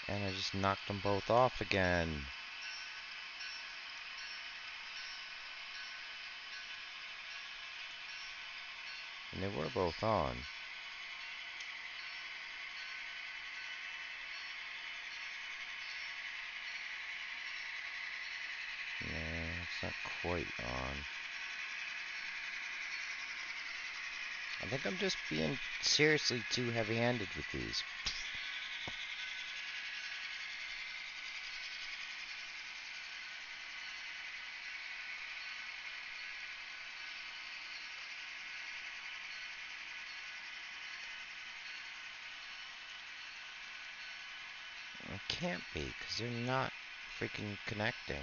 And I just knocked them both off again. And they were both on. Yeah, it's not quite on. I think I'm just being seriously too heavy-handed with these. It can't be, because they're not freaking connecting.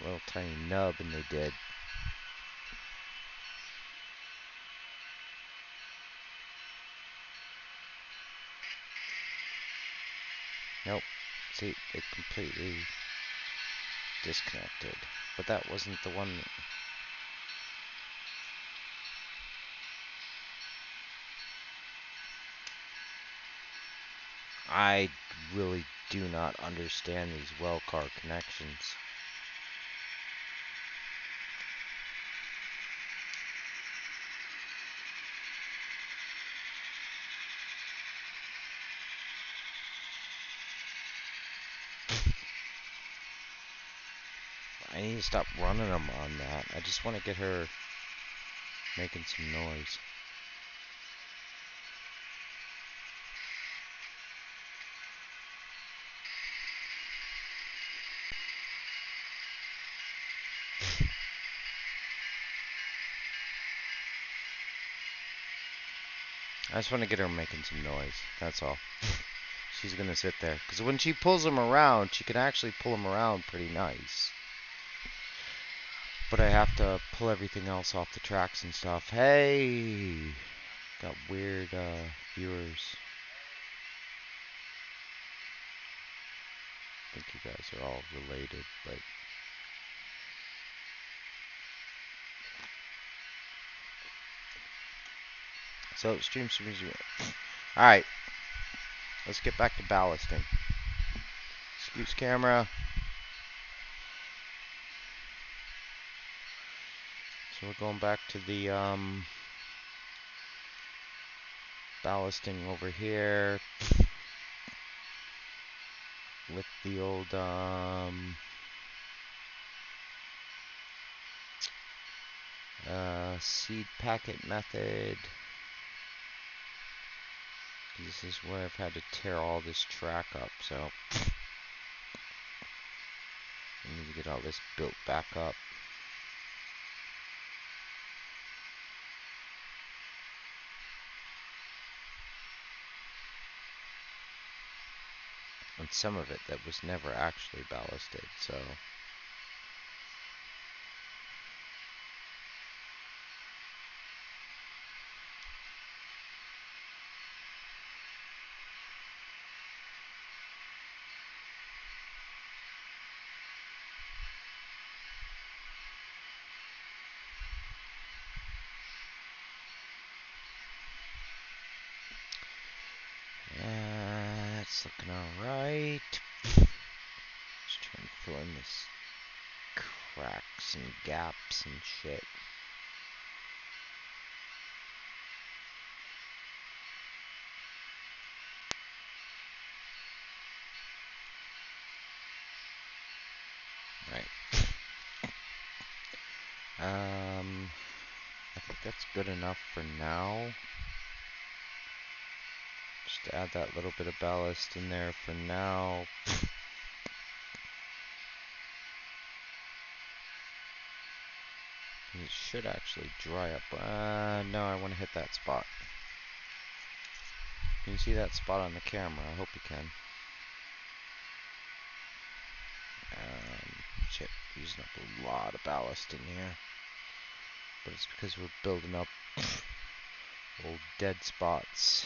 Little tiny nub, and they did. Nope. See, they completely disconnected. But that wasn't the one... I really do not understand these well car connections. I need to stop running them on that. I just want to get her making some noise. I just want to get her making some noise. That's all. She's going to sit there. Because when she pulls them around, she can actually pull them around pretty nice. But I have to pull everything else off the tracks and stuff. Hey! Got weird viewers. I think you guys are all related, but... So, stream. Alright. Let's get back to ballasting. Excuse camera. So we're going back to the ballasting over here with the old seed packet method. This is where I've had to tear all this track up, so I need to get all this built back up. And some of it that was never actually ballasted, so... That's looking alright. Just trying to fill in this cracks and gaps and shit. Right. I think that's good enough for now. Just add that little bit of ballast in there for now. It should actually dry up. No, I want to hit that spot. Can you see that spot on the camera? I hope you can. Shit, using up a lot of ballast in here. But it's because we're building up old dead spots.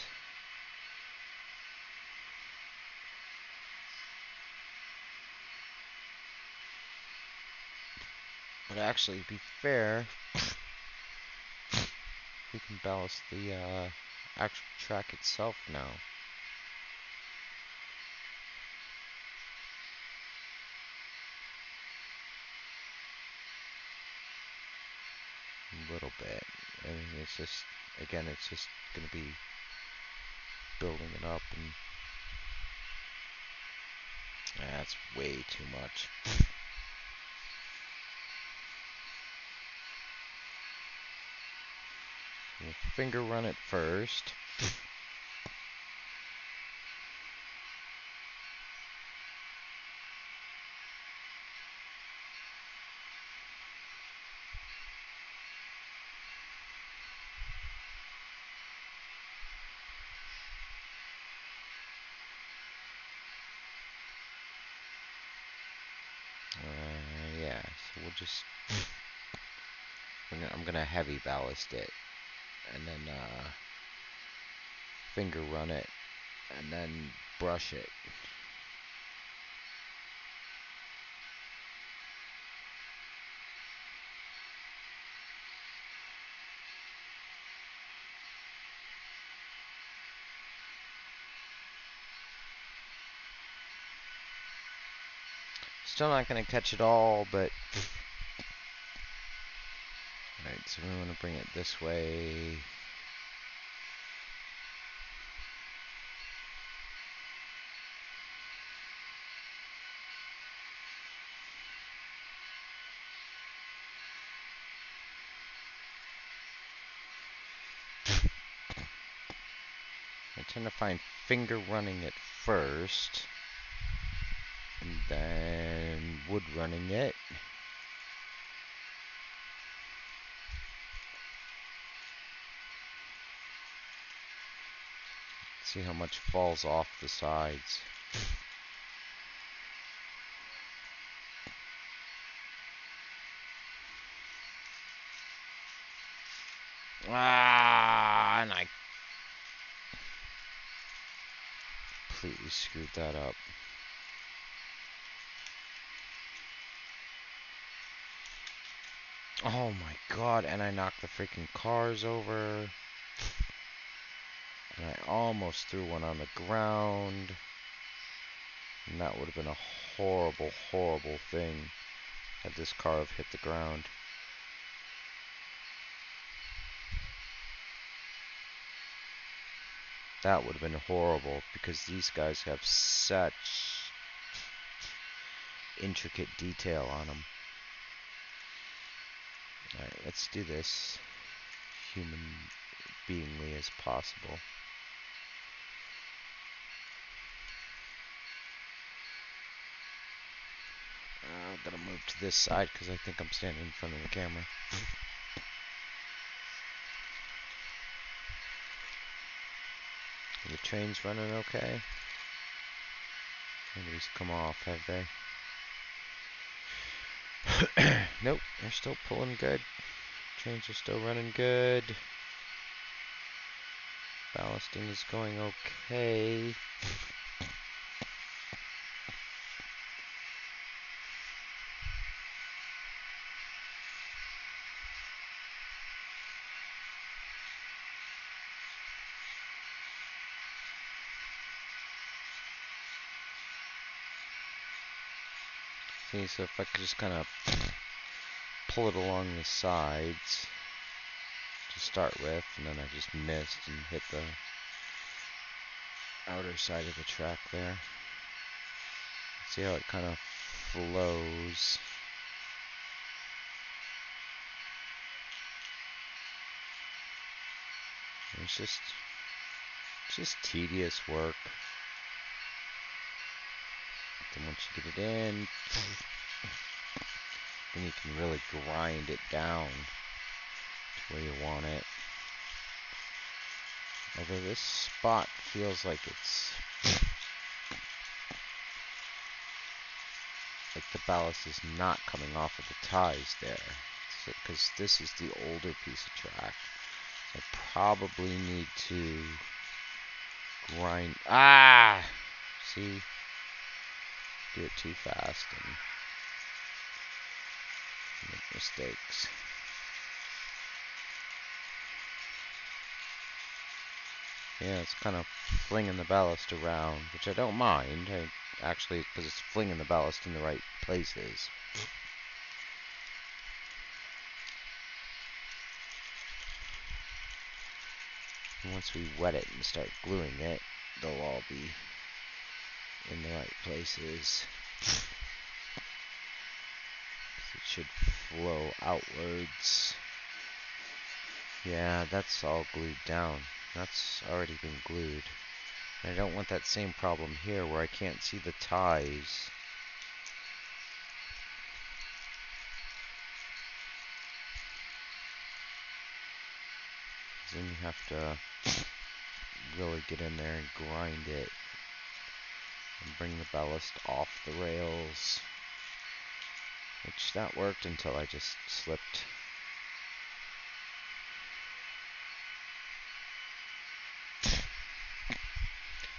But actually, to be fair, we can ballast the actual track itself now. A little bit. I mean, it's just, again, it's just going to be building it up, and that's way too much. We'll finger run it first. Yeah, so we'll just... I'm gonna heavy ballast it, and then finger run it, and then brush it. Still not gonna catch it all, but... Alright, so we want to bring it this way. trying to find finger running it first, and then wood running it. See how much falls off the sides. And I completely screwed that up. Oh my god, and I knocked the freaking cars over. And I almost threw one on the ground. And that would have been a horrible, horrible thing had this car have hit the ground. That would have been horrible because these guys have such intricate detail on them. Alright, let's do this human beingly as possible. I'm gonna move to this side because I think I'm standing in front of the camera. The train's running okay. Nobody's come off, have they? Nope, they're still pulling good. Trains are still running good. Ballasting is going okay. See, so if I could just kind of pull it along the sides to start with, and then I just missed and hit the outer side of the track there. See how it kind of flows. It's just tedious work. Then once you get it in, then you can really grind it down to where you want it. Although this spot feels like it's like the ballast is not coming off of the ties there, because this is the older piece of track. So I probably need to grind. See, do it too fast and make mistakes. Yeah, it's kind of flinging the ballast around, which I don't mind. Actually, because it's flinging the ballast in the right places. And once we wet it and start gluing it, they'll all be in the right places. It should flow outwards. Yeah, that's all glued down. That's already been glued. And I don't want that same problem here where I can't see the ties. Then you have to really get in there and grind it and bring the ballast off the rails. Which that worked until I just slipped.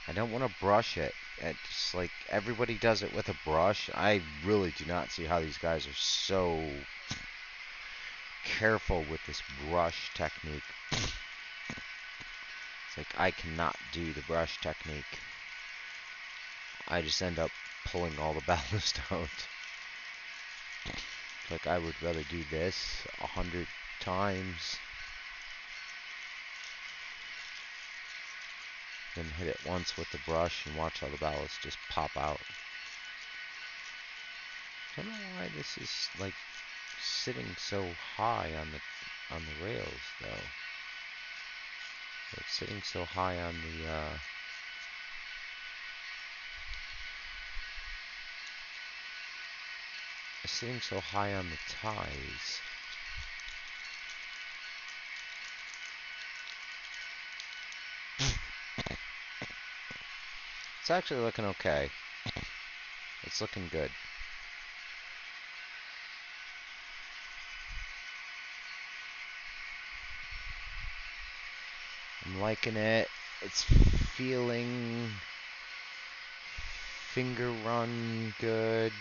I don't want to brush it. It's like everybody does it with a brush. I really do not see how these guys are so careful with this brush technique. It's like I cannot do the brush technique. I just end up pulling all the ballast out. Like I would rather do this 100 times than hit it once with the brush and watch all the ballast just pop out. I don't know why this is like sitting so high on the rails though. It's sitting so high on the, it's sitting so high on the ties. It's actually looking okay. It's looking good. I'm liking it. It's feeling finger run good.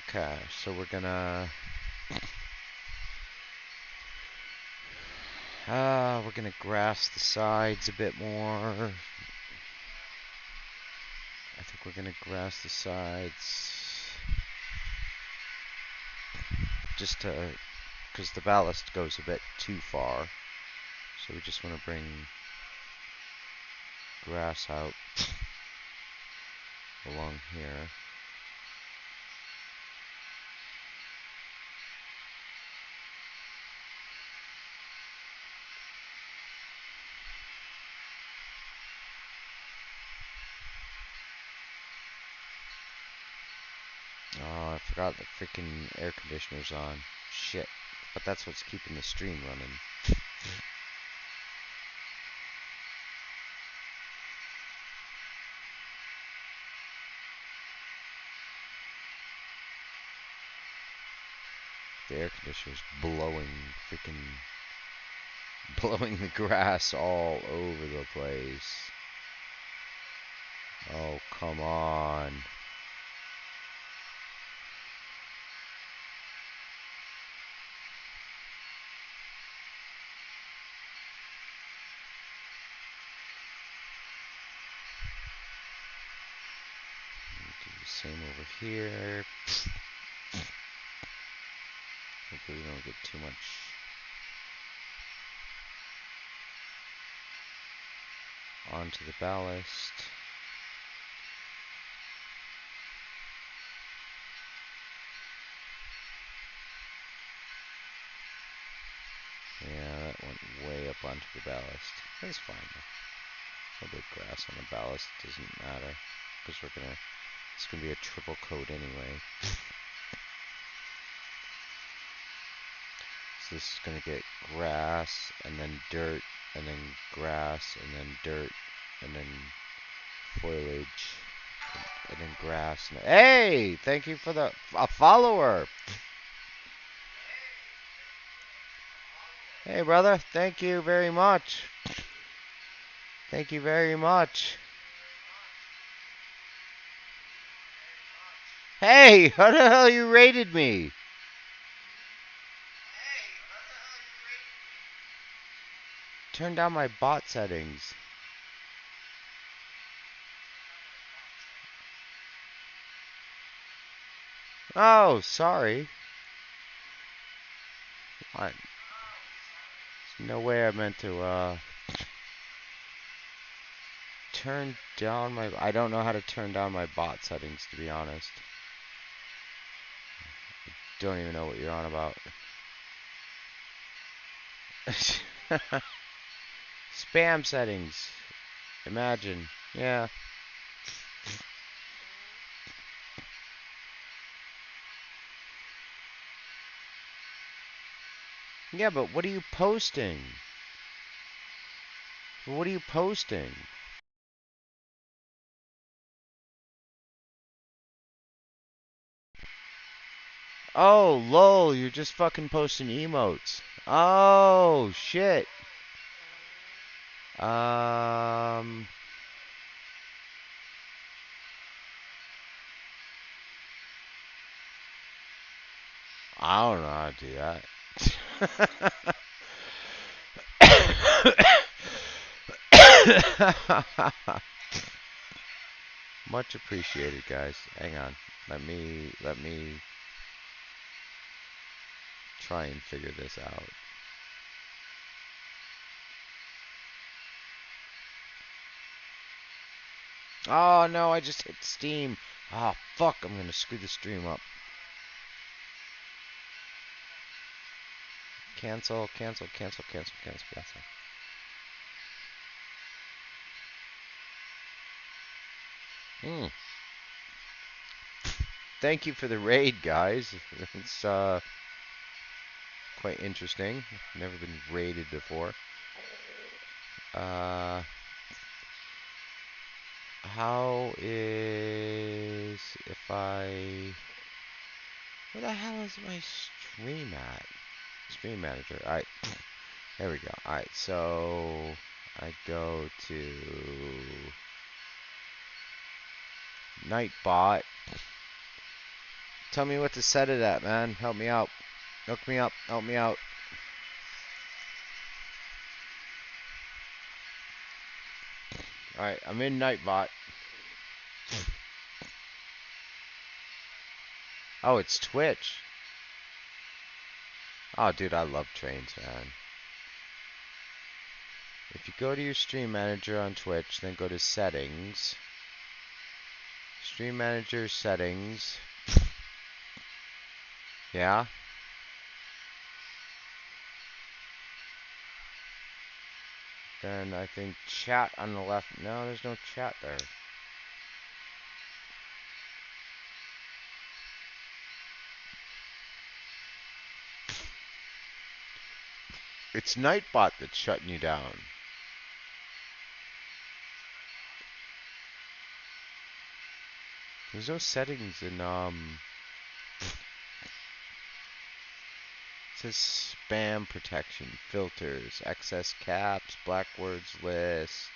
Okay, so we're gonna grass the sides a bit more. I think we're gonna grass the sides just to, because the ballast goes a bit too far. So we just want to bring grass out along here. Oh, I forgot the freaking air conditioner's on. Shit. But that's what's keeping the stream running. The air conditioner's blowing the grass all over the place. Oh, come on. Do the same over here. Hopefully we don't get too much onto the ballast. Yeah, that went way up onto the ballast. That's fine though. A little bit of grass on the ballast doesn't matter, because it's gonna be a triple coat anyway. So this is gonna get grass, and then dirt, and then grass, and then dirt, and then foliage, and then grass. Hey, thank you for a follower. Hey, brother, thank you very much. Thank you very much. Hey, how the hell you rated me? Turn down my bot settings. Oh, sorry. There's no way I meant to, turn down my... I don't know how to turn down my bot settings, to be honest. Don't even know what you're on about. Spam settings. Imagine. Yeah. Yeah, but what are you posting? What are you posting? Oh, lol, you're just fucking posting emotes. Oh, shit. I don't know how to do that. Much appreciated, guys. Hang on. Let me try and figure this out. Oh no, I just hit Steam. Oh fuck, I'm gonna screw the stream up. Cancel, cancel, cancel, cancel, cancel, cancel. Mm. Thank you for the raid, guys. It's quite interesting. Never been raided before. Uh, how is if I? Where the hell is my stream at? Stream manager. All right, there we go. All right, so I go to Nightbot. Tell me what to set it at, man. Help me out. Hook me up. Help me out. All right, I'm in Nightbot. Oh, it's Twitch. Oh, dude, I love trains, man. If you go to your stream manager on Twitch, then go to settings. Stream manager settings. Yeah. Then I think chat on the left. No, there's no chat there. It's Nightbot that's shutting you down. There's no settings in it says spam protection, filters, excess caps, black words list,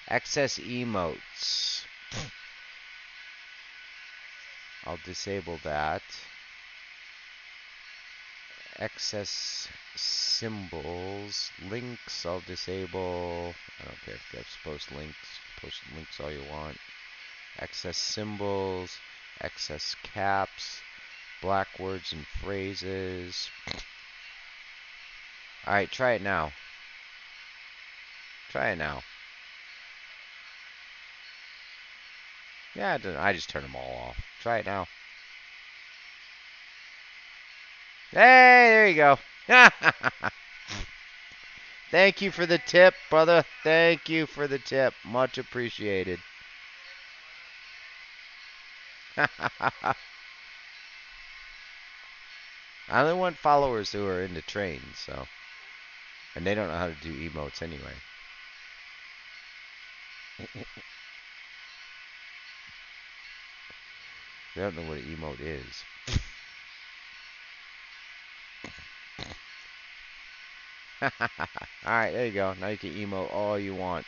excess emotes. I'll disable that. Excess symbols, links, I'll disable. I don't care if you guys post links all you want. Excess symbols, excess caps, black words and phrases. Alright, try it now. Try it now. Yeah, I just turned them all off. Try it now. Hey, there you go. Thank you for the tip, brother. Thank you for the tip. Much appreciated. I only want followers who are into trains, so. And they don't know how to do emotes anyway. They don't know what an emote is. Alright, there you go. Now you can emote all you want.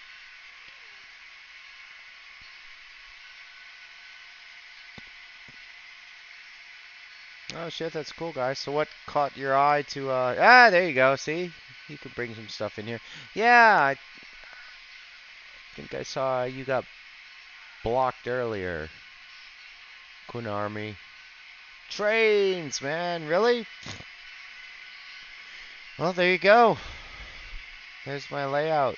Oh shit, that's cool, guys. So what caught your eye to, there you go. See? You can bring some stuff in here. Yeah, I think I saw you got blocked earlier. Kunarmi. Trains, man. Really? Well, there you go. There's my layout.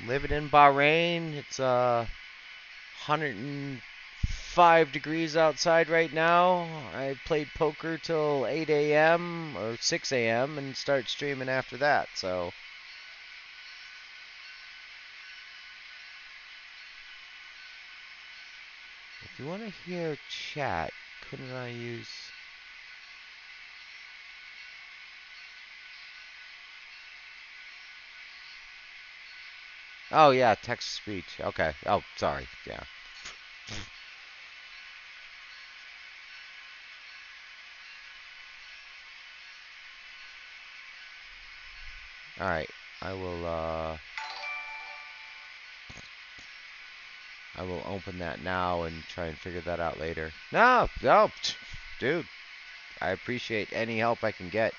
Living in Bahrain. It's 105 degrees outside right now. I played poker till 8 a.m. or 6 a.m. and start streaming after that. So if you want to hear chat, couldn't I use... Oh, yeah, text speech. Okay. Oh, sorry. Yeah. All right. I will, I will open that now and try and figure that out later. No, no, dude. I appreciate any help I can get.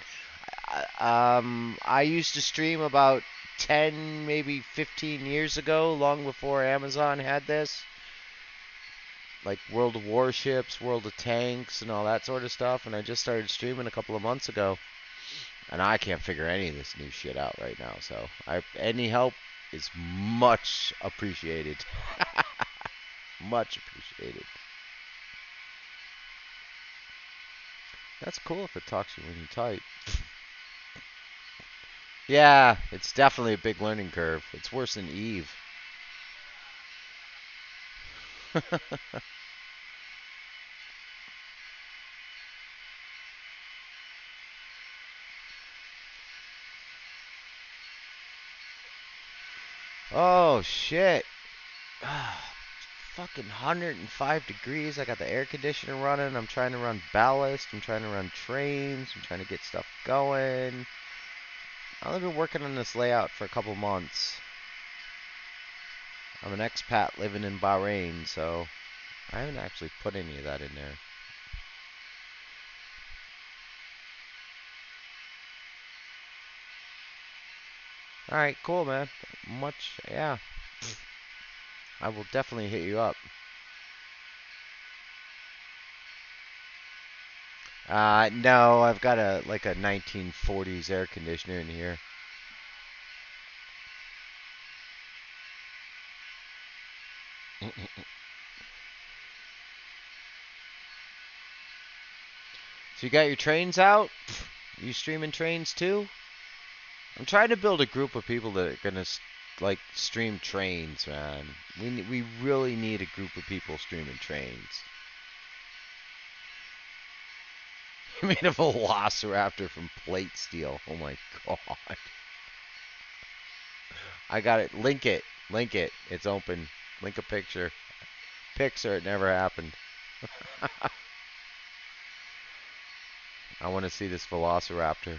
I used to stream about 10, maybe 15 years ago, long before Amazon had this. Like World of Warships, World of Tanks, and all that sort of stuff. And I just started streaming a couple of months ago. And I can't figure any of this new shit out right now. So any help is much appreciated. Much appreciated. That's cool if it talks to you when you type. Yeah, it's definitely a big learning curve. It's worse than Eve. Oh shit. Fucking 105 degrees. I got the air conditioner running. I'm trying to run ballast. I'm trying to run trains. I'm trying to get stuff going. I've been working on this layout for a couple months. I'm an expat living in Bahrain, so I haven't actually put any of that in there. Alright, cool, man. Yeah. I will definitely hit you up. No, I've got a 1940s air conditioner in here. So you got your trains out? You streaming trains too? I'm trying to build a group of people that are gonna like stream trains, man. We really need a group of people streaming trains. You made a velociraptor from plate steel. Oh my god. I got it. Link it. Link it. It's open. Link a picture. Picture. It never happened. I want to see this velociraptor.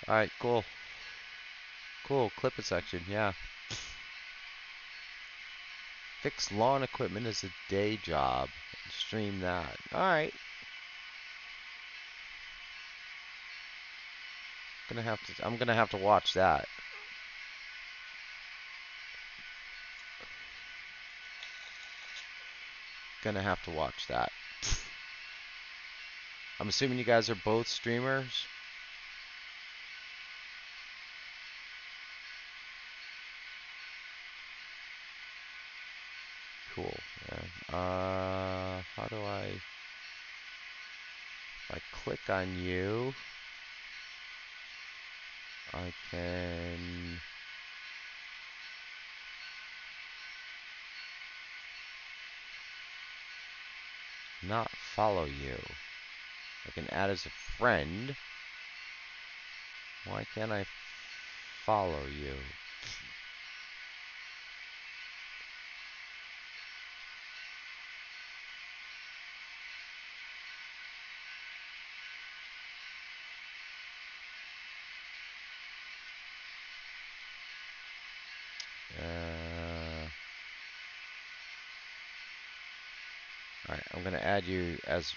All right, cool. Cool. Clip it section. Yeah. Fix lawn equipment as a day job. Stream that. All right. I'm gonna have to watch that. Gonna have to watch that. I'm assuming you guys are both streamers. Cool. Yeah. How do if I click on you, I can not follow you. I can add as a friend. Why can't I follow you? Alright, I'm gonna add you as.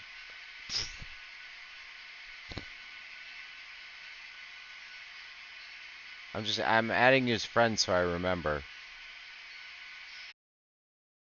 I'm adding you as friend so I remember.